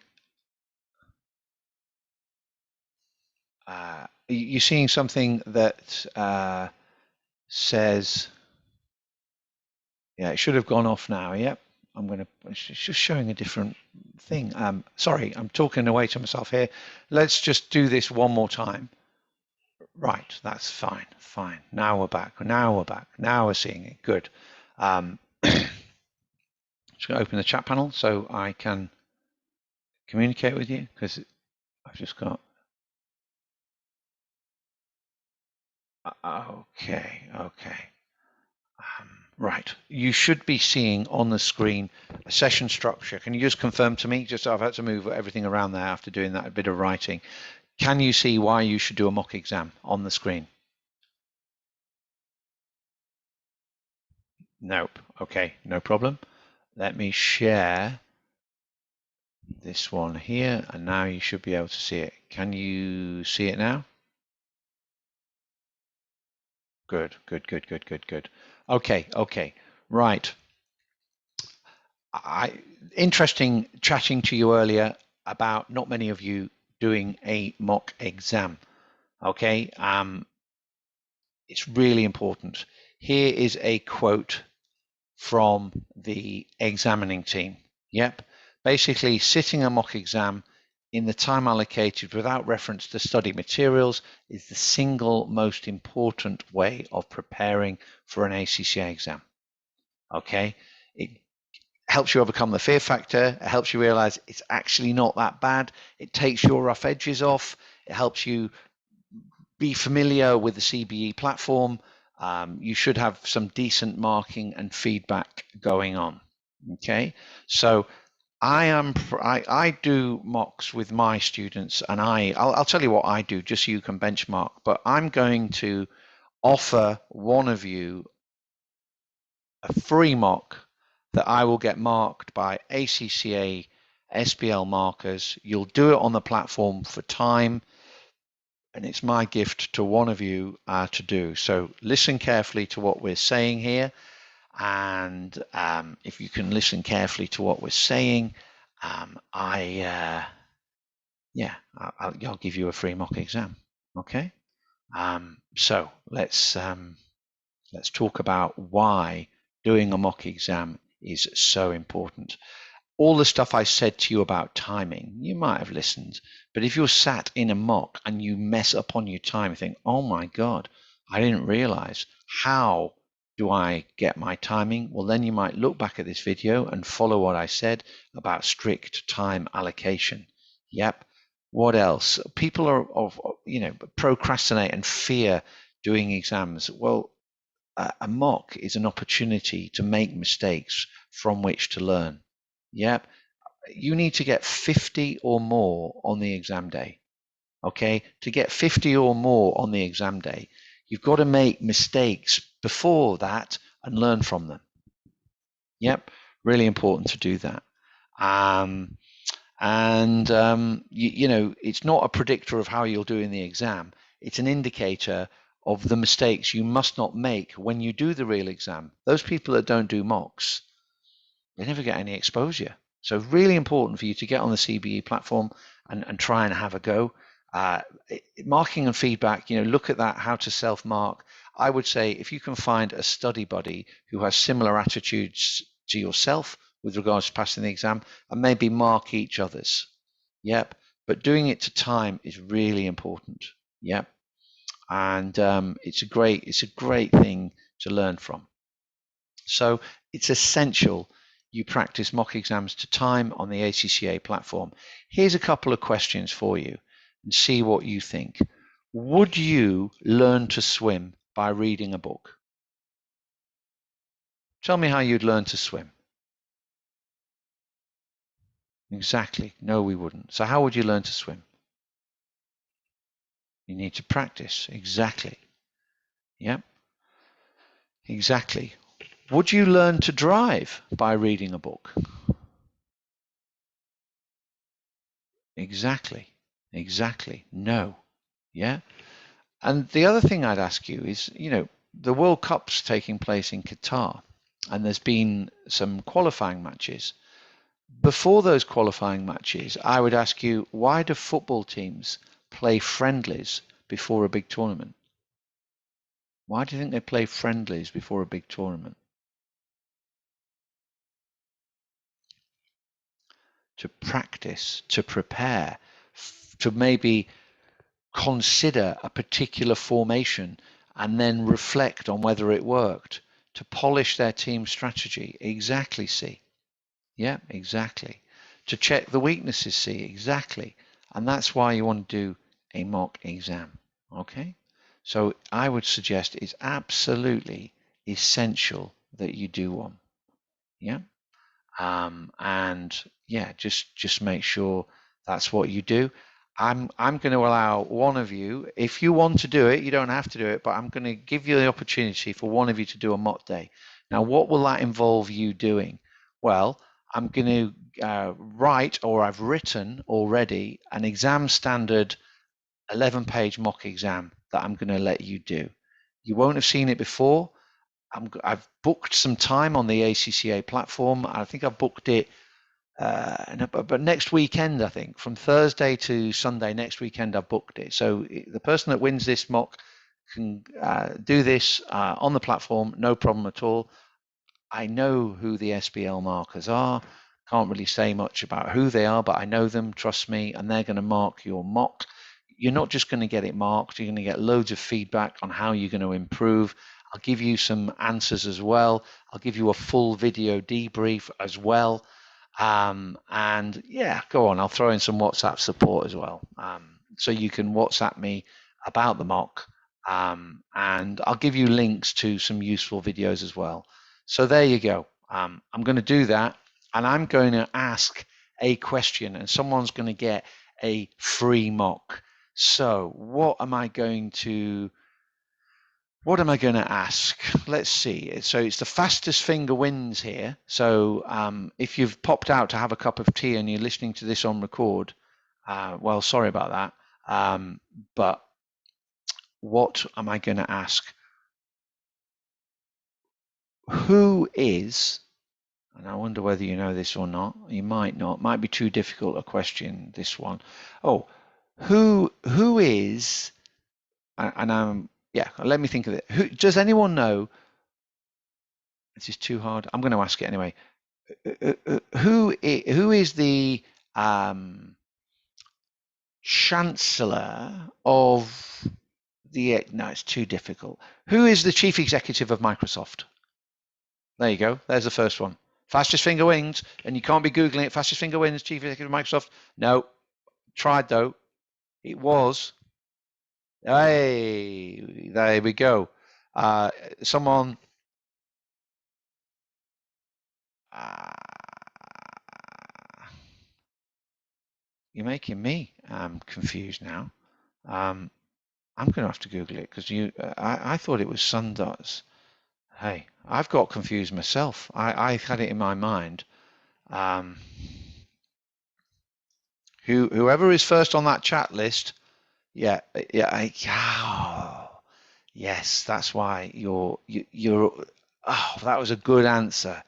B: are you seeing something that says, yeah, it should have gone off now. Yep. It's just showing a different thing. Sorry, I'm talking away to myself here. Let's just do this one more time. Right, that's fine, fine. Now we're back, now we're back, now we're seeing it, good. Just gonna open the chat panel so I can communicate with you, because I've just got, okay. Right, you should be seeing on the screen a session structure. Can you just confirm to me, just so I've had to move everything around there after doing that, a bit of writing. Can you see why you should do a mock exam on the screen? Nope. Okay, no problem. Let me share this one here, and now you should be able to see it. Can you see it now? Good. Okay. Right. Interesting chatting to you earlier about not many of you doing a mock exam. Okay. It's really important. Here is a quote from the examining team. Yep. Basically, sitting a mock exam in the time allocated without reference to study materials is the single most important way of preparing for an ACCA exam. Okay. It helps you overcome the fear factor. It helps you realize it's actually not that bad. It takes your rough edges off. It helps you be familiar with the CBE platform. You should have some decent marking and feedback going on. Okay, so I do mocks with my students, and I'll tell you what I do just so you can benchmark. But I'm going to offer one of you a free mock that I will get marked by ACCA SBL markers. You'll do it on the platform for time, and it's my gift to one of you to do. So listen carefully to what we're saying here, and if you can listen carefully to what we're saying, I'll give you a free mock exam. Okay. So let's talk about why doing a mock exam is so important. All the stuff I said to you about timing, you might have listened, but if you're sat in a mock and you mess up on your time, you think, oh my God, I didn't realize. How do I get my timing? Well, then you might look back at this video and follow what I said about strict time allocation. Yep. What else? People procrastinate and fear doing exams. Well, a mock is an opportunity to make mistakes from which to learn. Yep. You need to get 50 or more on the exam day. Okay. To get 50 or more on the exam day, you've got to make mistakes before that and learn from them. Yep. Really important to do that. It's not a predictor of how you'll do in the exam. It's an indicator of the mistakes you must not make when you do the real exam. Those people that don't do mocks, they never get any exposure. So really important for you to get on the CBE platform and try and have a go. Marking and feedback, look at that, how to self-mark. I would say if you can find a study buddy who has similar attitudes to yourself with regards to passing the exam, and maybe mark each other's. Yep. But doing it to time is really important. Yep. And it's a great thing to learn from. So it's essential you practice mock exams to time on the ACCA platform. Here's a couple of questions for you and see what you think. Would you learn to swim by reading a book? Tell me how you'd learn to swim. Exactly. No, we wouldn't. So how would you learn to swim? You need to practice. Exactly. Yeah, exactly. Would you learn to drive by reading a book? Exactly. Exactly. No. Yeah. And the other thing I'd ask you is, the World Cup's taking place in Qatar, and there's been some qualifying matches. Before those qualifying matches, I would ask you, why do football teams play friendlies before a big tournament? Why do you think they play friendlies before a big tournament? To practice, to prepare, to maybe consider a particular formation and then reflect on whether it worked, to polish their team strategy. Exactly, see. Yeah, exactly. To check the weaknesses, see. Exactly. And that's why you want to do a mock exam. Okay? So I would suggest it's absolutely essential that you do one. Yeah? And yeah, just make sure that's what you do. I'm going to allow one of you, if you want to do it, you don't have to do it, but I'm going to give you the opportunity for one of you to do a mock day. Now, what will that involve you doing? Well, I'm going to write, or I've written already, an exam standard 11-page mock exam that I'm going to let you do. You won't have seen it before. I've booked some time on the ACCA platform. I think I've booked it, but next weekend, I think, from Thursday to Sunday next weekend, I've booked it. So the person that wins this mock can do this on the platform, no problem at all. I know who the SBL markers are. Can't really say much about who they are, but I know them, trust me, and they're going to mark your mock. You're not just going to get it marked, you're going to get loads of feedback on how you're going to improve. I'll give you some answers as well. I'll give you a full video debrief as well. And yeah, go on, I'll throw in some WhatsApp support as well. So you can WhatsApp me about the mock, and I'll give you links to some useful videos as well. So there you go. I'm going to do that, and I'm going to ask a question, and someone's going to get a free mock. So what am I going to ask? Let's see. So it's the fastest finger wins here. So if you've popped out to have a cup of tea and you're listening to this on record, well, sorry about that. But what am I going to ask? Who is, and I wonder whether you know this or not, you might not, might be too difficult a question, this one. Oh, who is, and yeah, let me think of it. Who, does anyone know, this is too hard, I'm going to ask it anyway. Who is the chancellor of the, no, it's too difficult. Who is the chief executive of Microsoft? There you go. There's the first one. Fastest finger wins, and you can't be Googling it. Fastest finger wins, chief executive of Microsoft. No, tried though. It was. Hey, there we go. Someone. You're making me confused now. I'm going to have to Google it because I thought it was Sundars. Hey, I've got confused myself. I had it in my mind. Whoever is first on that chat list, yeah, yes, that's why you're. Oh, that was a good answer,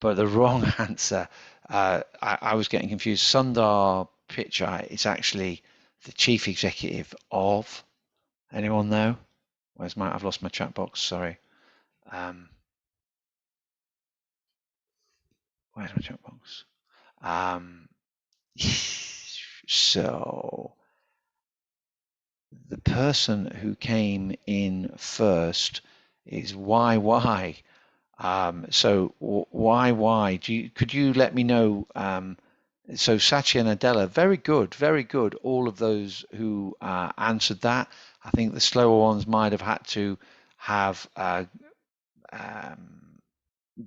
B: but the wrong answer. I was getting confused. Sundar Pichai is actually the chief executive of. Anyone know? Where's my? I've lost my chat box. Sorry. Where's my chat box? So the person who came in first is YY. So YY, could you let me know? So Satya Nadella, very good. All of those who answered that. I think the slower ones might have had to have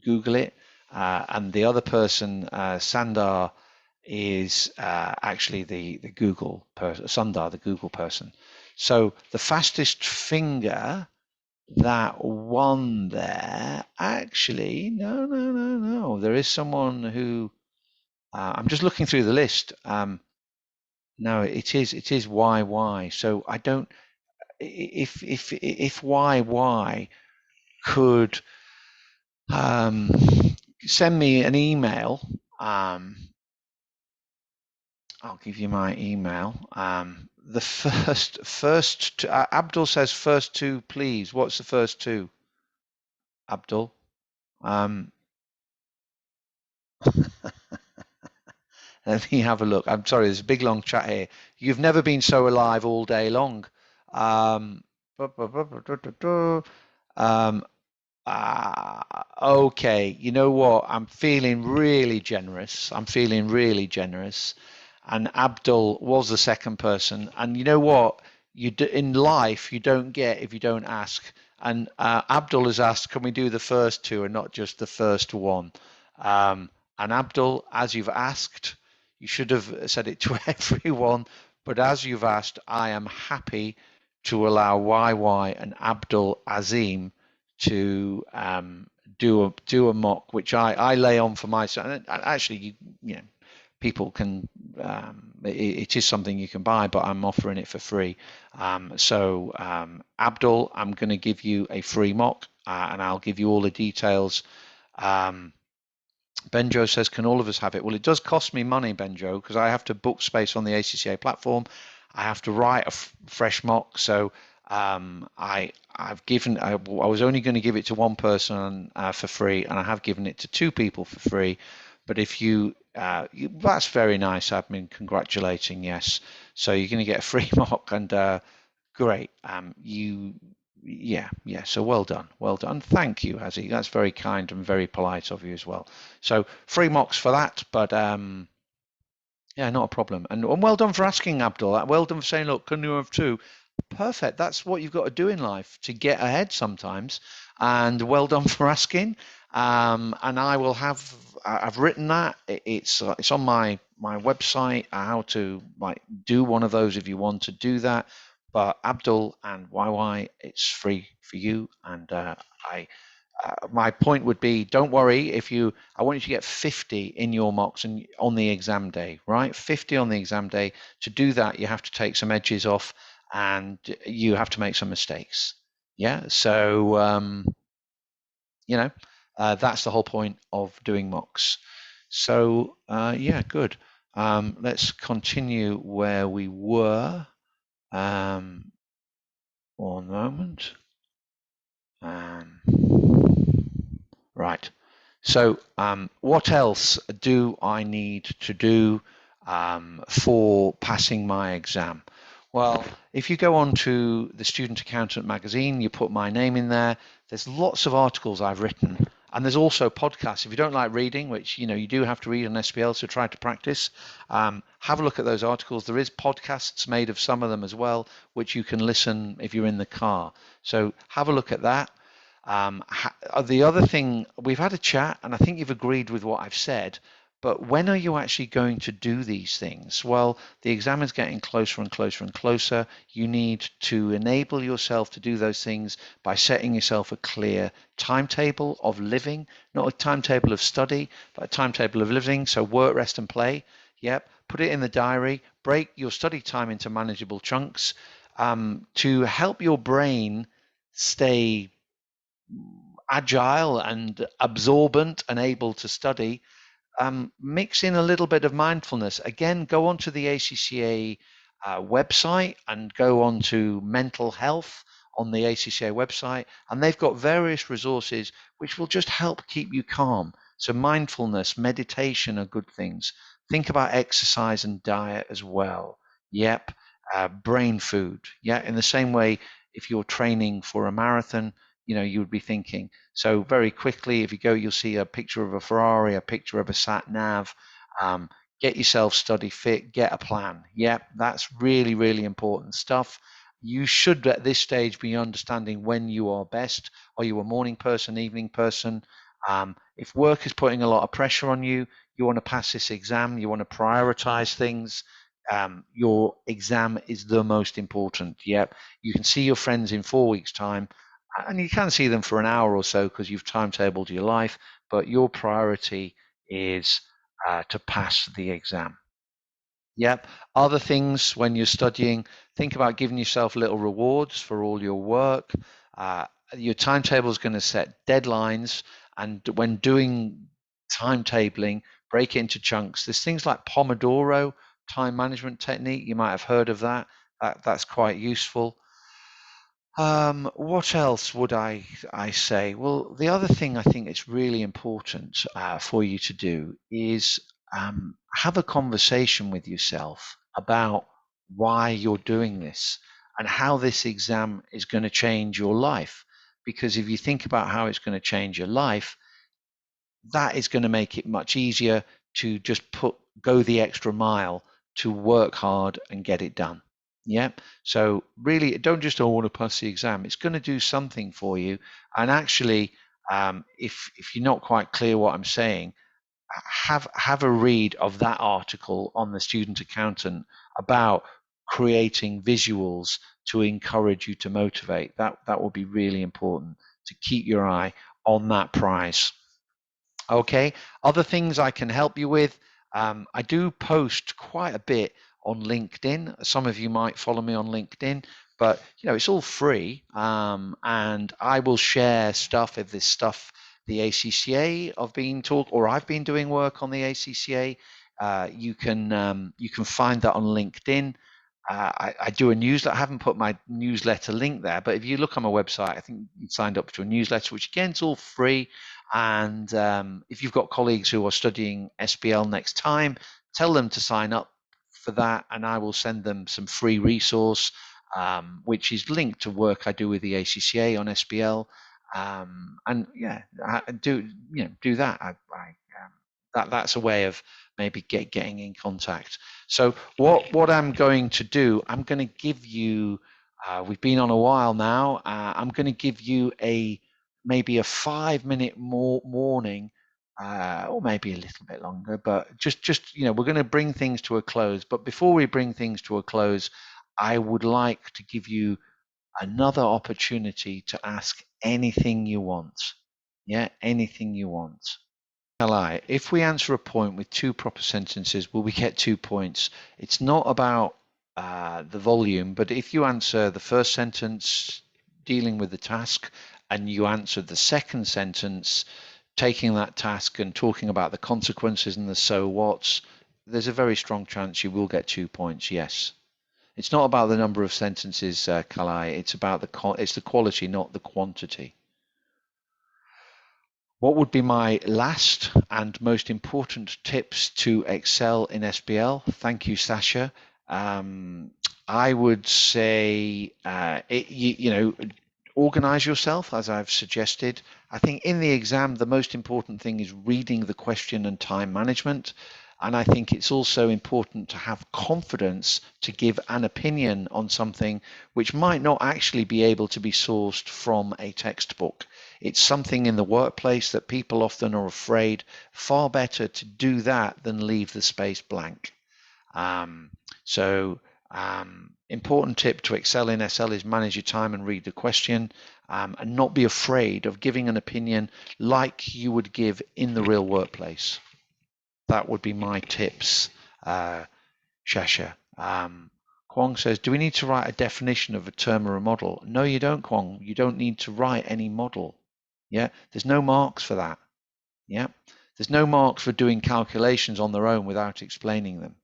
B: Google it. And the other person, Sundar, is actually the Google person. Sundar, the Google person. So the fastest finger that one there. Actually, no. There is someone who I'm just looking through the list. No, it is YY. So I don't. If YY could send me an email. I'll give you my email. The first Abdul says first two, please. What's the first two, Abdul? Let me have a look. I'm sorry, there's a big long chat here. You've never been so alive all day long. Okay, you know what? I'm feeling really generous. And Abdul was the second person. And you know what? In life, you don't get if you don't ask. And Abdul has asked, can we do the first two and not just the first one? And Abdul, as you've asked, you should have said it to everyone. But as you've asked, I am happy to allow YY and Abdul Azim to do a mock, which I lay on for myself. And actually, you know, people can. It is something you can buy, but I'm offering it for free. So Abdul, I'm going to give you a free mock, and I'll give you all the details. Benjo says, can all of us have it? Well, it does cost me money, Benjo, because I have to book space on the ACCA platform. I have to write a fresh mock. So I've given. I was only going to give it to one person for free, and I have given it to two people for free. But if that's very nice, admin. Congratulating, yes. So you're going to get a free mock, and great. Yeah. So well done. Thank you, Hazi. That's very kind and very polite of you as well. So free mocks for that, but yeah, not a problem. And well done for asking, Abdul. Well done for saying, look, can you have two? Perfect. That's what you've got to do in life to get ahead sometimes. And well done for asking. And I've written that. It's on my website how to do one of those if you want to do that. But Abdul and YY, it's free for you. And my point would be, don't worry I want you to get 50 in your mocks and on the exam day, right? 50 on the exam day. To do that, you have to take some edges off and you have to make some mistakes. Yeah. So, that's the whole point of doing mocks. So, yeah, good. Let's continue where we were. One moment. Right. So what else do I need to do for passing my exam? Well, if you go on to the Student Accountant magazine, you put my name in there. There's lots of articles I've written, and there's also podcasts. If you don't like reading, which you do have to read on SBL, so try to practice. Have a look at those articles. There is podcasts made of some of them as well, which you can listen if you're in the car. So have a look at that. The other thing, we've had a chat, and I think you've agreed with what I've said, but when are you actually going to do these things? Well, the exam is getting closer and closer and closer. You need to enable yourself to do those things by setting yourself a clear timetable of living, not a timetable of study, but a timetable of living. So work, rest, and play. Yep. Put it in the diary. Break your study time into manageable chunks to help your brain stay agile and absorbent and able to study. Mix in a little bit of mindfulness. Again, go onto the ACCA website and go on to mental health on the ACCA website, and they've got various resources which will just help keep you calm. So mindfulness, meditation are good things. Think about exercise and diet as well. Yep. Brain food. Yeah. In the same way, if you're training for a marathon, you would be thinking. So very quickly, if you go, you'll see a picture of a Ferrari, a picture of a sat nav. Get yourself study fit, get a plan. Yep, that's really, really important stuff. You should at this stage be understanding when you are best. Are you a morning person, evening person? If work is putting a lot of pressure on you, you want to pass this exam, you want to prioritize things. Your exam is the most important. Yep, you can see your friends in 4 weeks' time. and you can see them for an hour or so because you've timetabled your life, but your priority is to pass the exam. Yep. Other things when you're studying, think about giving yourself little rewards for all your work. Your timetable is going to set deadlines, and when doing timetabling, break it into chunks. There's things like Pomodoro time management technique. You might have heard of that. That's quite useful. What else would I say? Well, the other thing I think it's really important for you to do is have a conversation with yourself about why you're doing this and how this exam is going to change your life. Because if you think about how it's going to change your life, that is going to make it much easier to just go the extra mile to work hard and get it done. Yeah. So really, don't just want to pass the exam. It's going to do something for you. And actually, if you're not quite clear what I'm saying, have a read of that article on the Student Accountant about creating visuals to encourage you to motivate. That will be really important to keep your eye on that prize. Okay, other things I can help you with. I do post quite a bit on LinkedIn. Some of you might follow me on LinkedIn, but it's all free, and I will share stuff if there's stuff the ACCA I've been or I've been doing work on the ACCA. You can find that on LinkedIn. I do a newsletter. I haven't put my newsletter link there, but if you look on my website, I think you signed up to a newsletter, which again is all free. And if you've got colleagues who are studying SBL next time, tell them to sign up for that, and I will send them some free resource, which is linked to work I do with the ACCA on SBL. And yeah, do that. That's a way of maybe getting in contact. So what I'm going to do, I'm going to give you. We've been on a while now. I'm going to give you maybe a 5-minute warning, or maybe a little bit longer. But just we're going to bring things to a close. But before we bring things to a close, I would like to give you another opportunity to ask anything you want. Yeah, anything you want. If we answer a point with 2 proper sentences, will we get 2 points? It's not about the volume, but if you answer the first sentence dealing with the task and you answer the second sentence taking that task and talking about the consequences and the so whats, there's a very strong chance you will get 2 points, yes. It's not about the number of sentences, Kalai. It's about the quality, not the quantity. What would be my last and most important tips to excel in SBL? Thank you, Sasha. I would say, organize yourself, as I've suggested. I think in the exam, the most important thing is reading the question and time management. And I think it's also important to have confidence to give an opinion on something which might not actually be able to be sourced from a textbook. It's something in the workplace that people often are afraid. Far better to do that than leave the space blank. Important tip to excel in SL is manage your time and read the question, and not be afraid of giving an opinion like you would give in the real workplace. That would be my tips, Shasha. Kwong says, do we need to write a definition of a term or a model? No, you don't, Kwong. You don't need to write any model. Yeah, there's no marks for that. Yeah, there's no marks for doing calculations on their own without explaining them.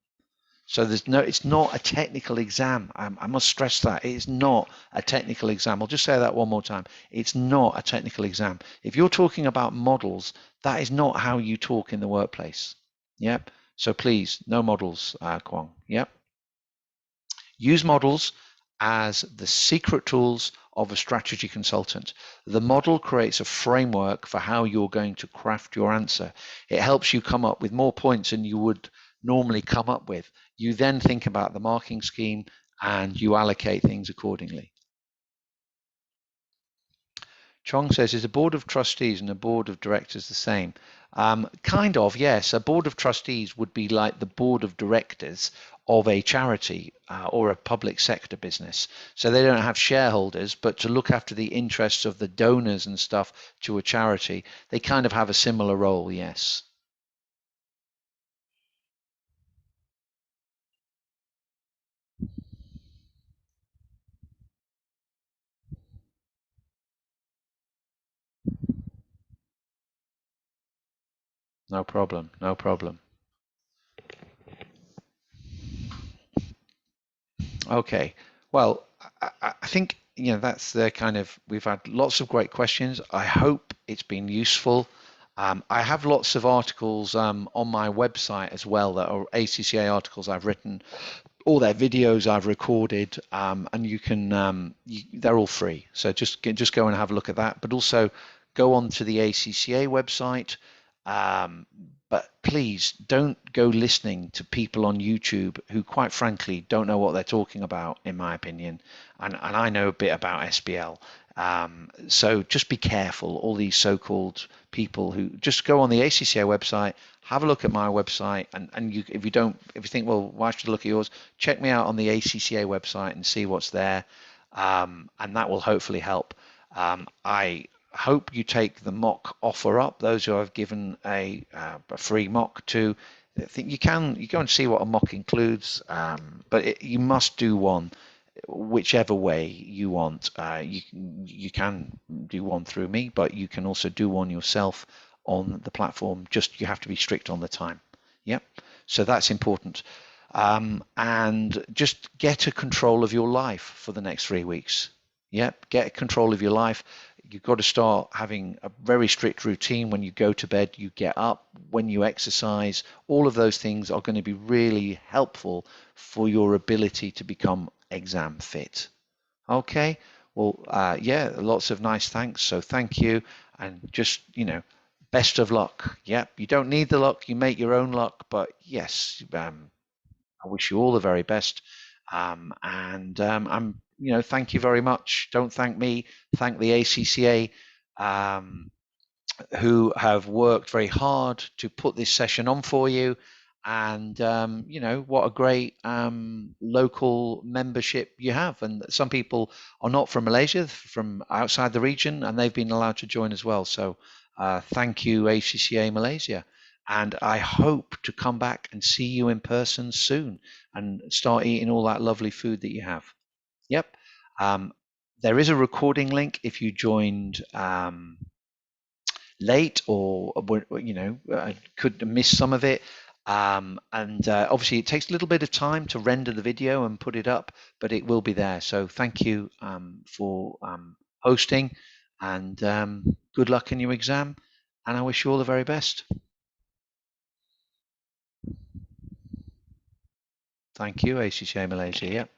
B: So it's not a technical exam. I must stress that. It is not a technical exam. I'll just say that one more time. It's not a technical exam. If you're talking about models, that is not how you talk in the workplace. Yep. So please, no models, Kwong. Yep. Use models as the secret tools of a strategy consultant. The model creates a framework for how you're going to craft your answer. It helps you come up with more points than you would normally come up with. You then think about the marking scheme and you allocate things accordingly. Chong says, is a board of trustees and a board of directors the same? Kind of, yes. A board of trustees would be like the board of directors of a charity or a public sector business. So they don't have shareholders, but to look after the interests of the donors and stuff to a charity, they kind of have a similar role, yes. No problem, no problem. Okay, well, I think, you know, that's the kind of, we've had lots of great questions. I hope it's been useful. I have lots of articles on my website as well that are ACCA articles I've written, all their videos I've recorded, and you can, they're all free. So just go and have a look at that, but also go on to the ACCA website. But please don't go listening to people on YouTube who, quite frankly, don't know what they're talking about, in my opinion. And I know a bit about SBL. So just be careful, all these so-called people who just go on the ACCA website, have a look at my website, and you, if you think, well, why should I look at yours? Check me out on the ACCA website and see what's there, and that will hopefully help. I hope you take the mock offer up. Those who I've given a free mock to, I think you go and see what a mock includes, but you must do one whichever way you want. You can do one through me, but you can also do one yourself on the platform. Just you have to be strict on the time. Yep. So that's important. And just get a control of your life for the next 3 weeks. Yep. Get control of your life. You've got to start having a very strict routine. When you go to bed, you get up, when you exercise. All of those things are going to be really helpful for your ability to become exam fit. Okay, well, yeah, lots of nice thanks. So thank you, and just, you know, best of luck. Yep, you don't need the luck, you make your own luck, but yes, I wish you all the very best. I'm, you know, thank you very much. Don't thank me, thank the ACCA, who have worked very hard to put this session on for you. And you know, what a great local membership you have. And some people are not from Malaysia, from outside the region, and they've been allowed to join as well. So thank you, ACCA Malaysia. And I hope to come back and see you in person soon and start eating all that lovely food that you have. Yep. There is a recording link if you joined late, or you know, could miss some of it, and obviously it takes a little bit of time to render the video and put it up, but it will be there. So thank you for hosting, and good luck in your exam, and I wish you all the very best. Thank you, ACCA Malaysia. Yep.